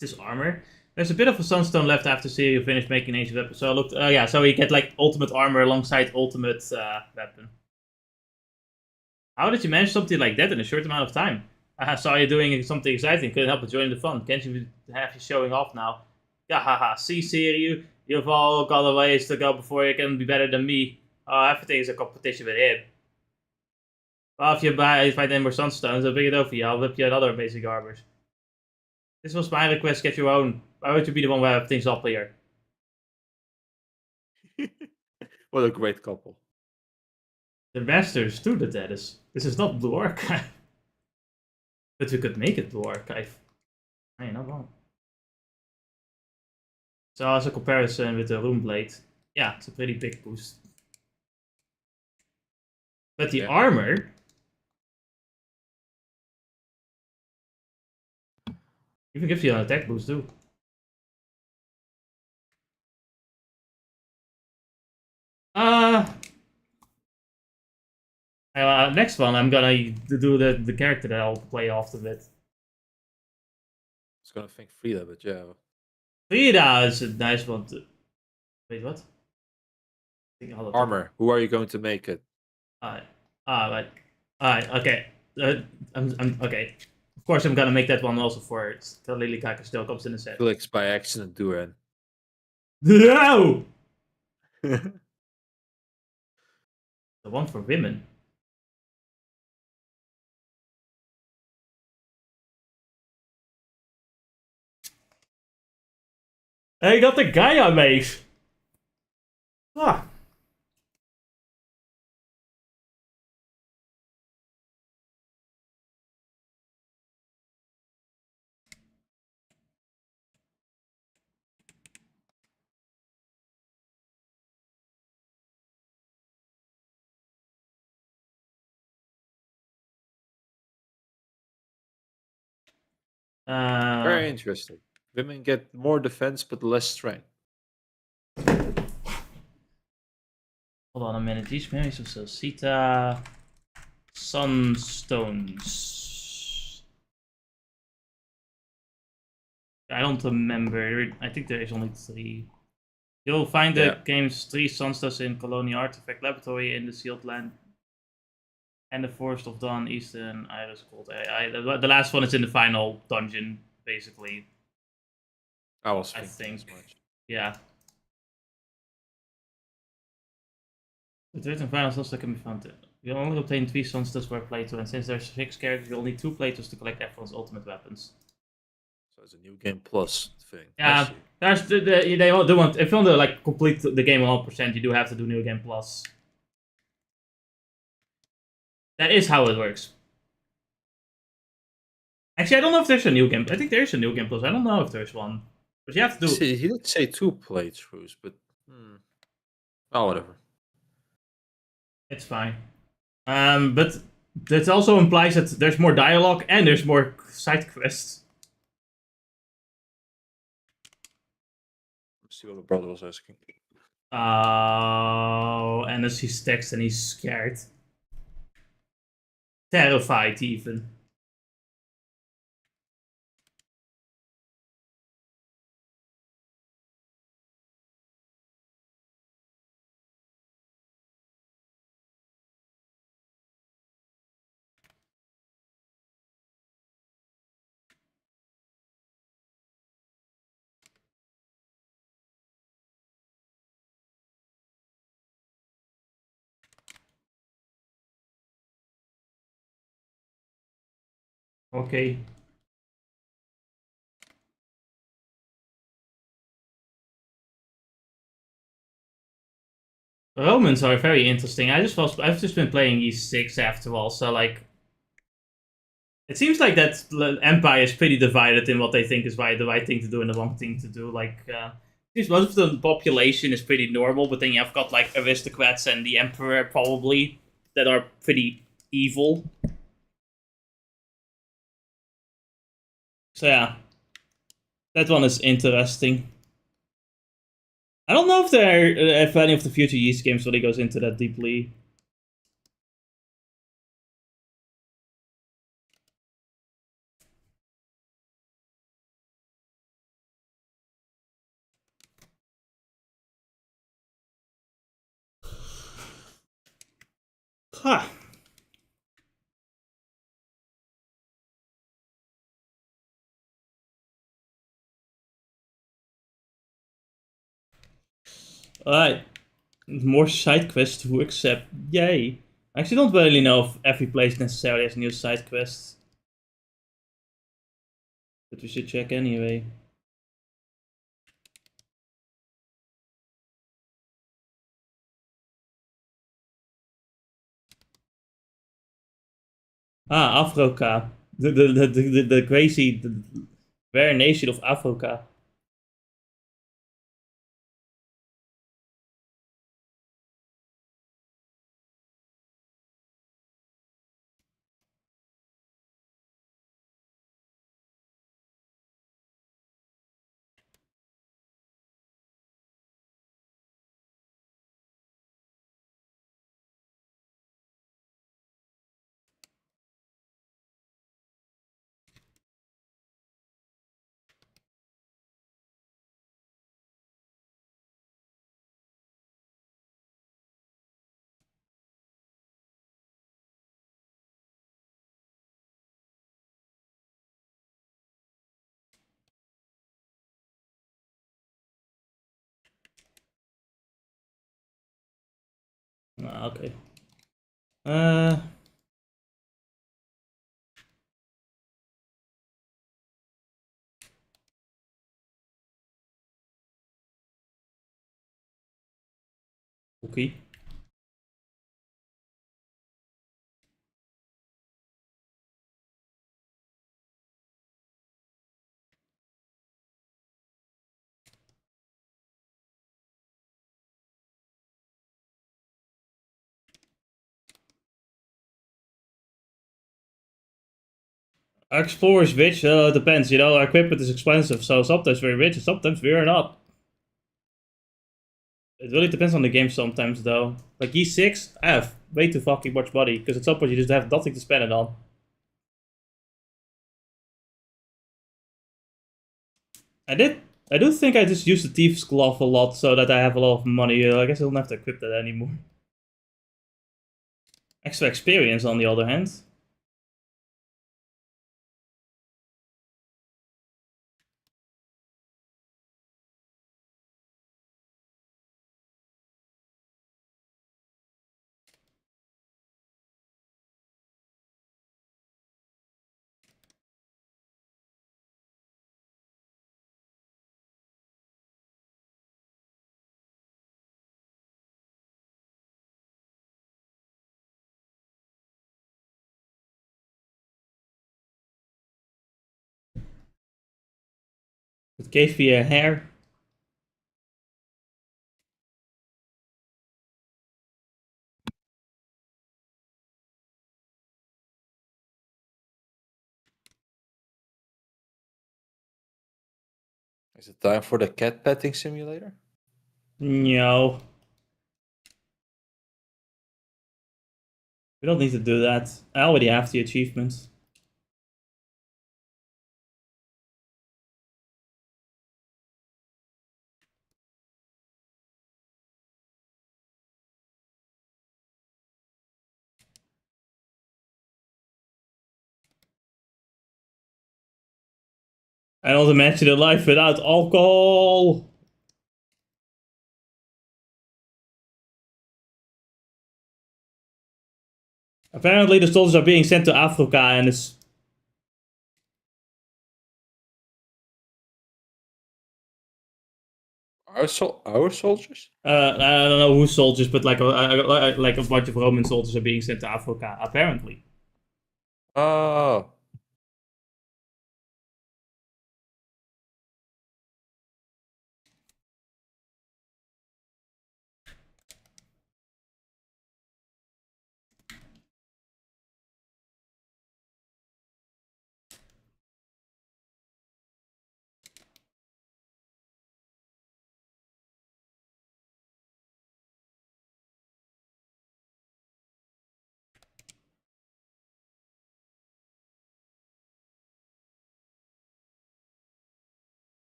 This armor. There's a bit of a sunstone left after seeing you finish making ancient weapon. So I looked. Yeah, so you get like ultimate armor alongside ultimate weapon. How did you manage something like that in a short amount of time? I saw you doing something exciting. Couldn't help but join the fun. Can't you have you showing off now? Yeah, haha. See, you've all got a ways to go before you can be better than me. Oh, everything is a competition with him. Well, if you find any more sunstones, I'll bring it over for you. I'll whip you another basic armor. This was my request, get your own. Why would you be the one who have things up here? What a great couple. The masters too, the Gadis. This is not Blue Archive. But we could make it Blue Archive. I ain't not wrong. So as a comparison with the Rune Blade, yeah, it's a pretty big boost. But the armor even gives you an attack boost too. Next one I'm gonna do the character that I'll play after it. I was gonna think Frida, but yeah. Frida is a nice one to... Wait, what? Armor. Who are you going to make it? Alright, okay. Okay. Of course, I'm gonna make that one also for it. The Lily Kaka still comes in the set. Clicks by accident, Duran. No! The one for women. I got the guy I made. Ah. Very interesting. Women get more defense but less strength. Hold on a minute. These memories of Celceta. Sunstones. I don't remember. I think there is only 3. You'll find the game's 3 sunstones in Colony Artifact Laboratory in the Sealed Land. And the Forest of Dawn, Eastern Iris Cold. The last one is in the final dungeon, basically. I think. Yeah. The third and final sunstone can be found. You only obtain 3 sunstones per playthrough, and since there's 6 characters, you'll need 2 playthroughs to collect everyone's ultimate weapons. So it's a new game plus thing. Yeah, there's they do want, if you want to like complete the game 100%, you do have to do new game plus. That is how it works. Actually, I don't know if there's a new game. I think there's a new game plus. I don't know if there's one, but you have to do. See, he did say 2 playthroughs, but oh, whatever. It's fine. But that also implies that there's more dialogue and there's more side quests. Let's see what the brother was asking. Oh, and as he's text and he's scared. Terrified, even. Okay. Romans are very interesting. I've just been playing E6 after all, so like it seems like that Empire is pretty divided in what they think is the right thing to do and the wrong thing to do. Like Because most of the population is pretty normal, but then you have got like aristocrats and the emperor probably that are pretty evil. So yeah, that one is interesting. I don't know if any of the future Yeast games really goes into that deeply. Huh. Alright. More side quests to accept. Yay. I actually don't really know if every place necessarily has new side quests. But we should check anyway. Africa. The crazy rare nation of Africa. Okay. Okay. Explorer's rich, depends, you know, our equipment is expensive, so sometimes we're rich and sometimes we're not. It really depends on the game sometimes, though. Like E6, I have way too fucking much money, because at some point you just have nothing to spend it on. I do think I just use the Thief's Glove a lot, so that I have a lot of money. I guess I don't have to equip that anymore. Extra experience, on the other hand. It gave me a hair. Is it time for the cat petting simulator? No. We don't need to do that. I already have the achievements. I don't imagine a life without alcohol. Apparently, the soldiers are being sent to Africa, and it's Our soldiers? I don't know who soldiers, but like like a bunch of Roman soldiers are being sent to Africa. Apparently, Oh.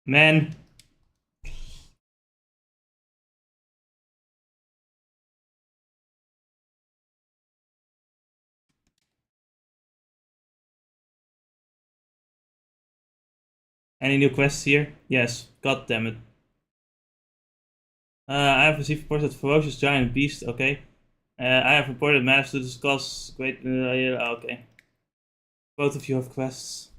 Man. Any new quests here? Yes. God damn it. I have received reports that ferocious giant beast. Okay. I have reported maps to discuss. Great. Yeah, okay. Both of you have quests.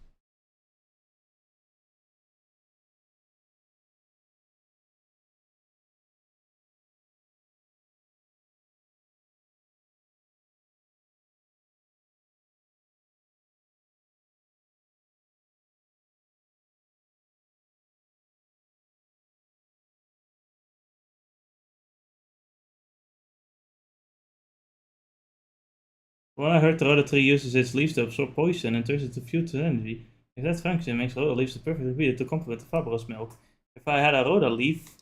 Well, I heard the Roda tree uses its leaves to absorb poison and turns it to fuel energy. If that function makes Roda leaves the perfect ingredient to complement the Fabros milk. If I had a Roda leaf,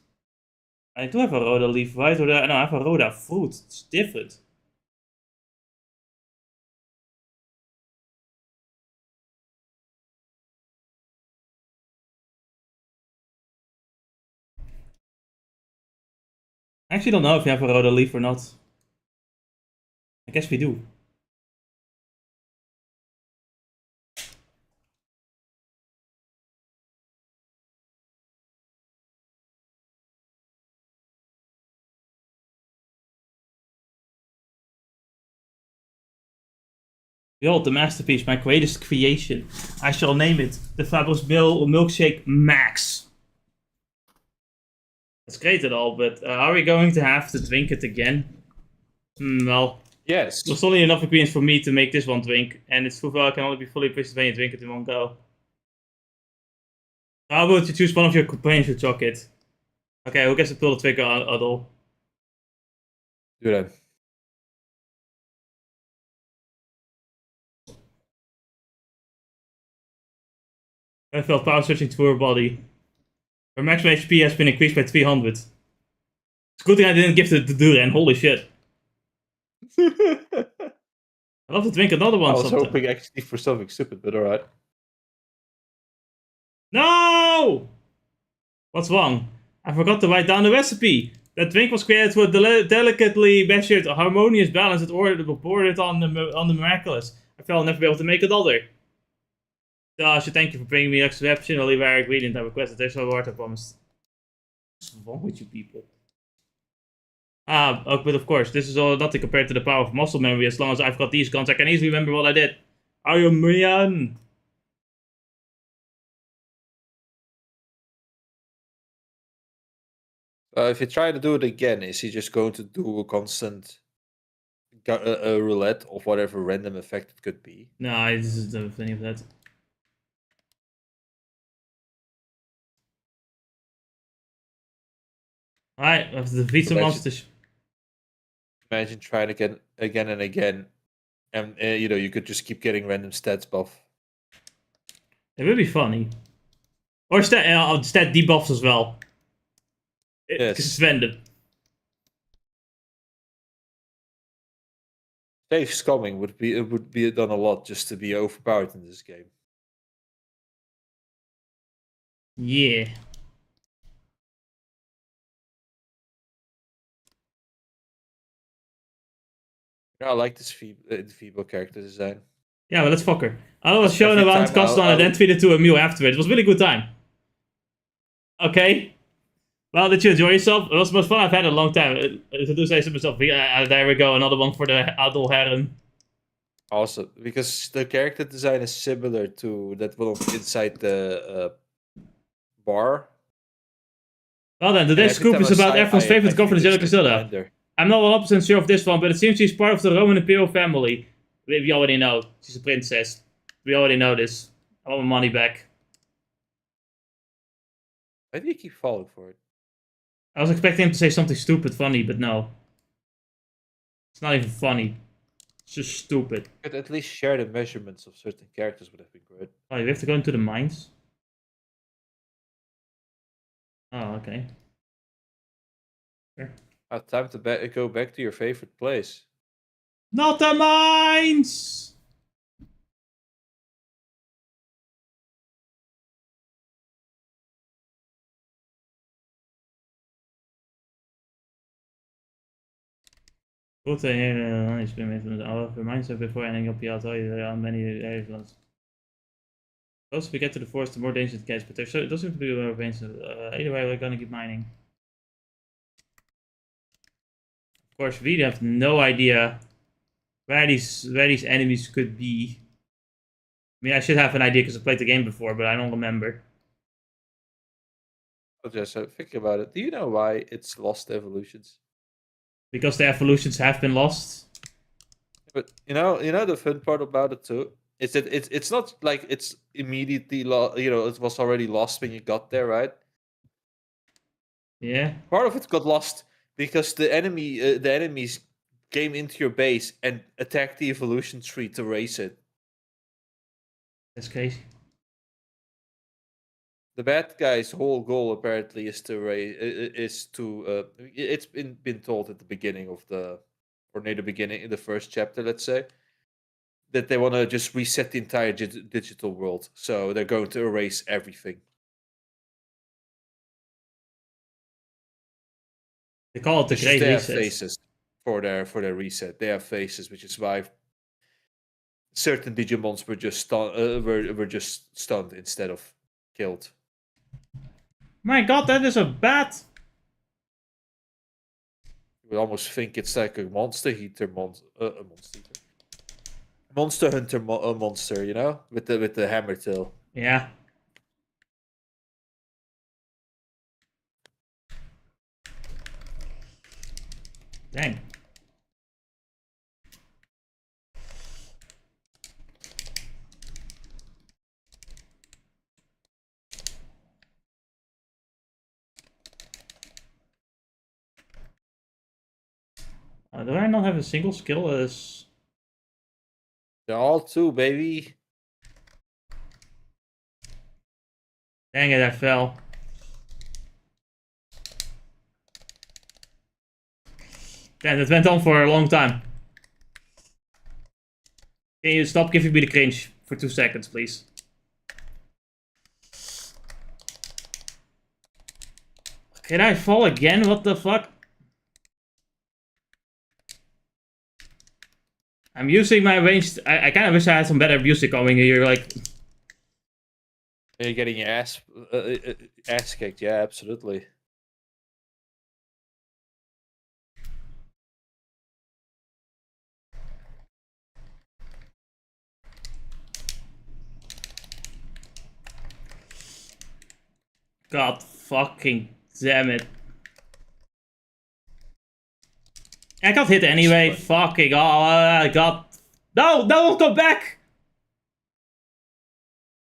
I do have a Roda leaf, right? Or no, I have a Roda fruit. It's different. I actually don't know if you have a Roda leaf or not. I guess we do. Behold, the masterpiece, my greatest creation. I shall name it the Fabros Milkshake Max. It's great and all, but are we going to have to drink it again? Well, Yes. there's only enough ingredients for me to make this one drink, and it's Vtuber can only be fully appreciated when you drink it in one go. How about you choose one of your companions to chuck it? Okay, who gets to pull the trigger, Adol? Do that. I felt power switching to her body. Her maximum HP has been increased by 300. It's a good thing I didn't give it to Duran, holy shit. I'd love to drink another one I was sometime. hoping actually for something stupid, but alright. No! What's wrong? I forgot to write down the recipe. That drink was created with a delicately measured, harmonious balance that bordered on the miraculous. I felt I'll never be able to make another. I should thank you for bringing me exceptionally rare ingredient I requested. There's no word I promised. What's wrong with you people? But of course, this is all nothing compared to the power of muscle memory. As long as I've got these guns, I can easily remember what I did. Iron Man! If you try to do it again, is he just going to do a constant a roulette of whatever random effect it could be? No, this is the any of that. Alright, we have to defeat some monsters. Imagine trying again and again, and you could just keep getting random stats buff. It would be funny. Or stat debuffs as well. Yes. It's random. Safe scumming would be done a lot just to be overpowered in this game. Yeah. I like this Feeble character design. Yeah, well, let's fuck her. I was showing around Castle and then tweeted to a meal afterwards. It was a really good time. Okay. Well, did you enjoy yourself? It was the most fun I've had in a long time. To do say to myself, there we go, another one for the Adol Harem. Also, because the character design is similar to that one inside the bar. Well then, today's scoop is about everyone's favorite governor, Angelica Silda. I'm not 100% sure of this one, but it seems she's part of the Roman Imperial family. We already know. She's a princess. We already know this. I want my money back. Why do you keep falling for it? I was expecting him to say something stupid funny, but no. It's not even funny. It's just stupid. You could at least share the measurements of certain characters would have been great. Oh, you have to go into the mines? Oh, okay. Sure. Time to go back to your favorite place. Not the mines! Good to hear experiment reminds us before ending up here. I'll tell you there are many areas. The closer we get to the forest, the more dangerous it gets. But there doesn't seem to be a range. Either way, we're gonna keep mining. Of course, we have no idea where these enemies could be. I mean, I should have an idea because I played the game before, but I don't remember. I'll just think about it. Do you know why it's lost evolutions? Because the evolutions have been lost. But you know the fun part about it too is that it's not like it's immediately lost. You know, it was already lost when you got there, right? Yeah. Part of it got lost because the enemies came into your base and attacked the evolution tree to raise it. That's crazy. The bad guy's whole goal apparently is to raise it's been told at the beginning of the or near the beginning in the first chapter, let's say, that they want to just reset the entire digital world. So they're going to erase everything. They call it the Great They have Reset. phases for their reset. They have phases, which is why certain Digimons were just were just stunned instead of killed. My God, that is a bat. You would almost think it's like a monster eater monster hunter monster, you know, with the hammer tail. Yeah. Dang. Do I not have a single skill as... They're all two, baby. Dang it, I fell. Damn, that went on for a long time. Can you stop giving me the cringe for 2 seconds, please? Can I fall again? What the fuck? I'm using my ranged... I kind of wish I had some better music going here, like... You're getting your ass kicked, yeah, absolutely. God fucking damn it. I got hit anyway. Fucking I got... No, don't come back!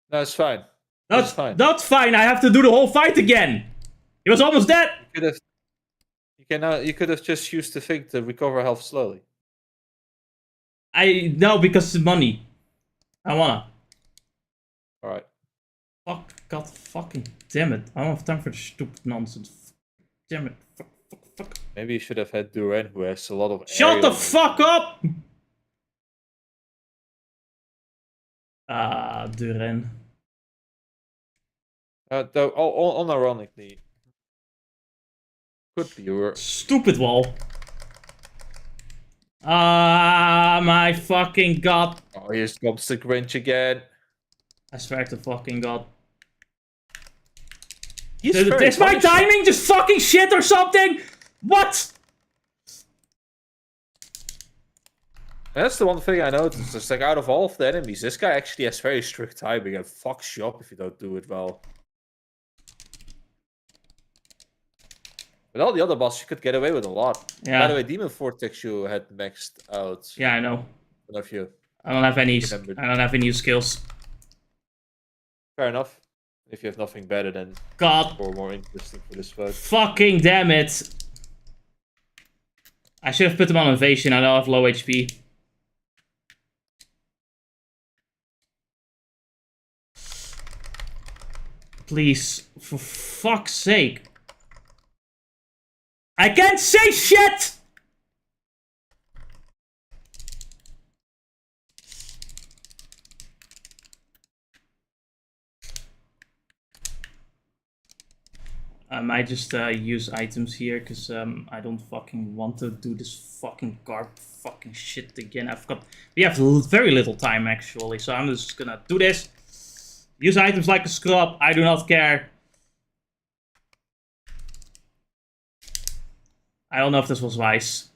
No, it's fine. That's fine. That's fine. I have to do the whole fight again. He was almost dead. You could have just used the thing to recover health slowly. No, because it's money. I wanna. Alright. Fuck, God fucking damn it. I don't have time for the stupid nonsense. Damn it. Fuck. Maybe you should have had Duran, who has a lot of... Shut the fuck up! Duran. Though, unironically, could be your... Stupid wall. My fucking God. Oh, here's comes the Grinch again. I swear to fucking God. Is my timing just fucking shit or something? What? That's the one thing I noticed. It's like out of all of the enemies, this guy actually has very strict timing and fucks you up if you don't do it well. With all the other bosses, you could get away with a lot. Yeah. By the way, Demon Vortex you had maxed out. Yeah, I know. One of you. I don't have any. I don't have any skills. Fair enough. If you have nothing better than God. or more interesting for this fight. Fucking damn it! I should have put him on evasion. I don't have low HP. Please, for fuck's sake. I can't say shit! I might just use items here, because I don't fucking want to do this fucking carp fucking shit again. We have very little time, actually, so I'm just gonna do this. Use items like a scrub, I do not care. I don't know if this was wise.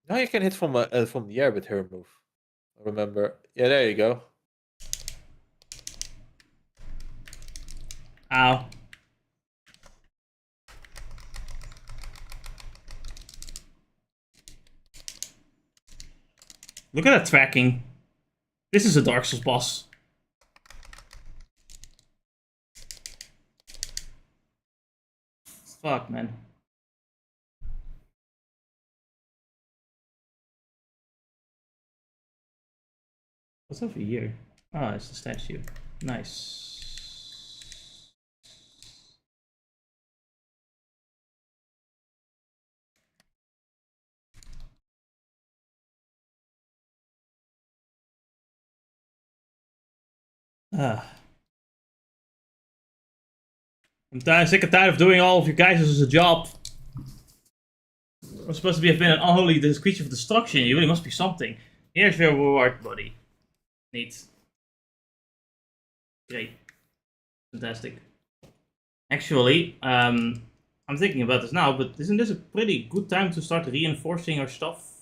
Now you can hit from the air with her move. Remember? Yeah, there you go. Ow. Look at that tracking. This is a Dark Souls boss. Fuck, man. What's over here? Oh, it's the statue. Nice. I'm sick and tired of doing all of you guys as a job. We're supposed to have been an unholy creature of destruction. You really must be something. Here's your reward, buddy. Neat. Great. Fantastic. Actually, I'm thinking about this now, but isn't this a pretty good time to start reinforcing our stuff?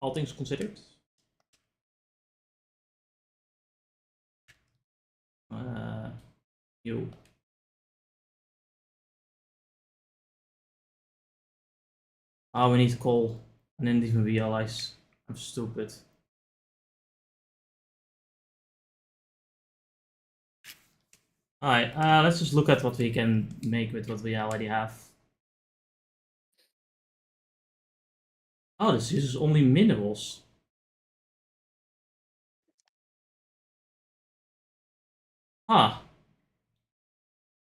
All things considered. You. Oh, we need coal. I didn't even realize. I'm stupid. Alright, let's just look at what we can make with what we already have. Oh, this uses only minerals. Huh.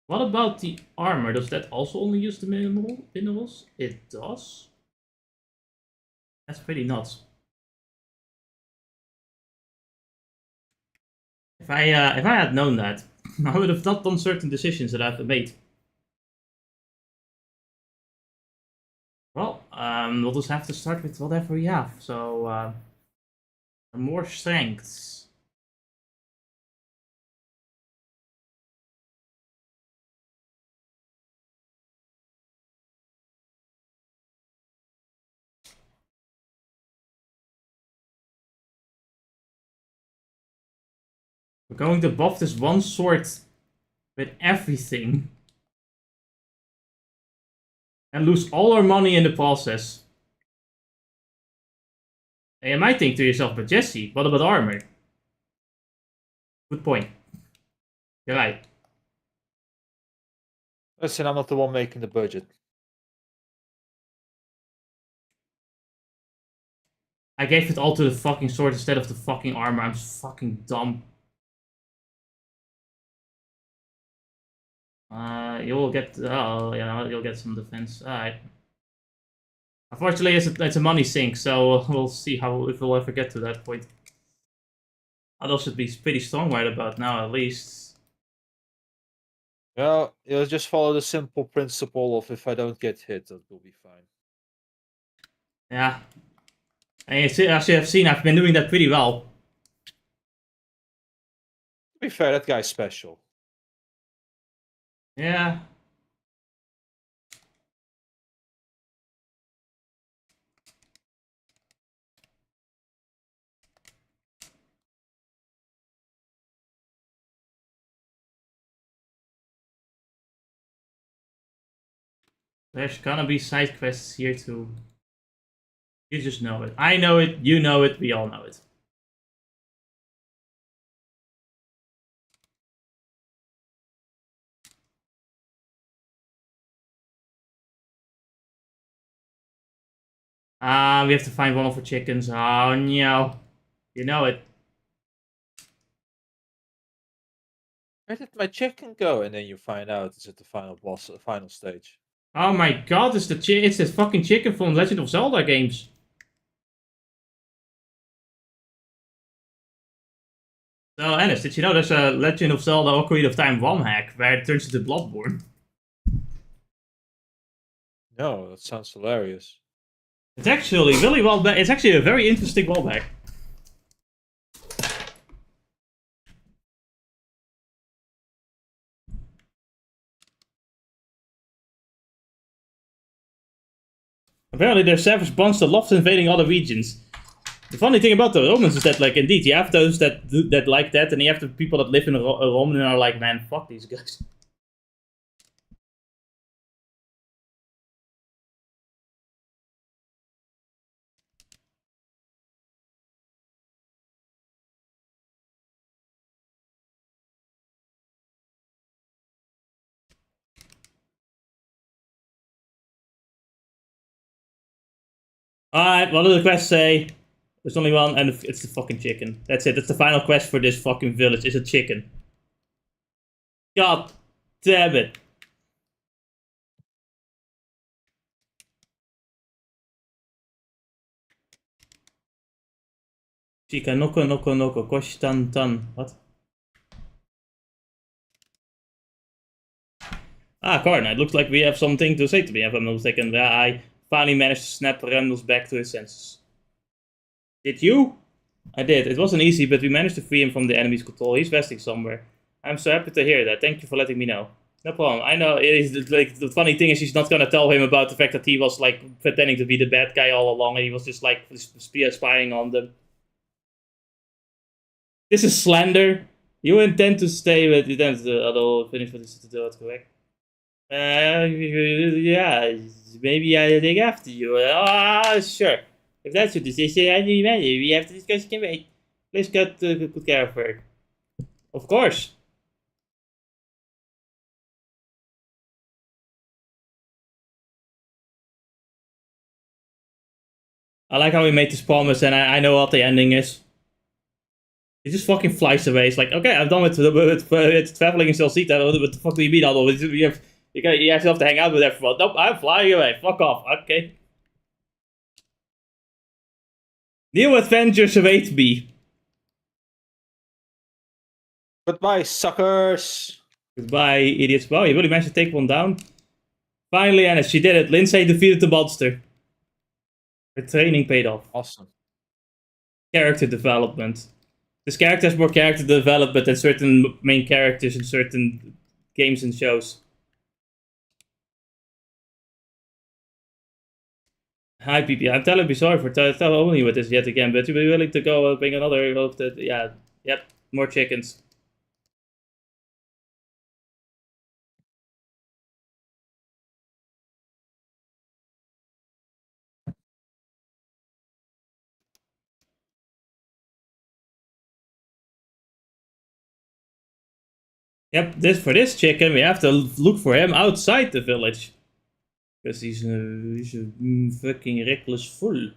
What about the armor? Does that also only use the minerals? It does. That's pretty nuts. If I had known that, I would have not done certain decisions that I've made. Well, we'll just have to start with whatever we have. So, more strengths. We're going to buff this one sword with everything. And lose all our money in the process. And you might think to yourself, but Jesse, what about armor? Good point. You're right. Listen, I'm not the one making the budget. I gave it all to the fucking sword instead of the fucking armor. I'm fucking dumb. You will get. Oh, yeah, you'll get some defense. Alright. Unfortunately, it's a money sink, so we'll see if we'll ever get to that point. Adolf should be pretty strong right about now, at least. Well, you'll just follow the simple principle of if I don't get hit, that will be fine. Yeah. And as you have seen, I've been doing that pretty well. To be fair, that guy's special. Yeah. There's gonna be side quests here too. You just know it. I know it, you know it, we all know it. We have to find one of our chickens. Oh no. You know it. Where did my chicken go? And then you find out it's at the final boss, final stage. Oh my god, it's the fucking chicken from Legend of Zelda games. So, Ennis, did you know there's a Legend of Zelda Ocarina of Time ROM hack where it turns into Bloodborne? No, that sounds hilarious. It's actually really well. It's actually a very interesting ROM hack. Apparently, there's savage bunch that loves invading other regions. The funny thing about the Romans is that, like, indeed, you have those that like that, and you have the people that live in Rome and are like, man, fuck these guys. Alright, what does the quest say? There's only one, and it's the fucking chicken. That's it. That's the final quest for this fucking village. Is a chicken. God damn it. Chica noko noko noko koshtan tan. What? Ah, Cardinal, it looks like we have something to say to me, if I'm not mistaken. Yeah, I finally managed to snap Remnus back to his senses. Did you? I did. It wasn't easy, but we managed to free him from the enemy's control. He's resting somewhere. I'm so happy to hear that. Thank you for letting me know. No problem. I know. Like, the funny thing is, she's not gonna tell him about the fact that he was like pretending to be the bad guy all along, and he was just like spying on them. This is slander. You intend to stay with the although finish what is to do it correct. Yeah, maybe I take after you. Sure. If that's your decision, I need money. We have to discuss it. Wait. Please get good care of her. Of course. I like how he made this promise, and I know what the ending is. He just fucking flies away. It's like, okay, I'm done with traveling in Celceta. What the fuck do you mean, Aldo? You have to hang out with everyone. Nope, I'm flying away. Fuck off. Okay. New adventures await me. Goodbye, suckers. Goodbye, idiots. Wow, you really managed to take one down. Finally, Anna, she did it. Lindsay defeated the monster. Her training paid off. Awesome. Character development. This character has more character development than certain main characters in certain games and shows. Hi, PP. I'm terribly sorry for telling you with this yet again, but you'll be willing to go bring another of the. Yeah, yep, more chickens. Yep, for this chicken, we have to look for him outside the village. Because he's a fucking reckless fool.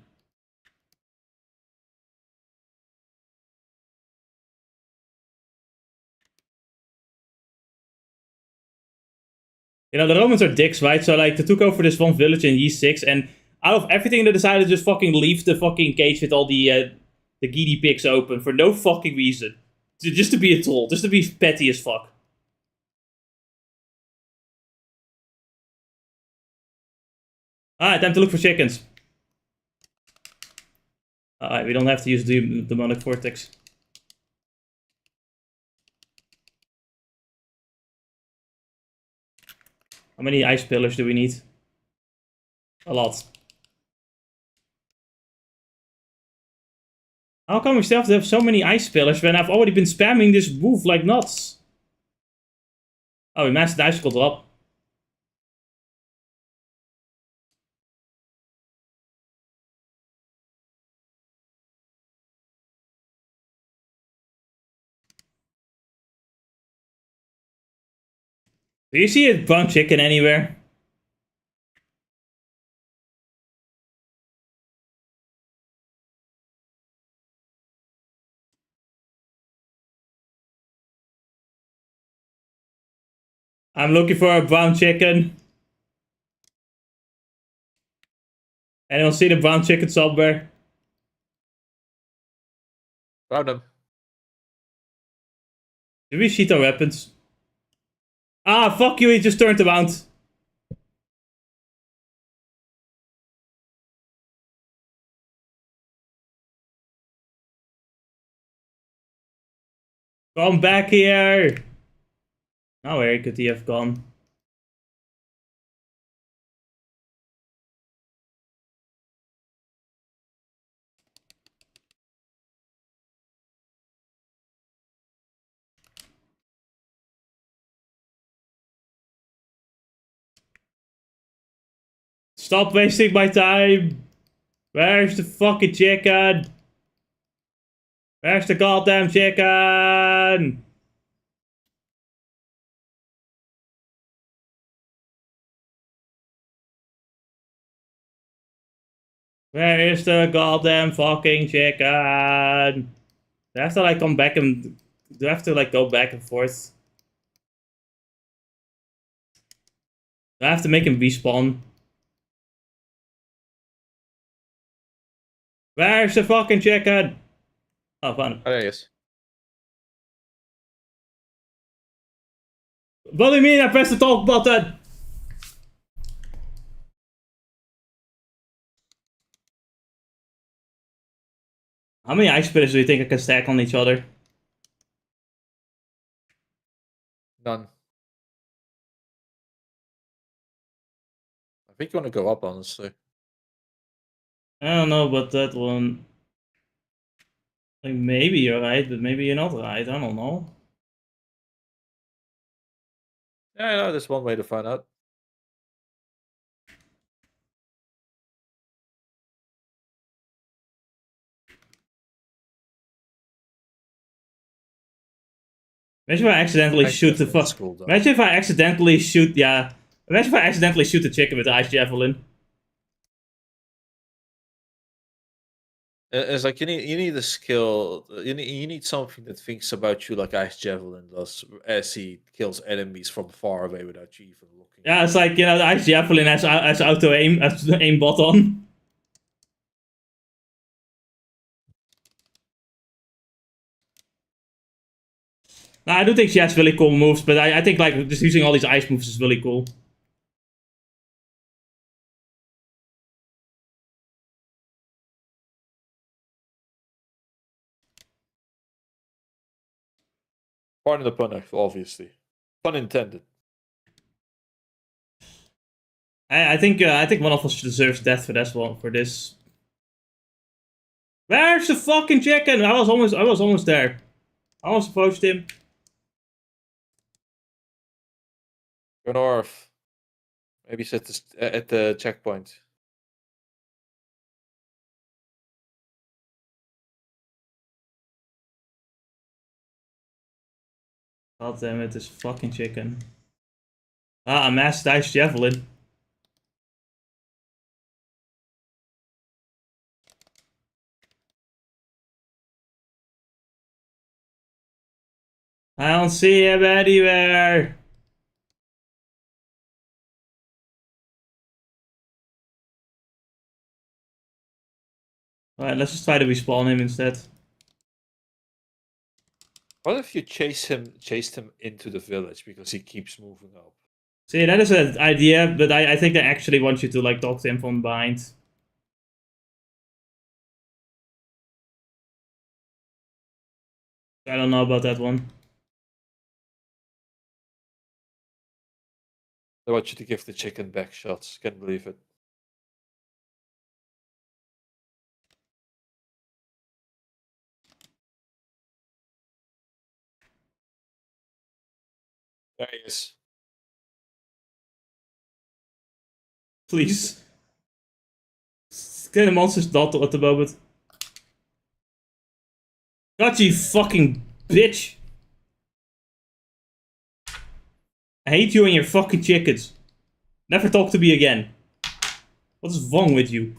You know, the Romans are dicks, right? So, like, they took over this one village in E6, and out of everything, they decided to just fucking leave the fucking cage with all the giddy pigs open for no fucking reason. Just to be a troll. Just to be petty as fuck. Alright, time to look for chickens. Alright, we don't have to use the demonic vortex. How many ice pillars do we need? A lot. How come we still have to have so many ice pillars when I've already been spamming this move like nuts? Oh, we mastered the icicle drop. Do you see a brown chicken anywhere? I'm looking for a brown chicken. Anyone see the brown chicken somewhere? Found him. Did we shoot our weapons? Ah, fuck you, he just turned around. Come back here! Now where could he have gone? Stop wasting my time! Where's the fucking chicken? Where's the goddamn chicken? Where is the goddamn fucking chicken? Do I have to like come back and... Do I have to like go back and forth? Do I have to make him respawn? Where's the fucking chicken? Oh, fun. Oh, there he is. What do you mean I pressed the talk button? How many ice spitters do you think I can stack on each other? None. I think you want to go up, honestly. I don't know, but that one... Like, maybe you're right, but maybe you're not right. I don't know. Yeah, no, there's one way to find out. Imagine if I accidentally shoot the fuck. Imagine if I accidentally shoot, yeah. Imagine if I accidentally shoot the chicken with the ice javelin. It's like you need a skill. You need something that thinks about you like Ice Javelin does, as he kills enemies from far away without you even looking. Yeah, it's like, you know, the ice javelin has auto aim, as the aim bot on. Nah, I do think she has really cool moves, but I think like just using all these ice moves is really cool. Pardon the pun, obviously. Pun intended. I think one of us deserves death for this one. For this. Where's the fucking chicken? I was almost there. I almost approached him. Go north. Maybe he's at the checkpoint. God damn it, this fucking chicken. Ah, a masked ice javelin. I don't see him anywhere. Alright, let's just try to respawn him instead. What if you chased him into the village because he keeps moving up? See, that is an idea, but I think they actually want you to like talk to him from behind. I don't know about that one. I want you to give the chicken back shots. Can't believe it. There he is. Please. Get the monster's daughter at the moment. God, you fucking bitch. I hate you and your fucking chickens. Never talk to me again. What is wrong with you?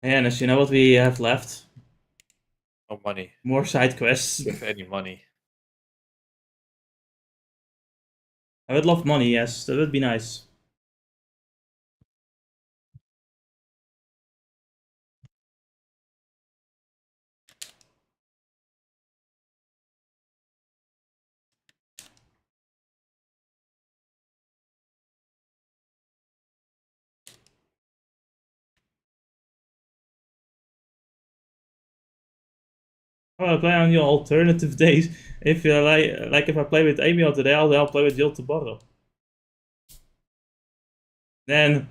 Hannes, you know what we have left? No money. More side quests. If any money. I would love money, yes. That would be nice. I play on your alternative days. If you like if I play with Amy today, I'll play with Jill tomorrow. Then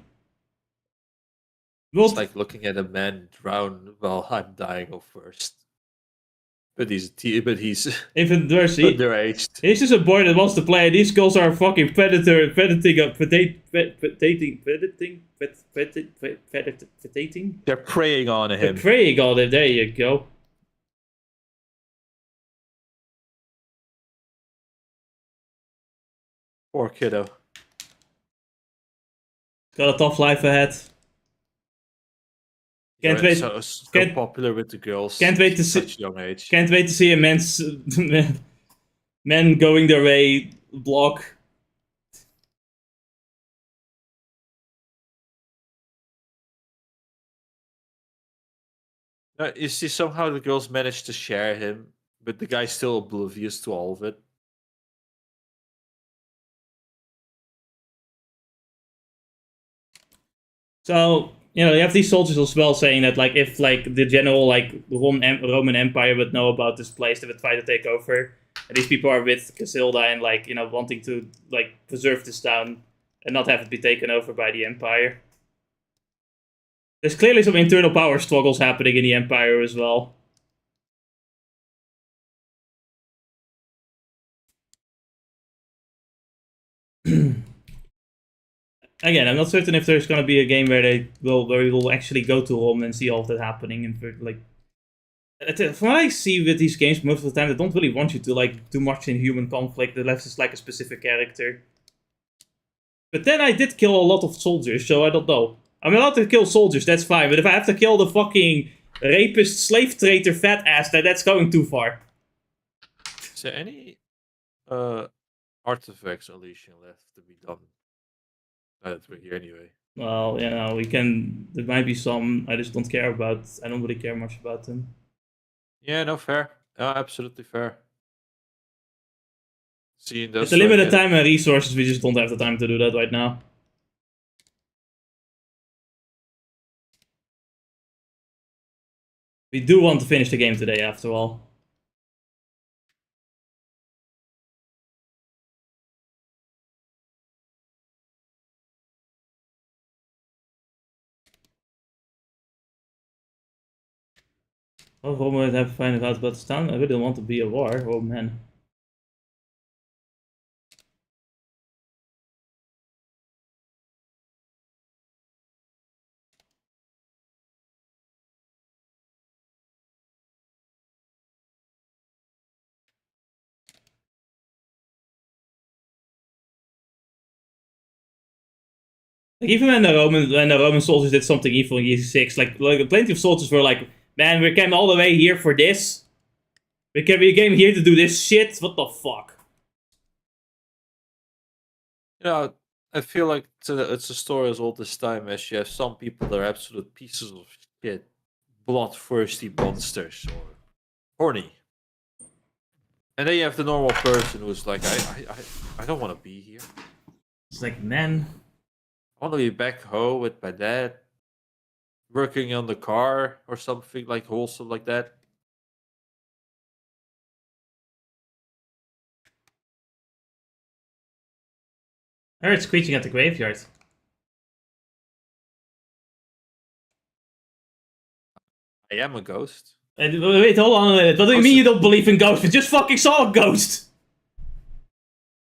it's like looking at a man drown while I'm dying of thirst. But he's even worse, underaged. He's just a boy that wants to play. These girls are fucking predating. They're preying on him. They're preying on him. There you go. Poor kiddo. Got a tough life ahead. Can't wait. So popular with the girls. Can't wait to see. Such young age. Can't wait to see a men going their way block. You see, somehow the girls managed to share him, but the guy's still oblivious to all of it. So, you have these soldiers as well saying that, like, if, like, the general, like, Roman Empire would know about this place, they would try to take over. And these people are with Casilda and, like, wanting to, like, preserve this town and not have it be taken over by the Empire. There's clearly some internal power struggles happening in the Empire as well. Again, I'm not certain if there's gonna be a game where we will actually go to Rome and see all of that happening, and like, from what I see with these games, most of the time they don't really want you to like do much in human conflict unless it's like a specific character. But then I did kill a lot of soldiers, so I don't know. I'm allowed to kill soldiers, that's fine, but if I have to kill the fucking rapist, slave trader, fat ass, that's going too far. Is there any artifacts unleashing left to be done? Now that we're here anyway. Well, we can. There might be some. I just don't care about. I don't really care much about them. Yeah, no, fair. Absolutely fair. Seeing those. It's a limited time and resources. We just don't have the time to do that right now. We do want to finish the game today, after all. Oh, Rome would have to find out about this town. I really don't want to be a war. Oh, man. Like, even when the Roman soldiers did something evil in year 6, like plenty of soldiers were like, man, we came all the way here for this. We came here to do this shit. What the fuck? Yeah, I feel like it's a story as old as time, as you have some people that are absolute pieces of shit, bloodthirsty monsters, or horny. And then you have the normal person who's like, I don't want to be here. It's like, man, I want to be back home with my dad, working on the car or something like wholesome like that. I heard screeching at the graveyard. I am a ghost. Wait, hold on a minute. What do you mean you don't believe in ghosts? We just fucking saw a ghost!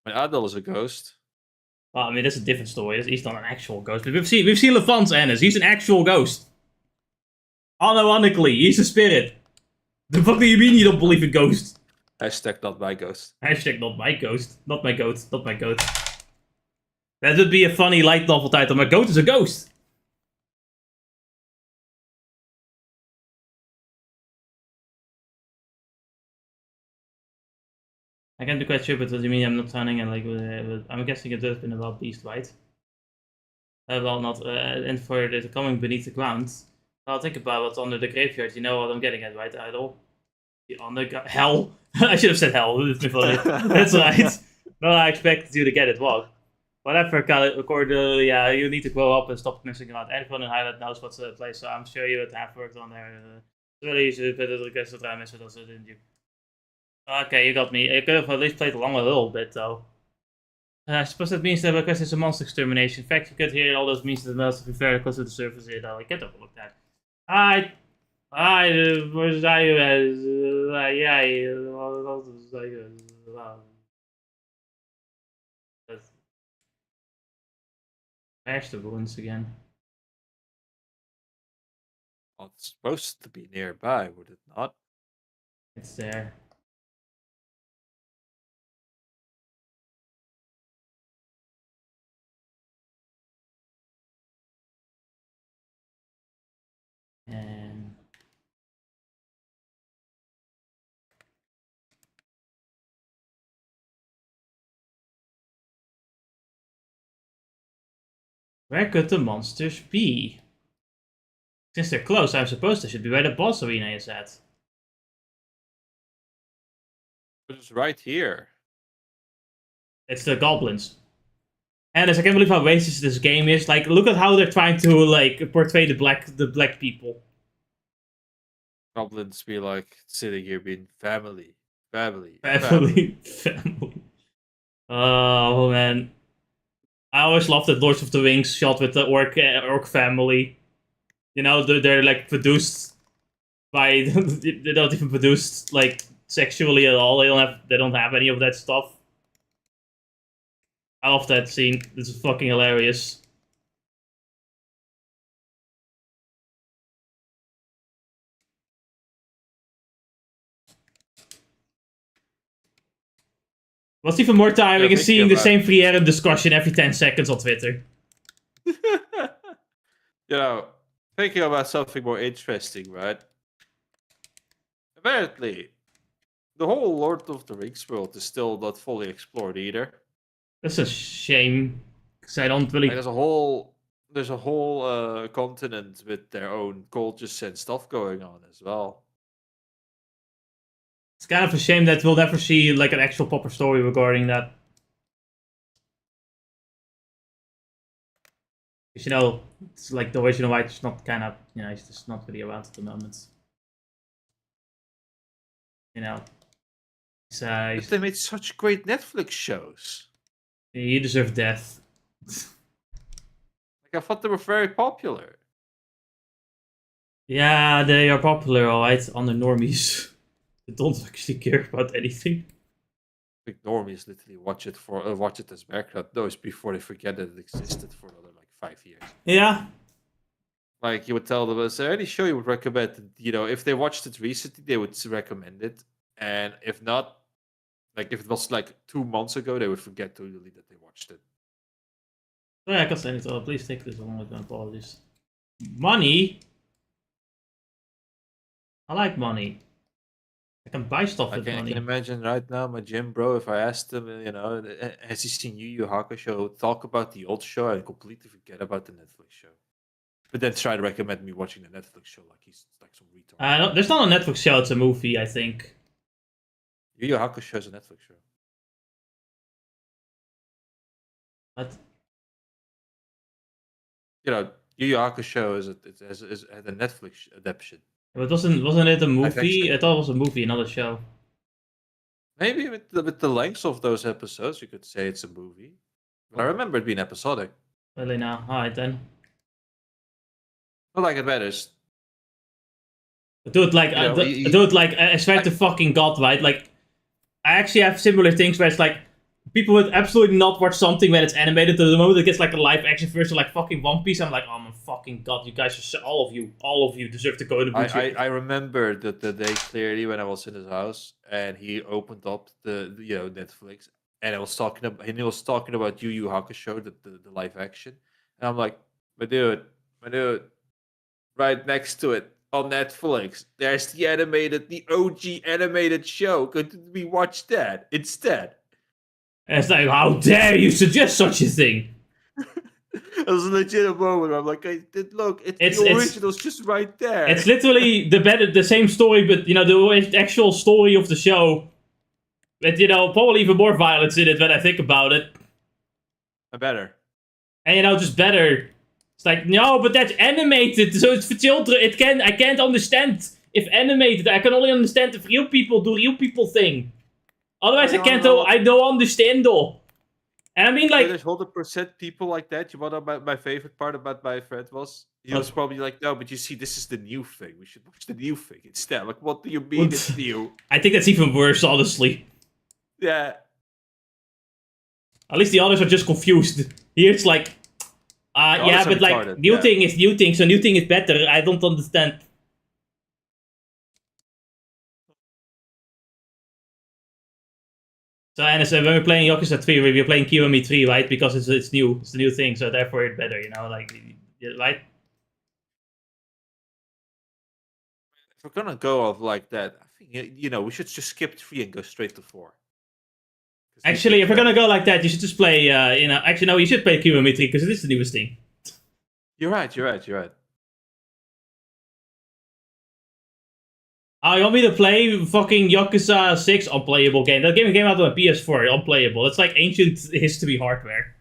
My Adel is a ghost. Well, I mean, that's a different story. He's not an actual ghost. But we've seen Levant's Ennis. He's an actual ghost. Unironically, he's a spirit. The fuck do you mean you don't believe in ghosts? Hashtag not my ghost. Hashtag not my ghost. Not my goat. Not my goat. That would be a funny light novel title. My goat is a ghost. I can't be quite sure, but what do you mean I'm not turning? And like, I'm guessing it has been about beast, right? Well, not. And for the coming beneath the ground. Well, think about what's under the graveyard. You know what I'm getting at, right, Idol? Hell. I should have said hell. That's right. No, I expected you to get it wrong. Whatever, Cordelia, you need to grow up and stop messing around. Anyone in Highland knows what's the place, so I'm sure you would have worked on there. Really easy, but the guess that I messed with us, didn't you? Okay, you got me. You could have at least played along a little bit, though. I suppose that means that because it's a monster extermination. In fact, you could hear all those means that the monsters be very close to the surface here, though. I can't overlook that. Where's There's the wounds again. Well, it's supposed to be nearby, would it not? It's there. And where could the monsters be? Since they're close, I'm supposed they should be where the boss arena is at. It's right here. It's the goblins. And as I can't believe how racist this game is. Like, look at how they're trying to like portray the black people. Goblins be like sitting here being family. Oh man, I always loved that Lords of the Rings shot with the orc family. You know, they're like produced by they're not even produced like sexually at all. They don't have any of that stuff. I love that scene. This is fucking hilarious. What's even more tiring is seeing the same Frieren discussion every 10 seconds on Twitter. Thinking about something more interesting, right? Apparently, the whole Lord of the Rings world is still not fully explored either. That's a shame, because I don't really... Like, there's a whole continent with their own cultures and stuff going on as well. It's kind of a shame that we'll never see like an actual proper story regarding that. Because, it's like the original writer's not he's just not really around at the moment. But they made such great Netflix shows. You deserve death. I thought they were very popular. Yeah, they are popular, alright, on the normies. They don't actually care about anything. I think normies literally watch it as background noise before they forget that it existed for another 5 years. Yeah. Like, you would tell them, is there any show you would recommend? If they watched it recently, they would recommend it. And if not, if it was 2 months ago, they would forget totally that they watched it. Oh, yeah, I can send it. Oh, please take this one with my apologies. Money? I like money. I can buy stuff with money. I can imagine right now my gym bro, if I asked him, has he seen Yu Yu Hakusho, talk about the old show and completely forget about the Netflix show. But then try to recommend me watching the Netflix show like he's like some retard. There's not a Netflix show, it's a movie, I think. Yu Yu Hakusho is a Netflix show. What? Yu Yu Hakusho is a Netflix adaptation. But wasn't it a movie? I thought it was a movie, not a show. Maybe with the length of those episodes, you could say it's a movie. But I remember it being episodic. Really now? Alright then. Not like it matters. Dude, I swear to fucking God, right? Like, I actually have similar things where it's like, people would absolutely not watch something when it's animated to the moment it gets like a live action version like fucking One Piece. I'm like, oh my fucking God, you guys are all of you deserve to go to the I remember the day clearly when I was in his house and he opened up the Netflix and he was talking about Yu Yu Hakusho, the live action, and I'm like, my dude, right next to it on Netflix, there's the OG animated show. Could we watch that instead? And it's like, how dare you suggest such a thing? It was a legit moment. I'm like, look, the original's just right there. It's literally the same story, but the actual story of the show. But probably even more violence in it when I think about it. Better. And just better. It's like, no, but that's animated, so it's for children. I can't understand if animated, I can only understand if real people do real people thing. Otherwise, I can't. I don't understand though. And I mean, like, there's 100% people like that. You know what my favorite part about my friend was? He was probably like, no, but you see, this is the new thing. We should watch the new thing instead. Like, what do you mean it's new? I think that's even worse, honestly. Yeah. At least the others are just confused. Here it's like, yeah, but like, new thing is new thing, so new thing is better. I don't understand. So, and so when we're playing Yakuza 3, we're playing Kiwami 3, right? Because it's new. It's the new thing, so therefore it's better, you know? Like, right? If we're gonna go off like that, I think, you know, we should just skip 3 and go straight to 4. Actually, if we're gonna go like that, you should just play, you know... Actually, no, you should play Kiwami 3, because it is the newest thing. You're right. Oh, you want me to play fucking Yakuza 6? Unplayable game. That game came out on a PS4. Unplayable. It's like ancient history hardware.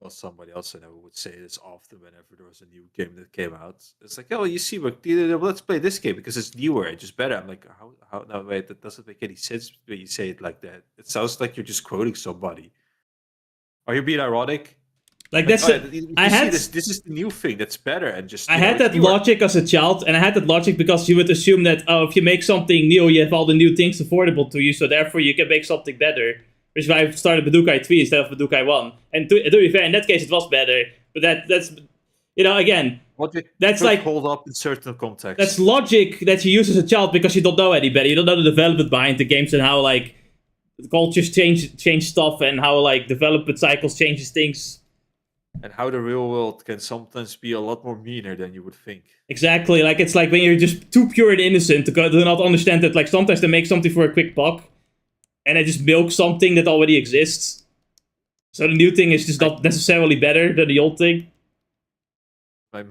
Well, somebody else I know would say this often whenever there was a new game that came out. It's like, oh, you see, let's play this game because it's newer and just better. I'm like, how? No, wait, that doesn't make any sense when you say it like that. It sounds like you're just quoting somebody. Are you being ironic? Like that's this is the new thing that's better and just I had that logic as a child, and I had that logic because you would assume that if you make something new, you have all the new things affordable to you, so therefore you can make something better. Which is why I started Budokai 3 instead of Budokai 1. And to be fair, in that case it was better, but that's you know, again, that's like hold up in certain contexts. That's logic that you use as a child because you don't know any better. You don't know the development behind the games and how like the cultures change stuff and how like development cycles changes things. And how the real world can sometimes be a lot more meaner than you would think. Exactly, like it's like when you're just too pure and innocent to do not understand that like sometimes they make something for a quick buck, and they just milk something that already exists. So the new thing is just not necessarily better than the old thing. My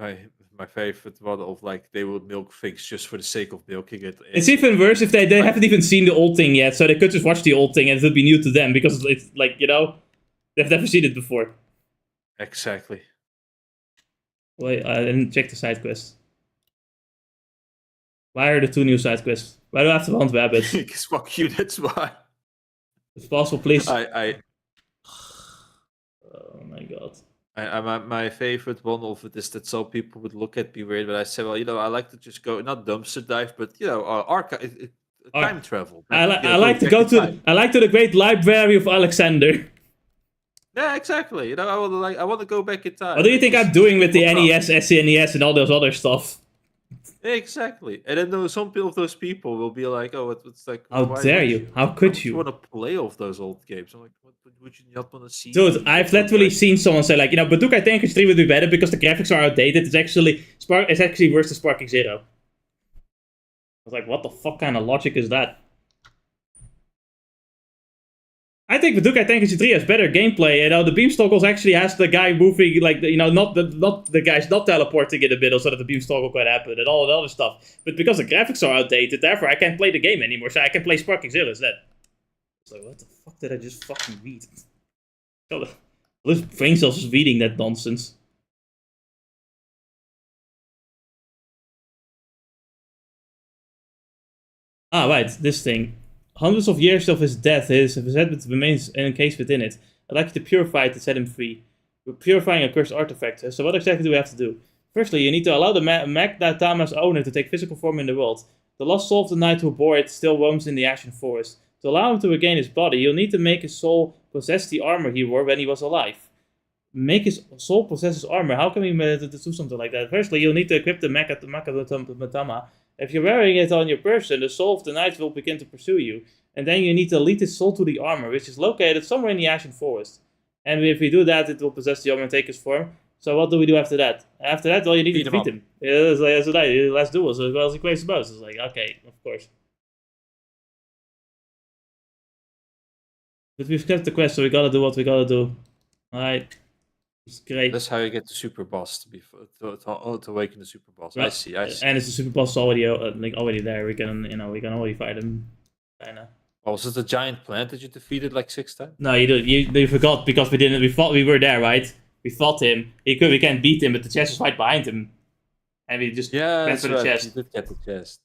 favorite one of like they would milk things just for the sake of milking it. It's even worse if they haven't even seen the old thing yet, so they could just watch the old thing and it would be new to them because it's like, you know, they've never seen it before. Exactly. Wait, I didn't check the side quests. Why are the 2 new side quests? Why do I have to hunt rabbits? Because fuck you, that's why. If possible, please. Oh my god. My favorite one of it is that some people would look at me weird, but I say, well, you know, I like to just go, not dumpster dive, but, you know, time travel. I like to go to the great library of Alexander. Yeah, exactly. You know, I want to go back in time. What do you think I'm doing with the NES, SNES, and all those other stuff? Exactly. And then some of those people will be like, oh, it's like... How dare you? How could you? Want to play off those old games? I'm like, what would you not want to see? Dude, I've literally seen someone say like, you know, Budokai Tenkaichi 3 would be better because the graphics are outdated. It's actually worse than Sparking Zero. I was like, what the fuck kind of logic is that? I think Budokai Tenkaichi 3 has better gameplay. You know, the beamstoggles actually has the guy moving, like, you know, not the guy's not teleporting in the middle so that the beamstoggle can happen and all the other stuff. But because the graphics are outdated, therefore I can't play the game anymore, so I can play Sparking Zero instead. It's like, what the fuck did I just fucking read? This brain cells is reading that nonsense. Ah, right, this thing. Hundreds of years of his death, his resentment remains encased within it. I'd like you to purify it to set him free. We're purifying a cursed artifact, so what exactly do we have to do? Firstly, you need to allow the Magdatama's owner to take physical form in the world. The lost soul of the knight who bore it still roams in the ashen forest. To allow him to regain his body, you'll need to make his soul possess the armor he wore when he was alive. Make his soul possess his armor? How can we do something like that? Firstly, you'll need to equip the Magdatama. If you're wearing it on your person, the soul of the knight will begin to pursue you. And then you need to lead his soul to the armor, which is located somewhere in the ashen forest. And if we do that, it will possess the armor and take his form. So what do we do after that? After that, well, you need to defeat him. Yeah, that's what let's do it. So well as he craves most. It's like, okay, of course. But we've kept the quest, so we gotta do what we gotta do. Alright. It's great. That's how you get the super boss to awaken the super boss. Right. I see. And it's the super boss already there. We can already fight him. Kinda. Oh, was it a giant plant that you defeated like 6 times? No, you forgot because we didn't. We thought we were there, right? We fought him. We can't beat him, but the chest is right behind him. And we just went for the right. chest. You did get the chest.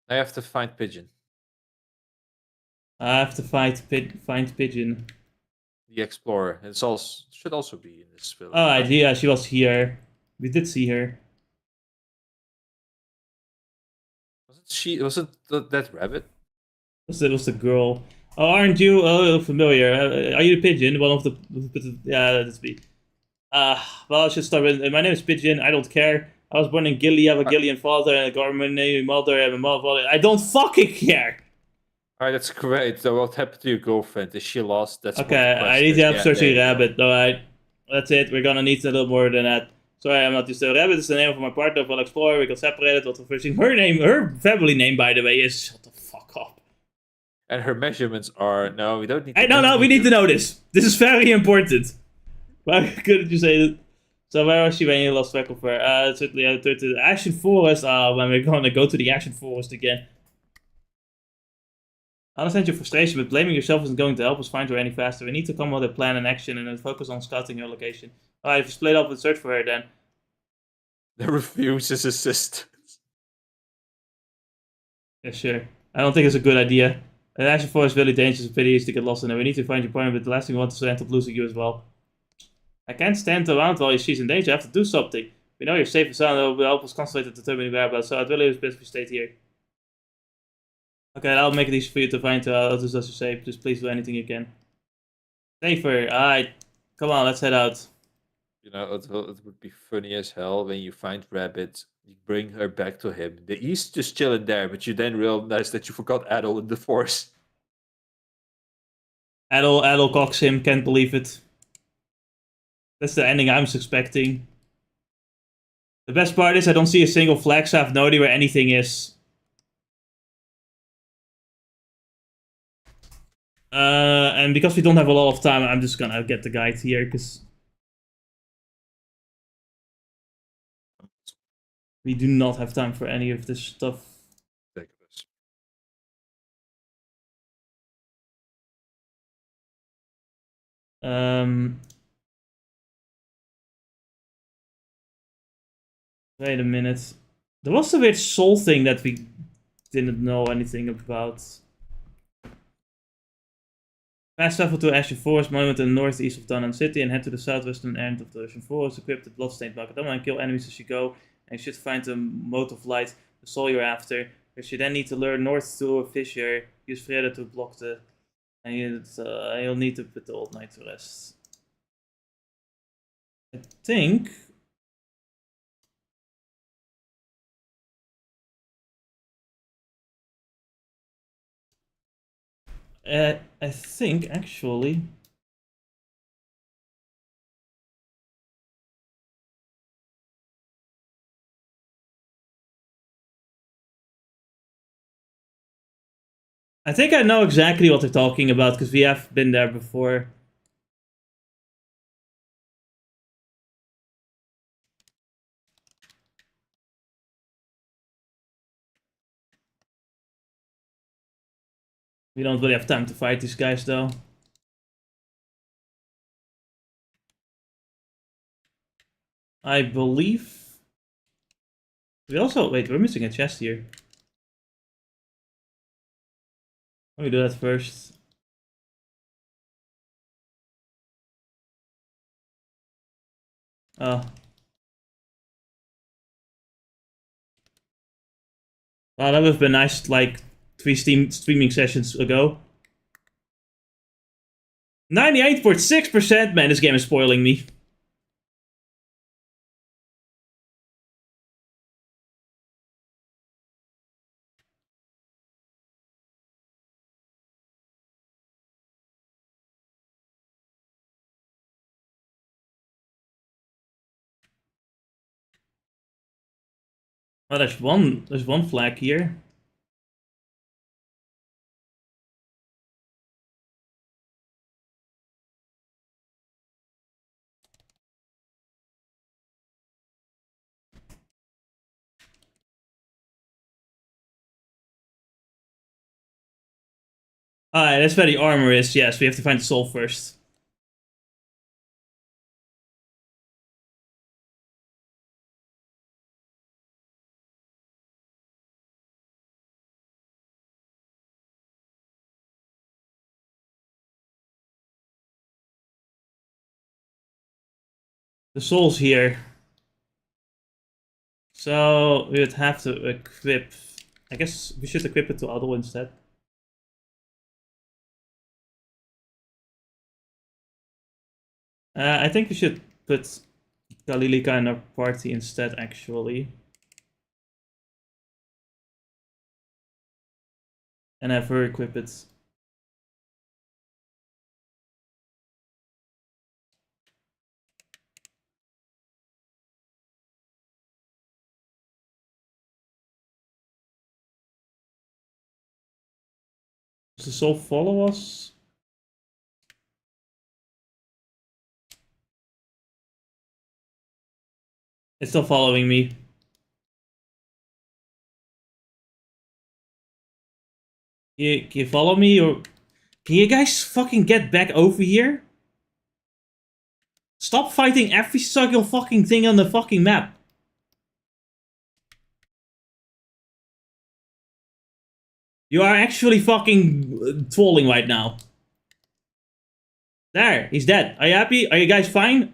I have to find Pigeon. I have to find Pigeon. The Explorer. Should also be in this village. Oh, yeah, she was here. We did see her. Was it that rabbit? It was the girl. Oh, aren't you familiar? Are you the Pigeon? One of the... Yeah, that's me. Well, I should start with... My name is Pigeon. I don't care. I was born in Gilly. I have a Gillian father and a government name mother. I have a mother. I don't fucking care! Alright, that's great. So what happened to your girlfriend? Is she lost? That's okay, I need to help searching rabbit. Alright. That's it. We're gonna need a little more than that. Sorry, I'm not used to rabbit. Is the name of my partner. We'll explore. We got separated. What the first thing? Her family name, by the way, is... Shut the fuck up. And her measurements are... No, we don't need to... No, we need to know this. This is very important. Why couldn't you say that? So where was she when you lost track of her? Certainly I turned to the Ashen Forest. When we're gonna go to the Ashen Forest again. I understand your frustration, but blaming yourself isn't going to help us find her any faster. We need to come up with a plan and action and then focus on scouting her location. Alright, if you split up and search for her then. They refuses assistance. Yeah, sure. I don't think it's a good idea. The Ashen Forest is really dangerous and pretty easy to get lost in there. We need to find your partner, but the last thing we want is to end up losing you as well. I can't stand around while she's in danger. I have to do something. We know you're safe and sound. It will help us concentrate and determine your whereabouts. So I'd really be best if you stayed here. Okay, I'll make it easy for you to find her. I'll just as you say. Just please do anything you can. Safer. Alright. Come on, let's head out. You know, it would be funny as hell when you find Rabbit, you bring her back to him. He's just chilling there, but you then realize that you forgot Adol in the force. Adol cocks him. Can't believe it. That's the ending I'm expecting. The best part is I don't see a single flag, so I have no idea where anything is. And because we don't have a lot of time, I'm just gonna get the guide here, because we do not have time for any of this stuff. Ridiculous. Wait a minute. There was a weird soul thing that we didn't know anything about. Fast travel to Ashen Forest, monument in the northeast of Danan City, and head to the southwestern end of the Ashen Forest. Equip the bloodstained bucket and kill enemies as you go. And you should find the mote of light, the soul you're after. Which you then need to lure north to a fissure. Use Freda to block the... And you'll need to put the old knight to rest. I think... I think, actually... I think I know exactly what they're talking about, because we have been there before. We don't really have time to fight these guys, though. I believe... We also... Wait, we're missing a chest here. Let me do that first. Oh. Well, that would have been nice, like, 3 streaming sessions ago. 98.6%? Man, this game is spoiling me. Oh, there's one flag here. Alright, that's where the armor is. Yes, we have to find the soul first. The soul's here. So we would have to equip... I guess we should equip it to Adel instead. I think we should put Galilica in our party instead, actually. And have her equip it. Does the soul follow us? It's still following me. Can you follow me, or... Can you guys fucking get back over here? Stop fighting every single fucking thing on the fucking map. You are actually fucking trolling right now. There, he's dead. Are you happy? Are you guys fine?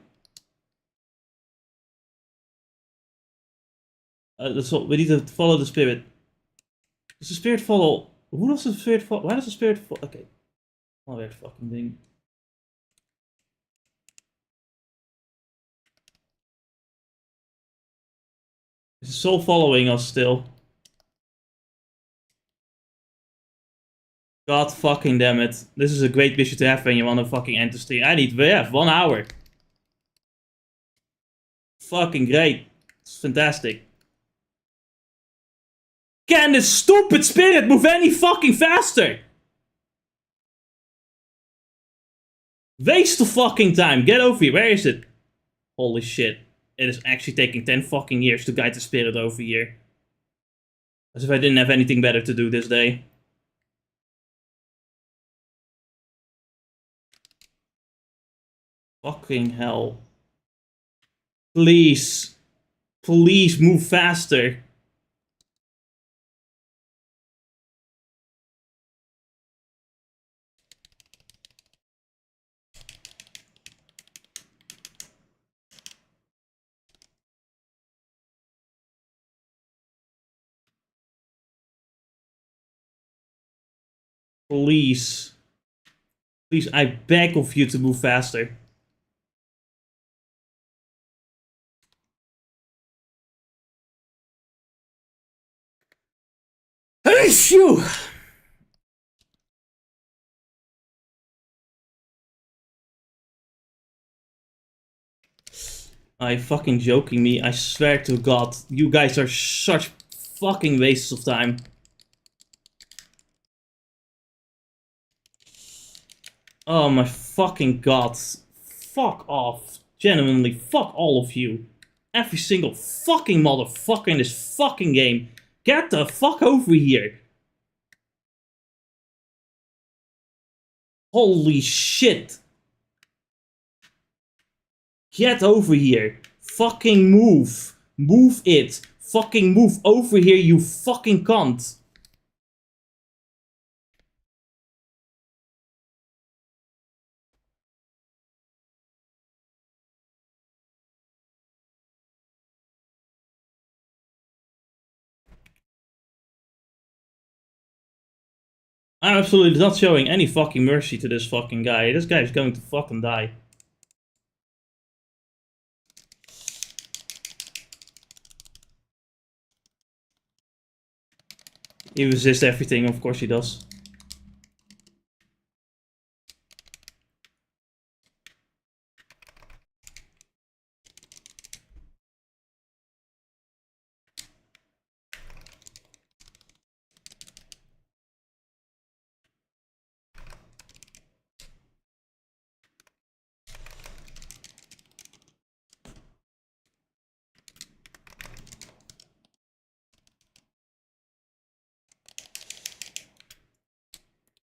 We need to follow the spirit. Does the spirit follow? Who does the spirit follow? Why does the spirit follow? Okay. Oh, weird fucking thing. Is the soul following us still? God fucking damn it. This is a great mission to have when you want to fucking end the stream. We have 1 hour. Fucking great. It's fantastic. Can this stupid spirit move any fucking faster? Waste of fucking time. Get over here. Where is it? Holy shit. It is actually taking 10 fucking years to guide the spirit over here. As if I didn't have anything better to do this day. Fucking hell. Please. Please move faster. Please. Please, I beg of you to move faster. Hey, shoo! Are you fucking joking me? I swear to God, you guys are such fucking wastes of time. Oh my fucking God. Fuck off. Genuinely, fuck all of you. Every single fucking motherfucker in this fucking game. Get the fuck over here. Holy shit. Get over here. Fucking move. Move it. Fucking move over here, you fucking cunt. I'm absolutely not showing any fucking mercy to this fucking guy. This guy is going to fucking die. He resists everything, of course he does.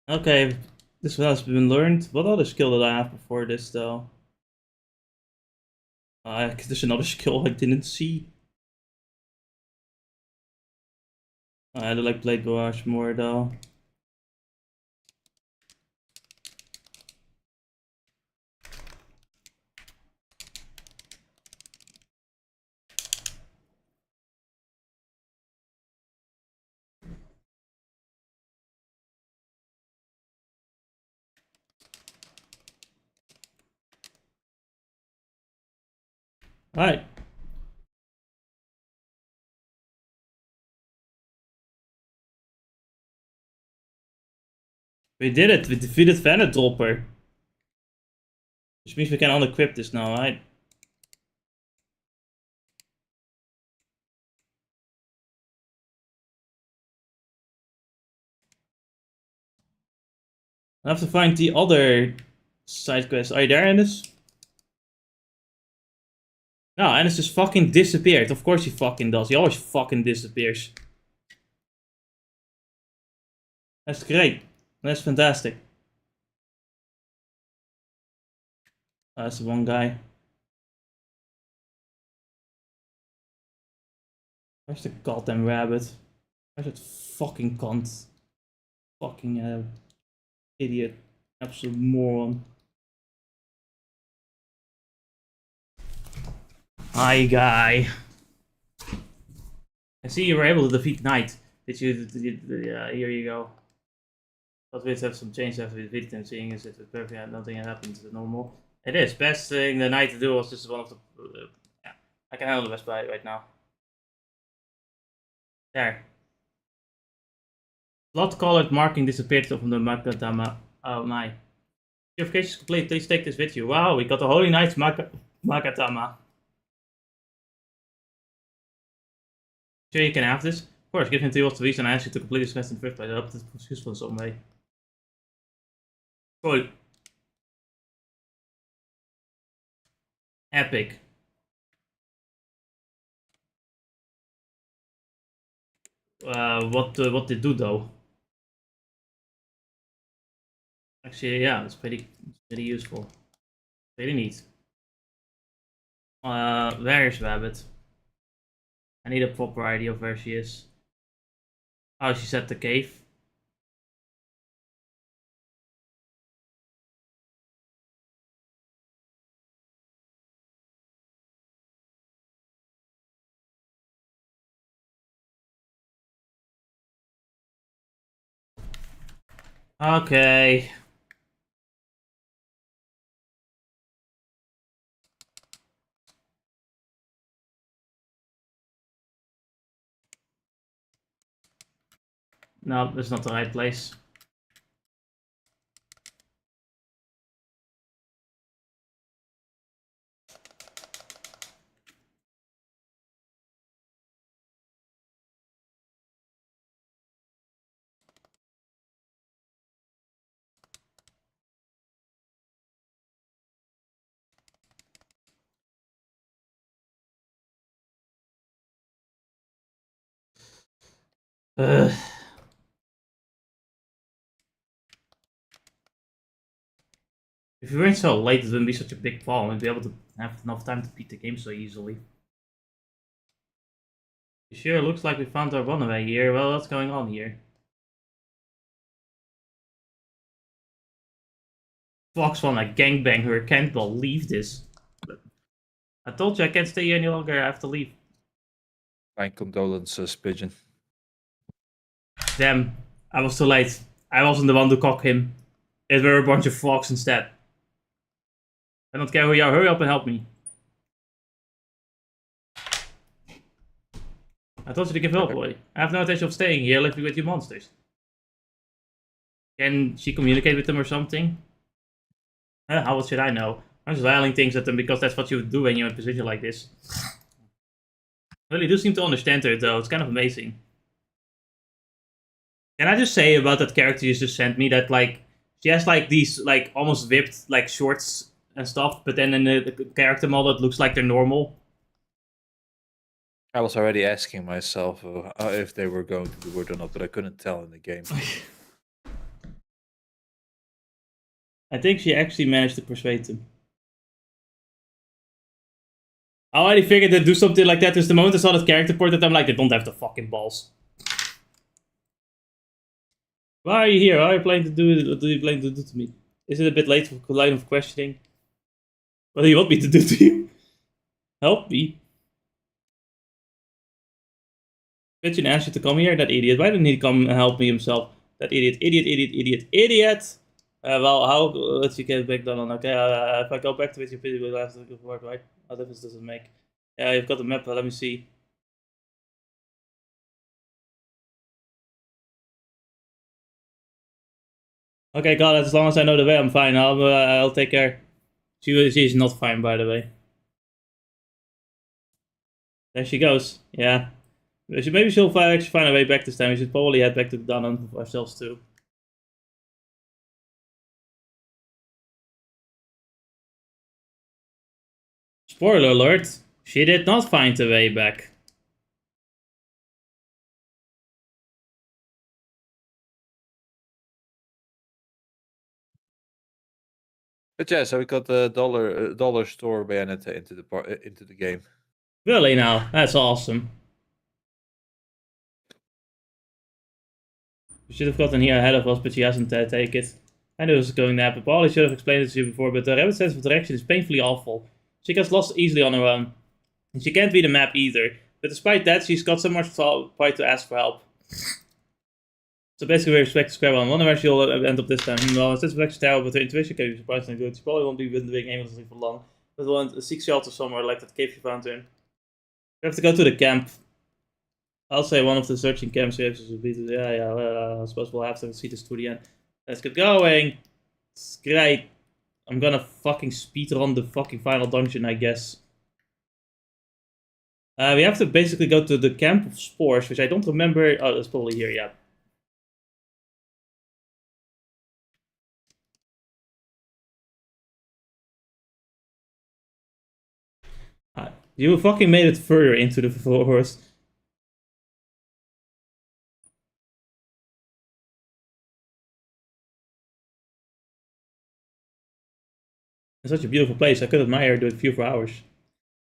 Okay, this one has been learned. What other skill did I have before this, though? There's another skill I didn't see. I do like Blade Barrage more, though. Alright. We did it! We defeated Vanadropper. Which means we can unequip this now, right? I have to find the other side quest. Are you there, Ennis? No, Ennis just fucking disappeared. Of course he fucking does. He always fucking disappears. That's great. That's fantastic. That's the one guy. Where's the goddamn rabbit? Where's that fucking cunt? Fucking idiot. Absolute moron. Hi, guy. I see you were able to defeat Knight. Here you go. But we have some change after we defeated him, seeing as if it's perfect, nothing happened to the normal. It is. Best thing the Knight to do was just one of the... yeah, I can handle the best buy right now. There. Blood-colored marking disappeared from the Makatama. Oh my. Purification is complete. Please take this with you. Wow, we got the Holy Knight's Makatama. Sure you can have this? Of course, give him 2 to reason and I asked you to complete this quest in the first place. I hope this was useful in some way. Cool. Epic. What did it do though? Actually, yeah, it's pretty useful. Pretty neat. Where's Rabbit? I need a proper idea of where she is. Oh, she's at the cave. Okay. No, that's not the right place. Ugh. If you weren't so late, it wouldn't be such a big problem. We'd be able to have enough time to beat the game so easily. Sure, looks like we found our runaway here. Well, what's going on here? Fox won a gangbang her. Can't believe this. I told you I can't stay here any longer. I have to leave. My condolences, Pigeon. Damn, I was too late. I wasn't the one to cock him. It were a bunch of frogs instead. I don't care who you are. Hurry up and help me. I told you to give up, boy. I have no intention of staying here living with you monsters. Can she communicate with them or something? How should I know? I'm just yelling things at them because that's what you would do when you're in a position like this. Really do seem to understand her though. It's kind of amazing. Can I just say about that character you just sent me that like she has like these like almost whipped like shorts and stuff, but then in the character model it looks like they're normal. I was already asking myself if they were going to do it or not, but I couldn't tell in the game. I think she actually managed to persuade them. I already figured they'd do something like that. Because the moment I saw that character portrait, I'm like, they don't have the fucking balls. Why are you here? What are you planning to do? What do you plan to do to me? Is it a bit late for line of questioning? What do you want me to do to you? Help me. Pigeon asked you to come here, that idiot. Why didn't he come and help me himself? That idiot, idiot, idiot, idiot, idiot! Well, how let's you get back done? Okay, if I go back to it, your video will have to go forward, right? What difference does it make? Yeah, you've got the map, let me see. Okay, got it. As long as I know the way, I'm fine. I'll take care. She's not fine, by the way. There she goes. Yeah. Maybe she'll actually find a way back this time. We should probably head back to Dunham ourselves too. Spoiler alert, she did not find a way back. But yeah, so we got the dollar store Bayonetta into the game. Really now? That's awesome. We should have gotten here ahead of us, but she hasn't taken it. I knew it was going there, but probably should have explained it to you before, but the rabbit's sense of direction is painfully awful. She gets lost easily on her own. And she can't read the map either. But despite that, she's got so much pride to ask for help. So basically, we expect to square one. Wonder where she'll end up this time. Well, it's just terrible, but her intuition can be surprisingly good. She probably won't be being able to sleep for long. But we'll seek shelter somewhere, like that cave she found her in. We have to go to the camp. I'll say one of the searching camps. Yeah, I suppose we'll have to see this to the end. Let's get going. It's great. I'm gonna fucking speedrun the fucking final dungeon, I guess. We have to basically go to the Camp of Spores, which I don't remember. Oh, that's probably here, yeah. You fucking made it further into the forest. It's such a beautiful place. I could admire it with you for hours.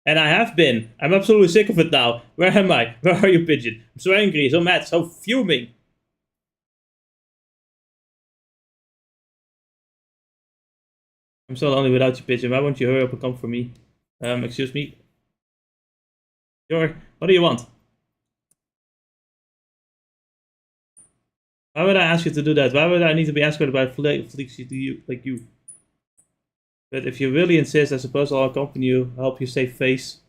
And I have been. I'm absolutely sick of it now. Where am I? Where are you, Pigeon? I'm so angry, so mad, so fuming. I'm so lonely without you, Pigeon. Why won't you hurry up and come for me? Excuse me? Sure. What do you want? Why would I ask you to do that? Why would I need to be escorted by fleets like you? But if you really insist, I suppose I'll accompany you, help you save face.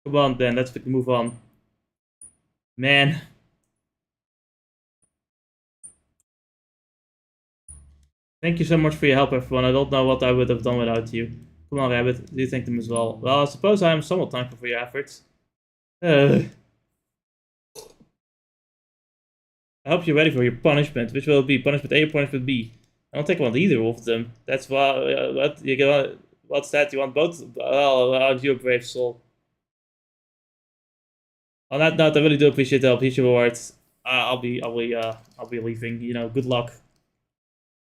Come on then, let's move on. Man. Thank you so much for your help, everyone. I don't know what I would have done without you. Come on, Rabbit. Do you thank them as well? Well, I suppose I am somewhat thankful for your efforts. I hope you're ready for your punishment. Which will it be? Punishment A or punishment B? I don't think I want either of them. That's what you got. What's that? You want both? Well, you're a brave soul. On that note, I really do appreciate the help. Here's your rewards. I'll be leaving. You know, good luck.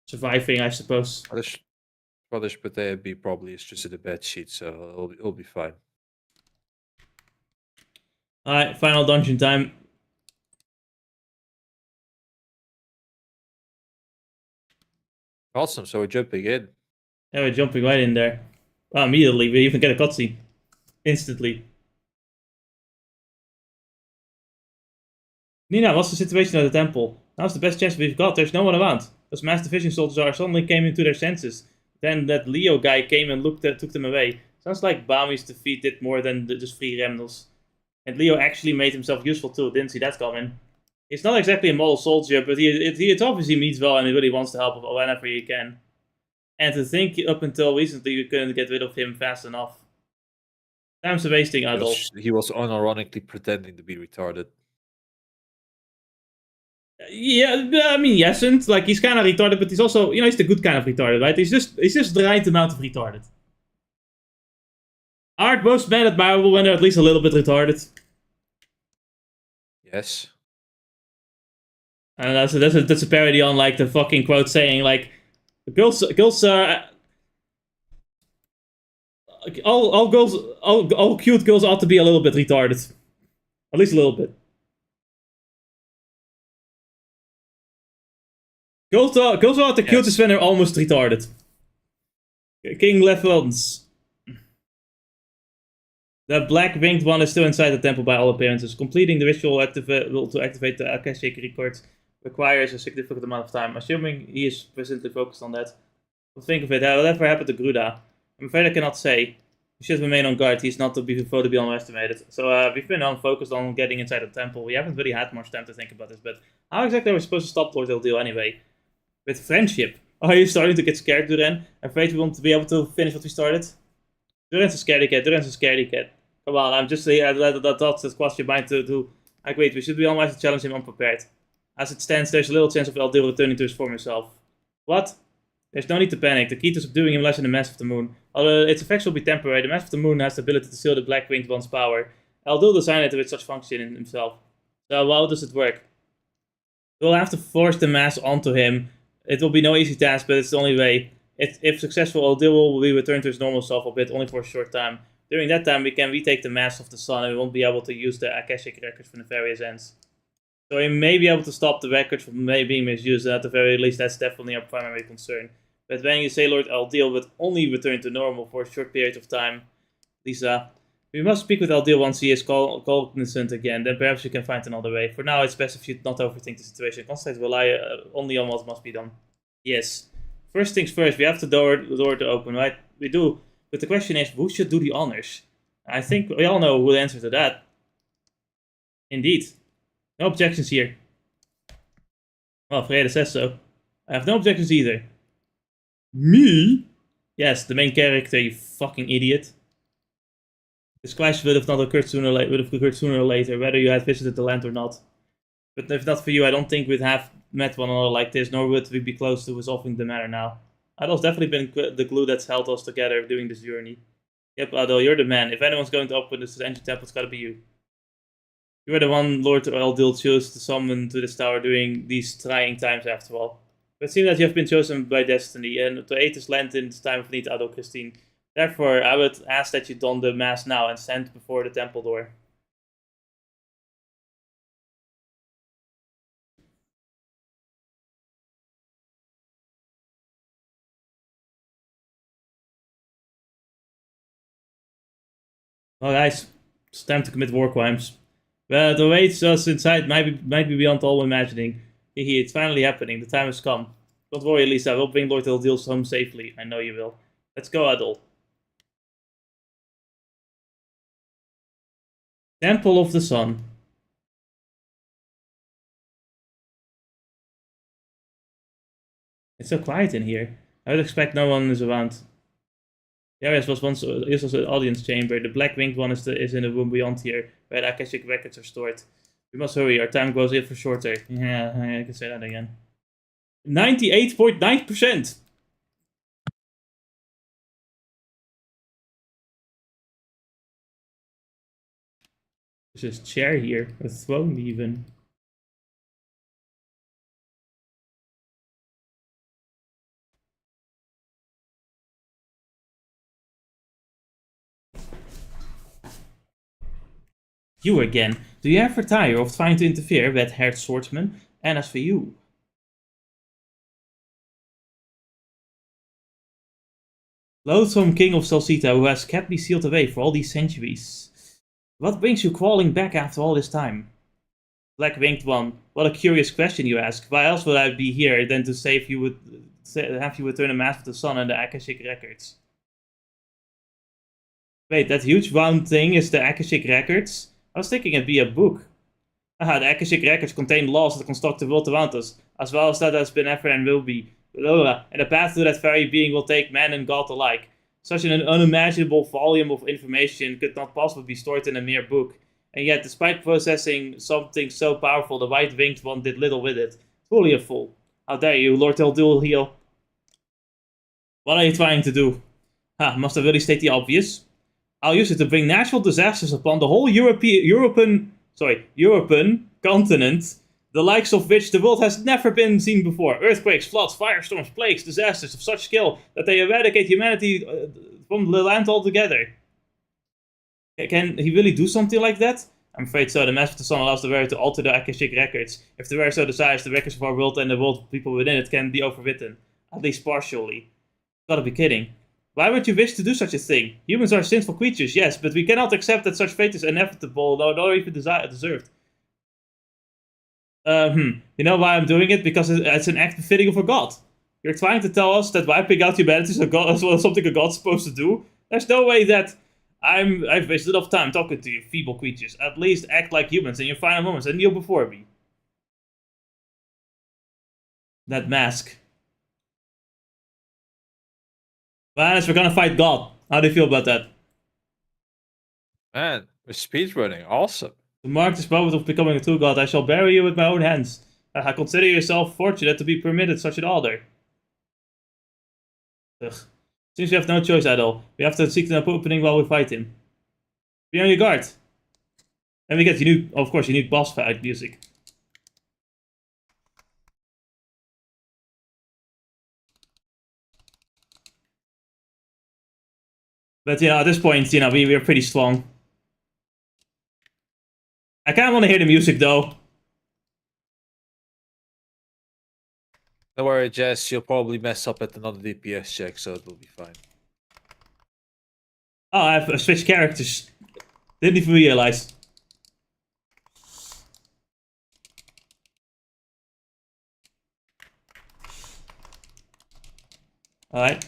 Surviving, I suppose. But B probably is just in the bed sheet, so it'll be fine. Alright, final dungeon time. Awesome, so we're jumping in. Yeah, we're jumping right in there. Well, immediately, we even get a cutscene. Instantly. Nina, what's the situation at the temple? Now's the best chance we've got. There's no one around. Those mass division soldiers suddenly came into their senses. Then that Leo guy came and took them away. Sounds like Bami's defeat did more than just free Remnus. And Leo actually made himself useful too. Didn't see that coming. He's not exactly a model soldier, but he obviously means well and he really wants to help whenever he can. And to think up until recently we couldn't get rid of him fast enough. Time's a wasting, Adolf. He was unironically pretending to be retarded. Yeah, I mean, he isn't. Like, he's kind of retarded, but he's also, he's the good kind of retarded, right? He's just the right amount of retarded. Aren't most men admirable when they're at least a little bit retarded? Yes. And that's a parody on, like, the fucking quote saying, like, Girls, all cute girls ought to be a little bit retarded. At least a little bit. Girls are the cutest when they're almost retarded. King Lefons. The black winged one is still inside the temple by all appearances. Completing the ritual to activate the Akashic records requires a significant amount of time. Assuming he is presently focused on that. Well, think of it. Whatever happened to Gruda? I'm afraid I cannot say. We should remain on guard. He's not to be underestimated. So we've been focused on getting inside the temple. We haven't really had much time to think about this, but how exactly are we supposed to stop Lord Eldeel anyway? With friendship. Are you starting to get scared, Duran? Afraid we won't be able to finish what we started? Duran's a scaredy cat. Come on, I'm just saying that thoughts that cross your mind to wait, we should be unwise to challenge him unprepared. As it stands, there's a little chance of Eldeel returning to his former self. What? There's no need to panic. The key to subduing him lies in the Mass of the Moon. Although its effects will be temporary, the Mass of the Moon has the ability to seal the Black Winged One's power. Eldeel designed it with such function in himself. So how does it work? We'll have to force the Mass onto him. It will be no easy task, but it's the only way. If successful, Eldeel will be returned to his normal self, albeit only for a short time. During that time, we can retake the Mass of the Sun, and we won't be able to use the Akashic records from the various ends. So we may be able to stop the records from being misused, and at the very least, that's definitely our primary concern. But when you say Lord Eldeel would only return to normal for a short period of time, Lisa, we must speak with Eldeel once he is cognizant again, then perhaps we can find another way. For now, it's best if you not overthink the situation. Concentrate rely only on what must be done. Yes. First things first, we have the door to open, right? We do. But the question is, who should do the honors? I think we all know who the answer to that. Indeed. No objections here. Well, Freda says so. I have no objections either. Me? Yes, the main character, you fucking idiot. This clash would have occurred sooner or later, whether you had visited the land or not. But if not for you, I don't think we'd have met one another like this, nor would we be close to resolving the matter now. Adol's definitely been the glue that's held us together during this journey. Yep, Adol, you're the man. If anyone's going to open this ancient temple, it's gotta be you. You were the one Lord Eldeel chose to summon to this tower during these trying times, after all. But it seems that you have been chosen by destiny, and to aid this land in this time of need, Adol Christine. Therefore, I would ask that you don the mask now and stand before the temple door. Well, guys, it's time to commit war crimes. Well, the waits us inside might be beyond all imagining. Hehe, it's finally happening. The time has come. Don't worry, Lisa. We'll bring Lord Eldeel home safely. I know you will. Let's go, Adol. Temple of the Sun. It's so quiet in here. I would expect no one is around. The area was once an audience chamber. The black winged one is in the room beyond here, where the Akashic records are stored. We must hurry. Our time grows ever shorter. Yeah, I can say that again. 98.9%. There's a chair here, a throne even. You again. Do you ever tire of trying to interfere, red-haired swordsman? And as for you... Loathsome king of Celceta, who has kept me sealed away for all these centuries. What brings you crawling back after all this time? Black-winged one, what a curious question you ask. Why else would I be here than to say if you would have you return the Mask of the Sun and the Akashic records? Wait, that huge round thing is the Akashic records? I was thinking it'd be a book. Aha, the Akashic records contain laws that construct the world around us, as well as that has been ever and will be. And the path to that very being will take man and god alike. Such an unimaginable volume of information could not possibly be stored in a mere book. And yet, despite possessing something so powerful, the white-winged one did little with it. Truly a fool. How dare you, Lord Eldeel? What are you trying to do? Must I really state the obvious? I'll use it to bring natural disasters upon the whole European continent, the likes of which the world has never been seen before. Earthquakes, floods, firestorms, plagues, disasters of such skill that they eradicate humanity from the land altogether. Can he really do something like that? I'm afraid so. The Mask of the Sun allows the wearer to alter the Akashic records. If the wearer so desires, the records of our world and the world of people within it can be overwritten. At least partially. Gotta be kidding. Why would you wish to do such a thing? Humans are sinful creatures, yes, but we cannot accept that such fate is inevitable, nor even deserved. You know why I'm doing it? Because it's an act befitting of a god. You're trying to tell us that wiping out humanity is something a god's supposed to do? There's no way that I've wasted enough time talking to you, feeble creatures. At least act like humans in your final moments and kneel before me. That mask. Well, we're gonna fight God. How do you feel about that? Man, we're speedrunning. Awesome. To mark this moment of becoming a true god, I shall bury you with my own hands. I consider yourself fortunate to be permitted such an honor. Ugh. Seems we have no choice at all. We have to seek an opening while we fight him. Be on your guard. And we get your new, of course, your new boss fight music. But, at this point, we're pretty strong. I kind of want to hear the music, though. Don't worry, Jess. You'll probably mess up at another DPS check, so it'll be fine. Oh, I have switched characters. Didn't even realize. Alright.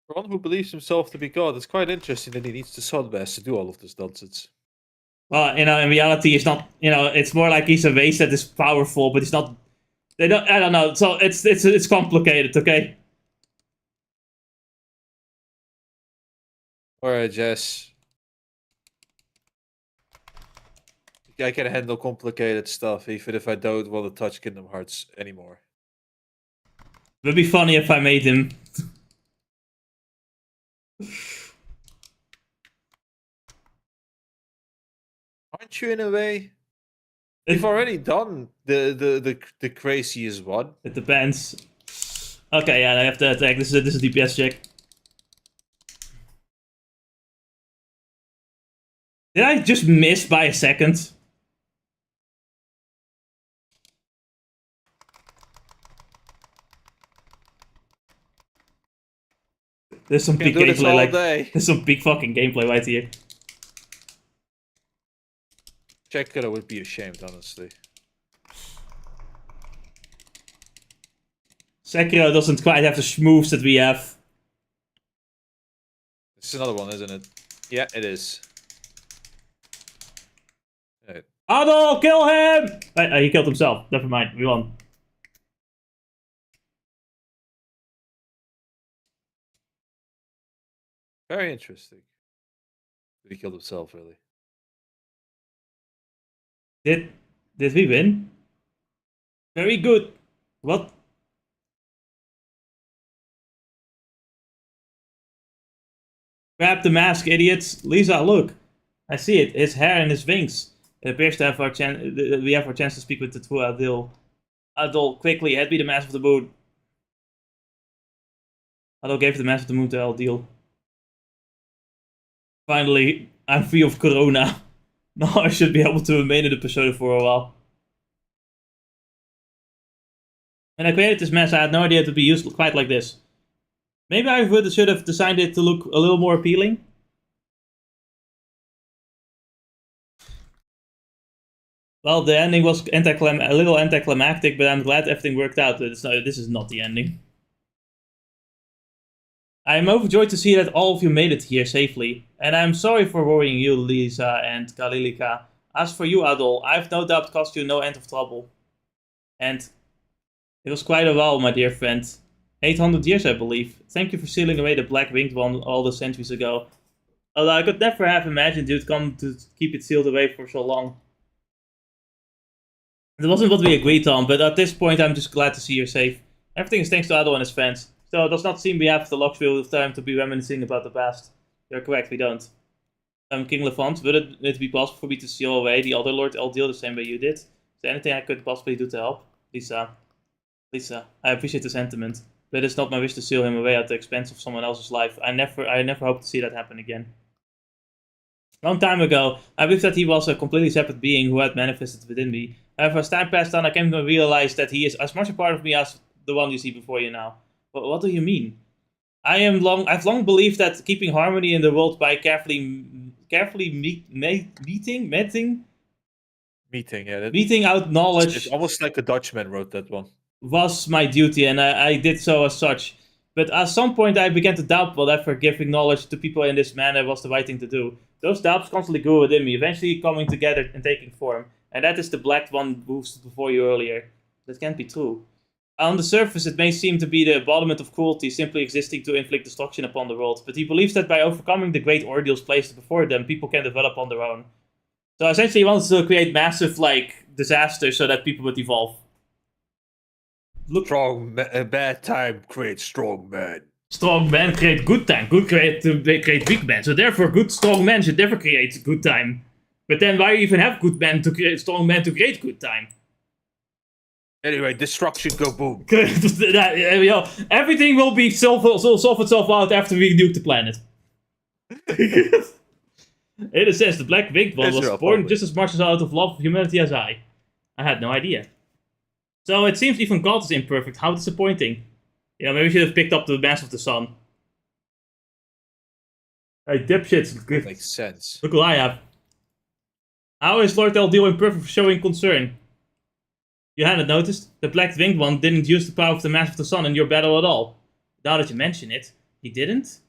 For one who believes himself to be God, it's quite interesting that he needs the Sunbears to do all of this nonsense. Well, in reality, it's not. It's more like he's a race that is powerful, but he's not. I don't know. So it's complicated. Okay. Alright, Jess. I can handle complicated stuff, even if I don't want to touch Kingdom Hearts anymore. It would be funny if I made him. Aren't you in a way? You've already done the craziest one. It depends. Okay, yeah, I have to attack. This is a DPS check. Did I just miss by a second? There's some big gameplay, there's some big fucking gameplay right here. Checker would be ashamed, honestly. Sekiro doesn't quite have the schmoofs that we have. This is another one, isn't it? Yeah, it is. Right. Adol, kill him! He killed himself. Never mind, we won. Very interesting. He killed himself, really. Did we win? Very good. What? Grab the mask, idiots. Lisa, look. I see it. His hair and his wings. It appears to have we have our chance to speak with the true Eldeel. Adol, quickly, hand me the mask of the moon. Adol gave the mask of the moon to Eldeel. Finally, I'm free of Corona. Now I should be able to remain in the persona for a while. When I created this mask, I had no idea it would be used quite like this. Maybe I should have designed it to look a little more appealing. Well, the ending was a little anticlimactic, but I'm glad everything worked out. This is not the ending. I'm overjoyed to see that all of you made it here safely, and I'm sorry for worrying you, Lisa and Galilica. As for you, Adol, I've no doubt caused you no end of trouble. And it was quite a while, my dear friend. 800 years, I believe. Thank you for sealing away the Black Winged One all those centuries ago. Although I could never have imagined you'd come to keep it sealed away for so long. It wasn't what we agreed on, but at this point I'm just glad to see you're safe. Everything is thanks to Adol and his friends. So it does not seem we have the luxury of time to be reminiscing about the past. You're correct, we don't. King Levant, would it be possible for me to seal away the other Lord Eldeel the same way you did? Is there anything I could possibly do to help? Lisa, I appreciate the sentiment, but it's not my wish to seal him away at the expense of someone else's life. I never hope to see that happen again. Long time ago, I believed that he was a completely separate being who had manifested within me. However, as time passed on, I came to realize that he is as much a part of me as the one you see before you now. What do you mean? I've long believed that keeping harmony in the world by carefully meting out knowledge. It's almost like a Dutchman wrote that one. Was my duty, and I did so as such. But at some point, I began to doubt whether giving knowledge to people in this manner was the right thing to do. Those doubts constantly grew within me, eventually coming together and taking form. And that is the black one boosted before you earlier. That can't be true. On the surface, it may seem to be the embodiment of cruelty simply existing to inflict destruction upon the world, but he believes that by overcoming the great ordeals placed before them, people can develop on their own. So essentially, he wants to create massive, disasters so that people would evolve. Bad time creates strong men. Strong men create good time. Good create weak men. So therefore, good strong men should never create good time. But then why even have good men to create strong men to create good time? Anyway, destruction go boom. Everything will be solve itself out after we nuke the planet. In a sense, the Black Winged One was born just as much out of love of humanity as I. I had no idea. So it seems even God is imperfect. How disappointing. Maybe we should have picked up the Mass of the Sun. Hey, dipshits. Makes sense. Look what I have. How is Lord Eldeel imperfect for showing concern? You hadn't noticed? The Black Winged One didn't use the power of the Mass of the Sun in your battle at all. Now that you mention it, he didn't?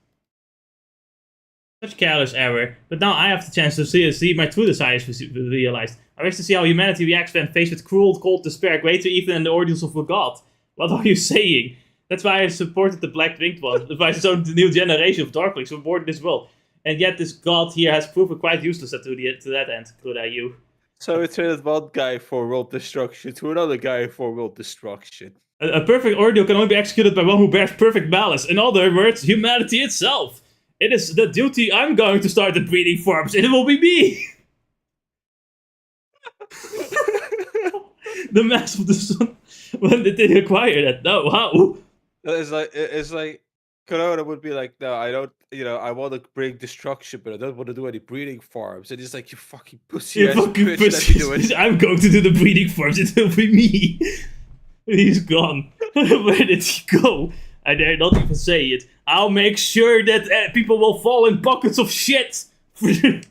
Such careless error, but now I have the chance to see my true desires realized. I wish to see how humanity reacts when faced with cruel, cold despair, greater even than the ordeals of a god. What are you saying? That's why I supported the Black Winged One, by the new generation of Darklings who were born in this world. And yet this god here has proven quite useless to that end, Gruda, you. So we traded one guy for world destruction to another guy for world destruction. A perfect ordeal can only be executed by one who bears perfect malice. In other words, humanity itself. It is the duty I'm going to start the breeding farms. It will be me. The Mass of the Sun. When did they acquire that? No, how? It's like Corona would be like, no, I don't, I want to bring destruction, but I don't want to do any breeding farms. And he's like, you fucking pussy ass bitch. I'm going to do the breeding farms. It will be me. He's gone. Where did he go? I dare not even say it. I'll make sure that people will fall in buckets of shit. The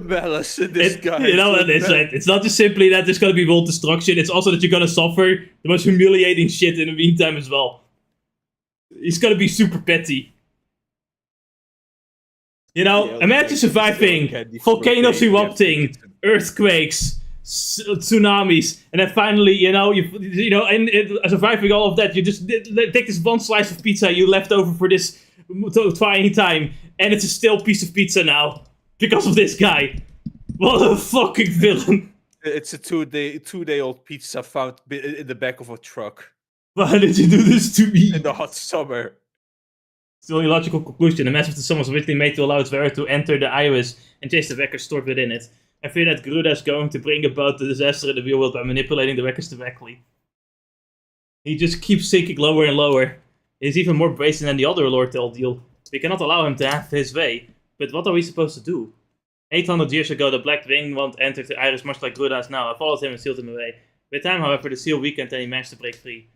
malice in this guy. It's not just simply that there's going to be world destruction. It's also that you're going to suffer the most humiliating shit in the meantime as well. He's going to be super petty. Imagine surviving volcanoes erupting, earthquakes, tsunamis, and then finally, surviving all of that, you just take this one slice of pizza you left over for this trying time, and it's a stale piece of pizza now because of this guy. What a fucking villain! It's a two-day-old pizza found in the back of a truck. Why did you do this to me? In the hot summer. It's the only logical conclusion. The Mass of the Sun was originally made to allow its wearer to enter the iris and chase the records stored within it. I fear that Gruda is going to bring about the disaster in the real world by manipulating the records directly. He just keeps sinking lower and lower. He's even more brazen than the other Lord Eldeel. We cannot allow him to have his way. But what are we supposed to do? 800 years ago, the Black Winged One entered the iris much like Gruda is now. I followed him and sealed him away. With time, however, the seal weakened and he managed to break free.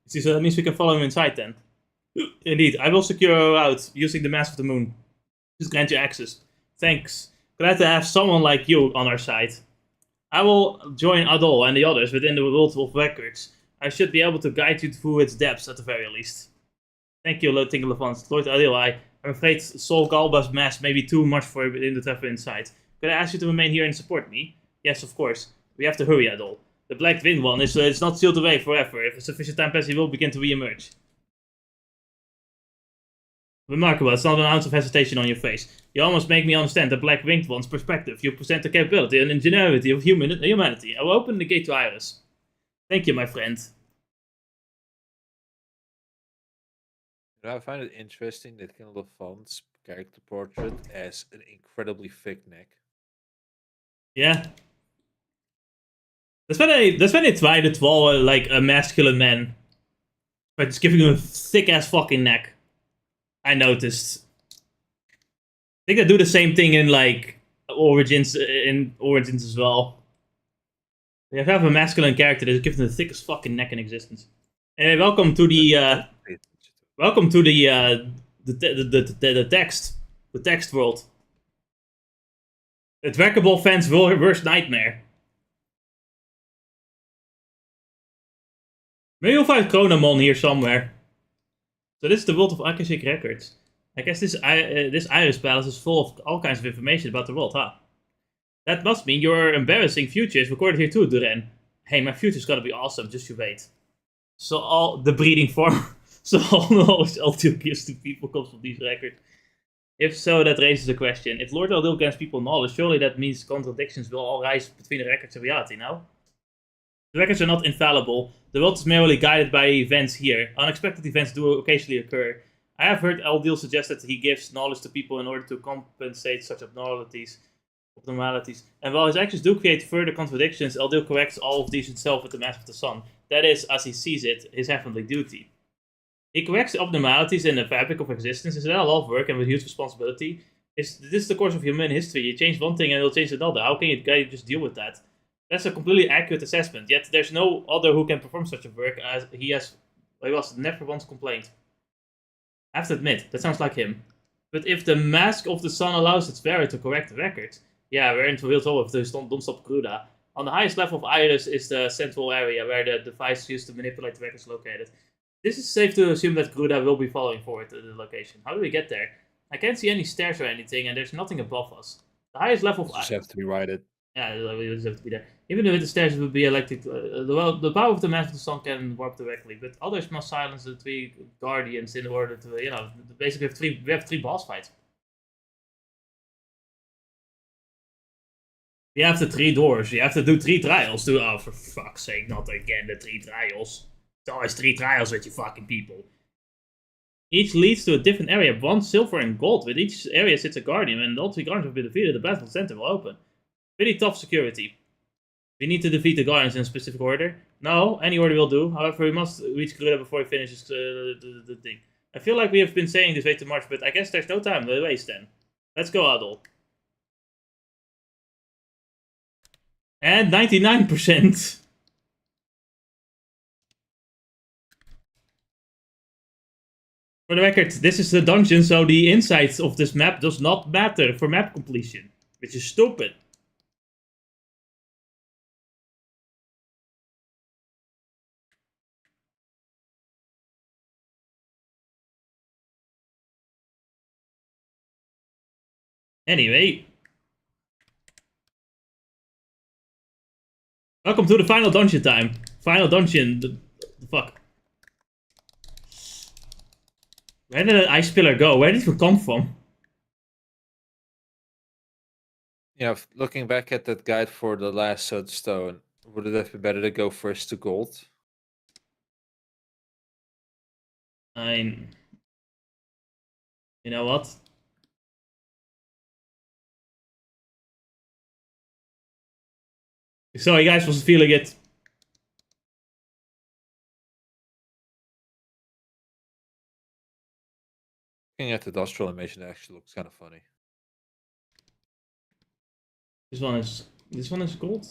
So that means we can follow him inside then. Indeed, I will secure her out using the Mass of the Moon. Just grant you access. Thanks. Glad to have someone like you on our side. I will join Adol and the others within the world of records. I should be able to guide you through its depths at the very least. Thank you, Lord Tinglefans. Lord Adil, I'm afraid Sol Galba's mass may be too much for him to travel inside. Could I ask you to remain here and support me? Yes, of course. We have to hurry, Adol. The Black Wind One is not sealed away forever. If sufficient time passes, he will begin to re-emerge. Remarkable, it's not an ounce of hesitation on your face. You almost make me understand the Black Winged One's perspective. You present the capability and ingenuity of humanity. I will open the gate to Iris. Thank you, my friend. I find it interesting that Kindle of Fonts character portrait has an incredibly thick neck. Yeah. That's when they try to draw like a masculine man. By just giving him a thick ass fucking neck. I noticed. I think they do the same thing in like Origins as well. If you have a masculine character, they just give them the thickest fucking neck in existence. Anyway, welcome to the welcome to the text world. The trackable fans' worst nightmare. Maybe you'll find Chronomon here somewhere. So this is the world of Akashic Records. I guess this Iris Palace is full of all kinds of information about the world, huh? That must mean your embarrassing future is recorded here too, Duran. Hey, my future's gonna be awesome, just you wait. So all the breeding form, so all knowledge Eldeel gives to people comes from these records. If so, that raises a question. If Lord Eldeel grants people knowledge, surely that means contradictions will all rise between the records and reality, no? The records are not infallible. The world is merely guided by events here. Unexpected events do occasionally occur. I have heard Eldeel suggest that he gives knowledge to people in order to compensate such abnormalities. And while his actions do create further contradictions, Eldeel corrects all of these himself with the Mask of the Sun. That is, as he sees it, his heavenly duty. He corrects the abnormalities in the fabric of existence. Is that a lot of work and with huge responsibility? This is the course of human history. You change one thing and it'll change another. How can you just deal with that? That's a completely accurate assessment, yet there's no other who can perform such a work, as he was never once complained. I have to admit, that sounds like him. But if the Mask of the Sun allows its wearer to correct the record, yeah, we're in for real trouble if they don't stop Gruda. On the highest level of Iris is the central area where the device used to manipulate the record is located. This is safe to assume that Gruda will be following forward to the location. How do we get there? I can't see any stairs or anything, and there's nothing above us. The highest level of Iris have to be righted. Yeah, we just have to be there. Even if the stairs would be electric, the power of the Mask of the Sun can warp directly, but others must silence the 3 guardians in order to, basically we have 3 boss fights. You have the 3 doors. You have to do 3 trials. Oh, for fuck's sake, not again the 3 trials. It's always 3 trials with you fucking people. Each leads to a different area, 1 silver and gold. With each area sits a guardian, and all 3 guardians have been defeated. The battle center will open. Pretty tough security. We need to defeat the guardians in a specific order. No, any order will do. However, we must reach Gruda before he finishes the thing. I feel like we have been saying this way too much, but I guess there's no time to waste then. Let's go, Adol. And 99%. For the record, this is the dungeon, so the insides of this map does not matter for map completion. Which is stupid. Anyway. Welcome to the final dungeon time. Final dungeon. The fuck. Where did the ice pillar go? Where did it come from? Looking back at that guide for the last Stone, would it have been better to go first to gold? You know what? So you guys was feeling it. Looking at the industrial animation, it actually looks kind of funny. This one is gold.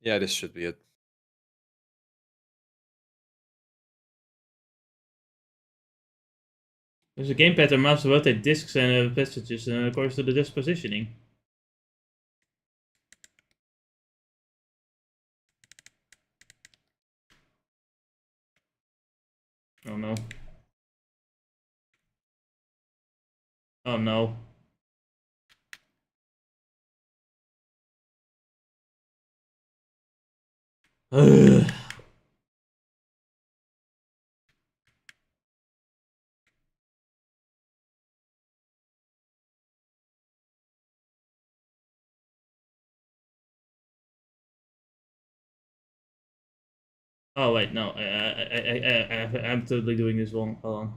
Yeah, this should be it. There's a gamepad and mouse to rotate discs and passages according to the disc positioning. Oh no. Oh no. Ugh. Oh wait, no, I'm totally doing this wrong. Hold on.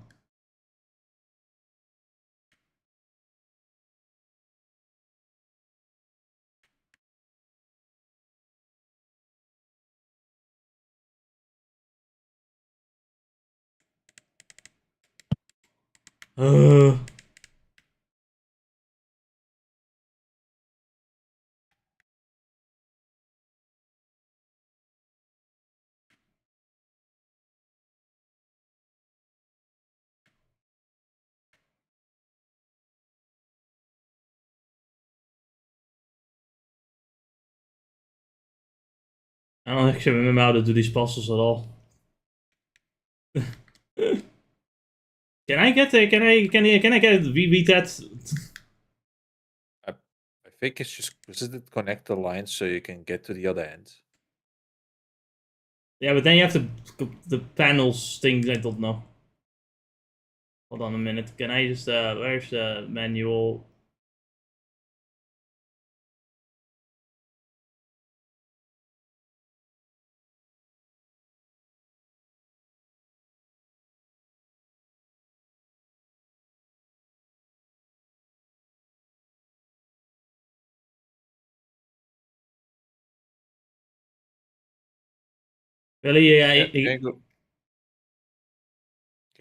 I don't actually remember how to do these puzzles at all. Can I get can I get beat that? I think it's just it connect the lines so you can get to the other end. Yeah, but then you have the panels things. I don't know. Hold on a minute. Can I just where's the manual? Really? Yeah, can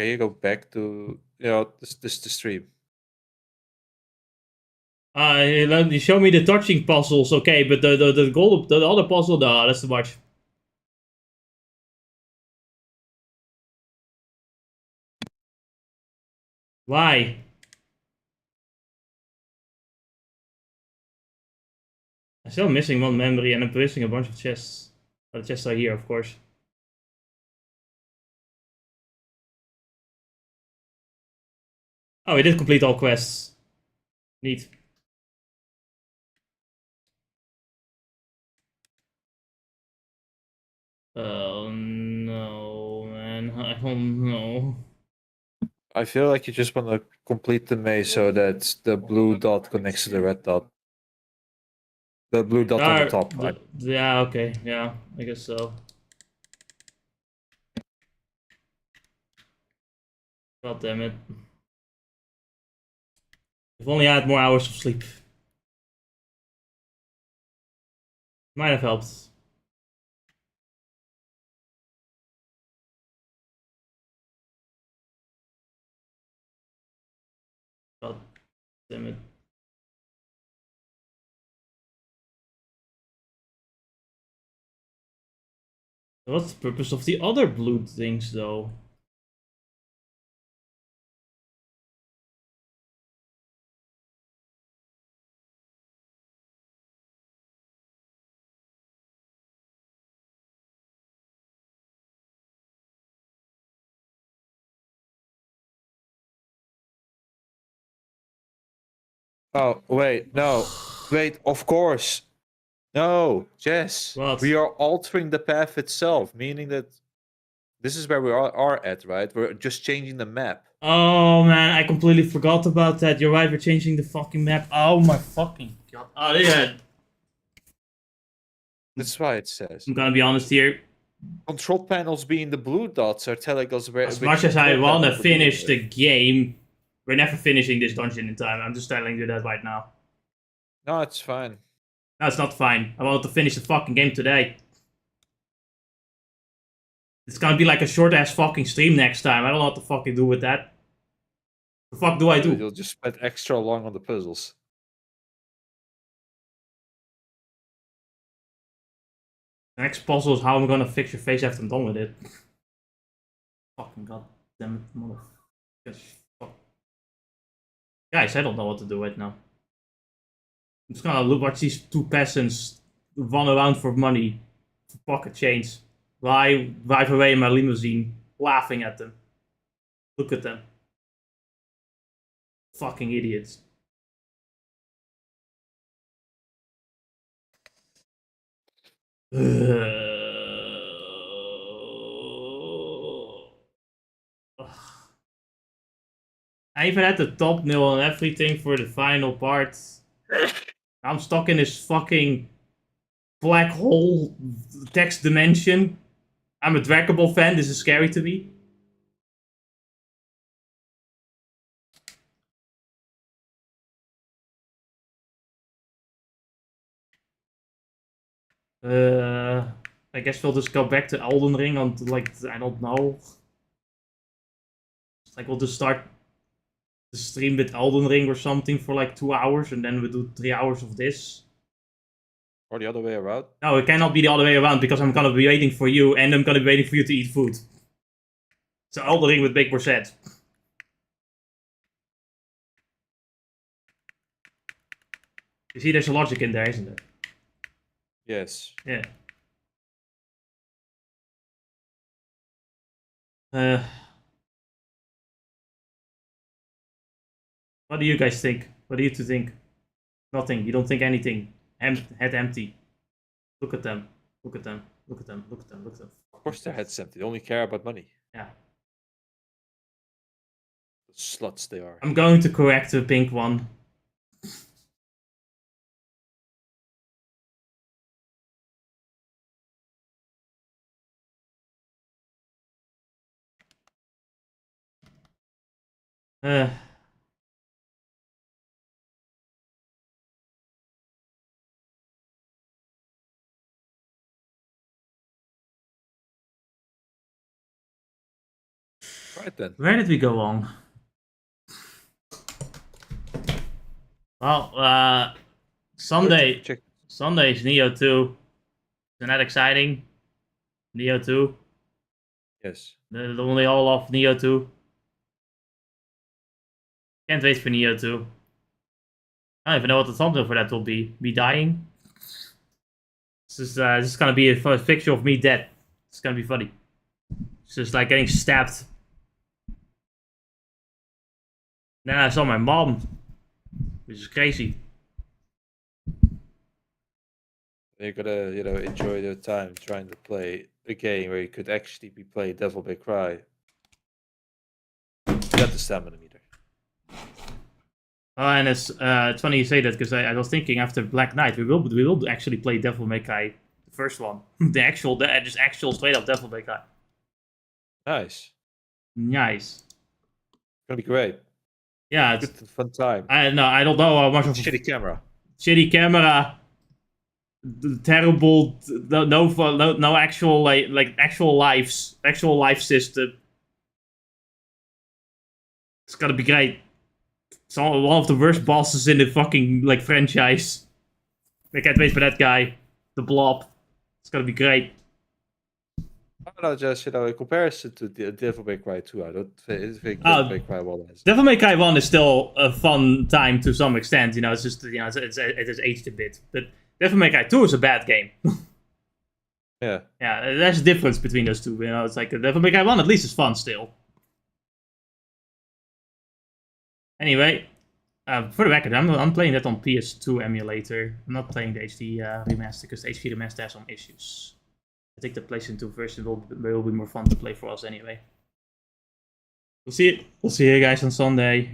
you go back to this the stream? You show me the touching puzzles, okay, but the gold, the other puzzle, no, that's too much. Why? I'm still missing one memory and I'm missing a bunch of chests. Oh, the chests are here, of course. Oh, we did complete all quests. Neat. Oh no, man. I don't know. I feel like you just want to complete the maze so that the blue dot connects to the red dot. The blue dot on the top. Yeah, okay. Yeah, I guess so. God damn it. If only I had more hours of sleep. Might have helped. God damn it. What's the purpose of the other blue things, though? Oh wait, no, wait. Of course, no, Jess. What? We are altering the path itself, meaning that this is where we are at, right? We're just changing the map. Oh man, I completely forgot about that. You're right, we're changing the fucking map. Oh my fucking god. Oh yeah. That's why it says. I'm gonna be honest here. Control panels being the blue dots are telling us where. As much as I wanna finish the game, we're never finishing this dungeon in time. I'm just telling you that right now. No, it's fine. No, it's not fine. I wanted to finish the fucking game today. It's gonna be like a short ass fucking stream next time. I don't know what to fucking do with that. The fuck do I do? You'll just spend extra long on the puzzles. The next puzzle is how I'm gonna fix your face after I'm done with it. Fucking god damn it, motherfucker. Guys, I don't know what to do right now. I'm just gonna watch these two peasants run around for money, for pocket change. Drive away in my limousine, laughing at them. Look at them. Fucking idiots. I even had the thumbnail and everything for the final part. I'm stuck in this fucking black hole text dimension. I'm a Dragon Ball fan. This is scary to me. I guess we'll just go back to Elden Ring on, like, I don't know. Like, we'll just start the stream with Elden Ring or something for like 2 hours, and then we do 3 hours of this. Or the other way around? No, it cannot be the other way around, because I'm gonna be waiting for you, and I'm gonna be waiting for you to eat food. So Elden Ring would make more sense. You see, there's a logic in there, isn't there? Yes. Yeah. What do you guys think? What do you two think? Nothing. You don't think anything. Head empty. Look at them. Look at them. Look at them. Look at them. Look at them. Of course their heads empty. They only care about money. Yeah. The sluts they are. I'm going to correct the pink one. Right then. Where did we go wrong? Well, Sunday. Sunday's Neo 2. Isn't that exciting? Neo 2. Yes. Don't they all love Neo 2? Can't wait for Neo 2. I don't even know what the thumbnail for that will be. Me dying? This is gonna be a picture of me dead. It's gonna be funny. It's just like getting stabbed. Then I saw my mom, which is crazy. You're gonna, enjoy your time trying to play a game where you could actually be playing Devil May Cry. You got the stamina meter. And it's funny you say that, because I was thinking after Black Knight we will actually play Devil May Cry, the first one, the actual straight up Devil May Cry. Nice. Nice. It's gonna be great. Yeah, it's good fun time. I don't know how much of shitty camera. Shitty camera. Terrible. No actual like actual life system. It's gonna be great. It's one of the worst bosses in the fucking franchise. I can't wait for that guy, the Blob. It's gonna be great. I don't know, just in comparison to the Devil May Cry 2, I don't think Devil May Cry 1 is. Devil May Cry 1 is still a fun time to some extent. It's just it has aged a bit, but Devil May Cry 2 is a bad game. Yeah. Yeah, there's a difference between those two. It's like Devil May Cry 1 at least is fun still. Anyway, for the record, I'm playing that on PS2 emulator. I'm not playing the HD remaster, because the HD remaster has some issues. I think the PlayStation 2 version will be more fun to play for us anyway. We'll see you guys on Sunday.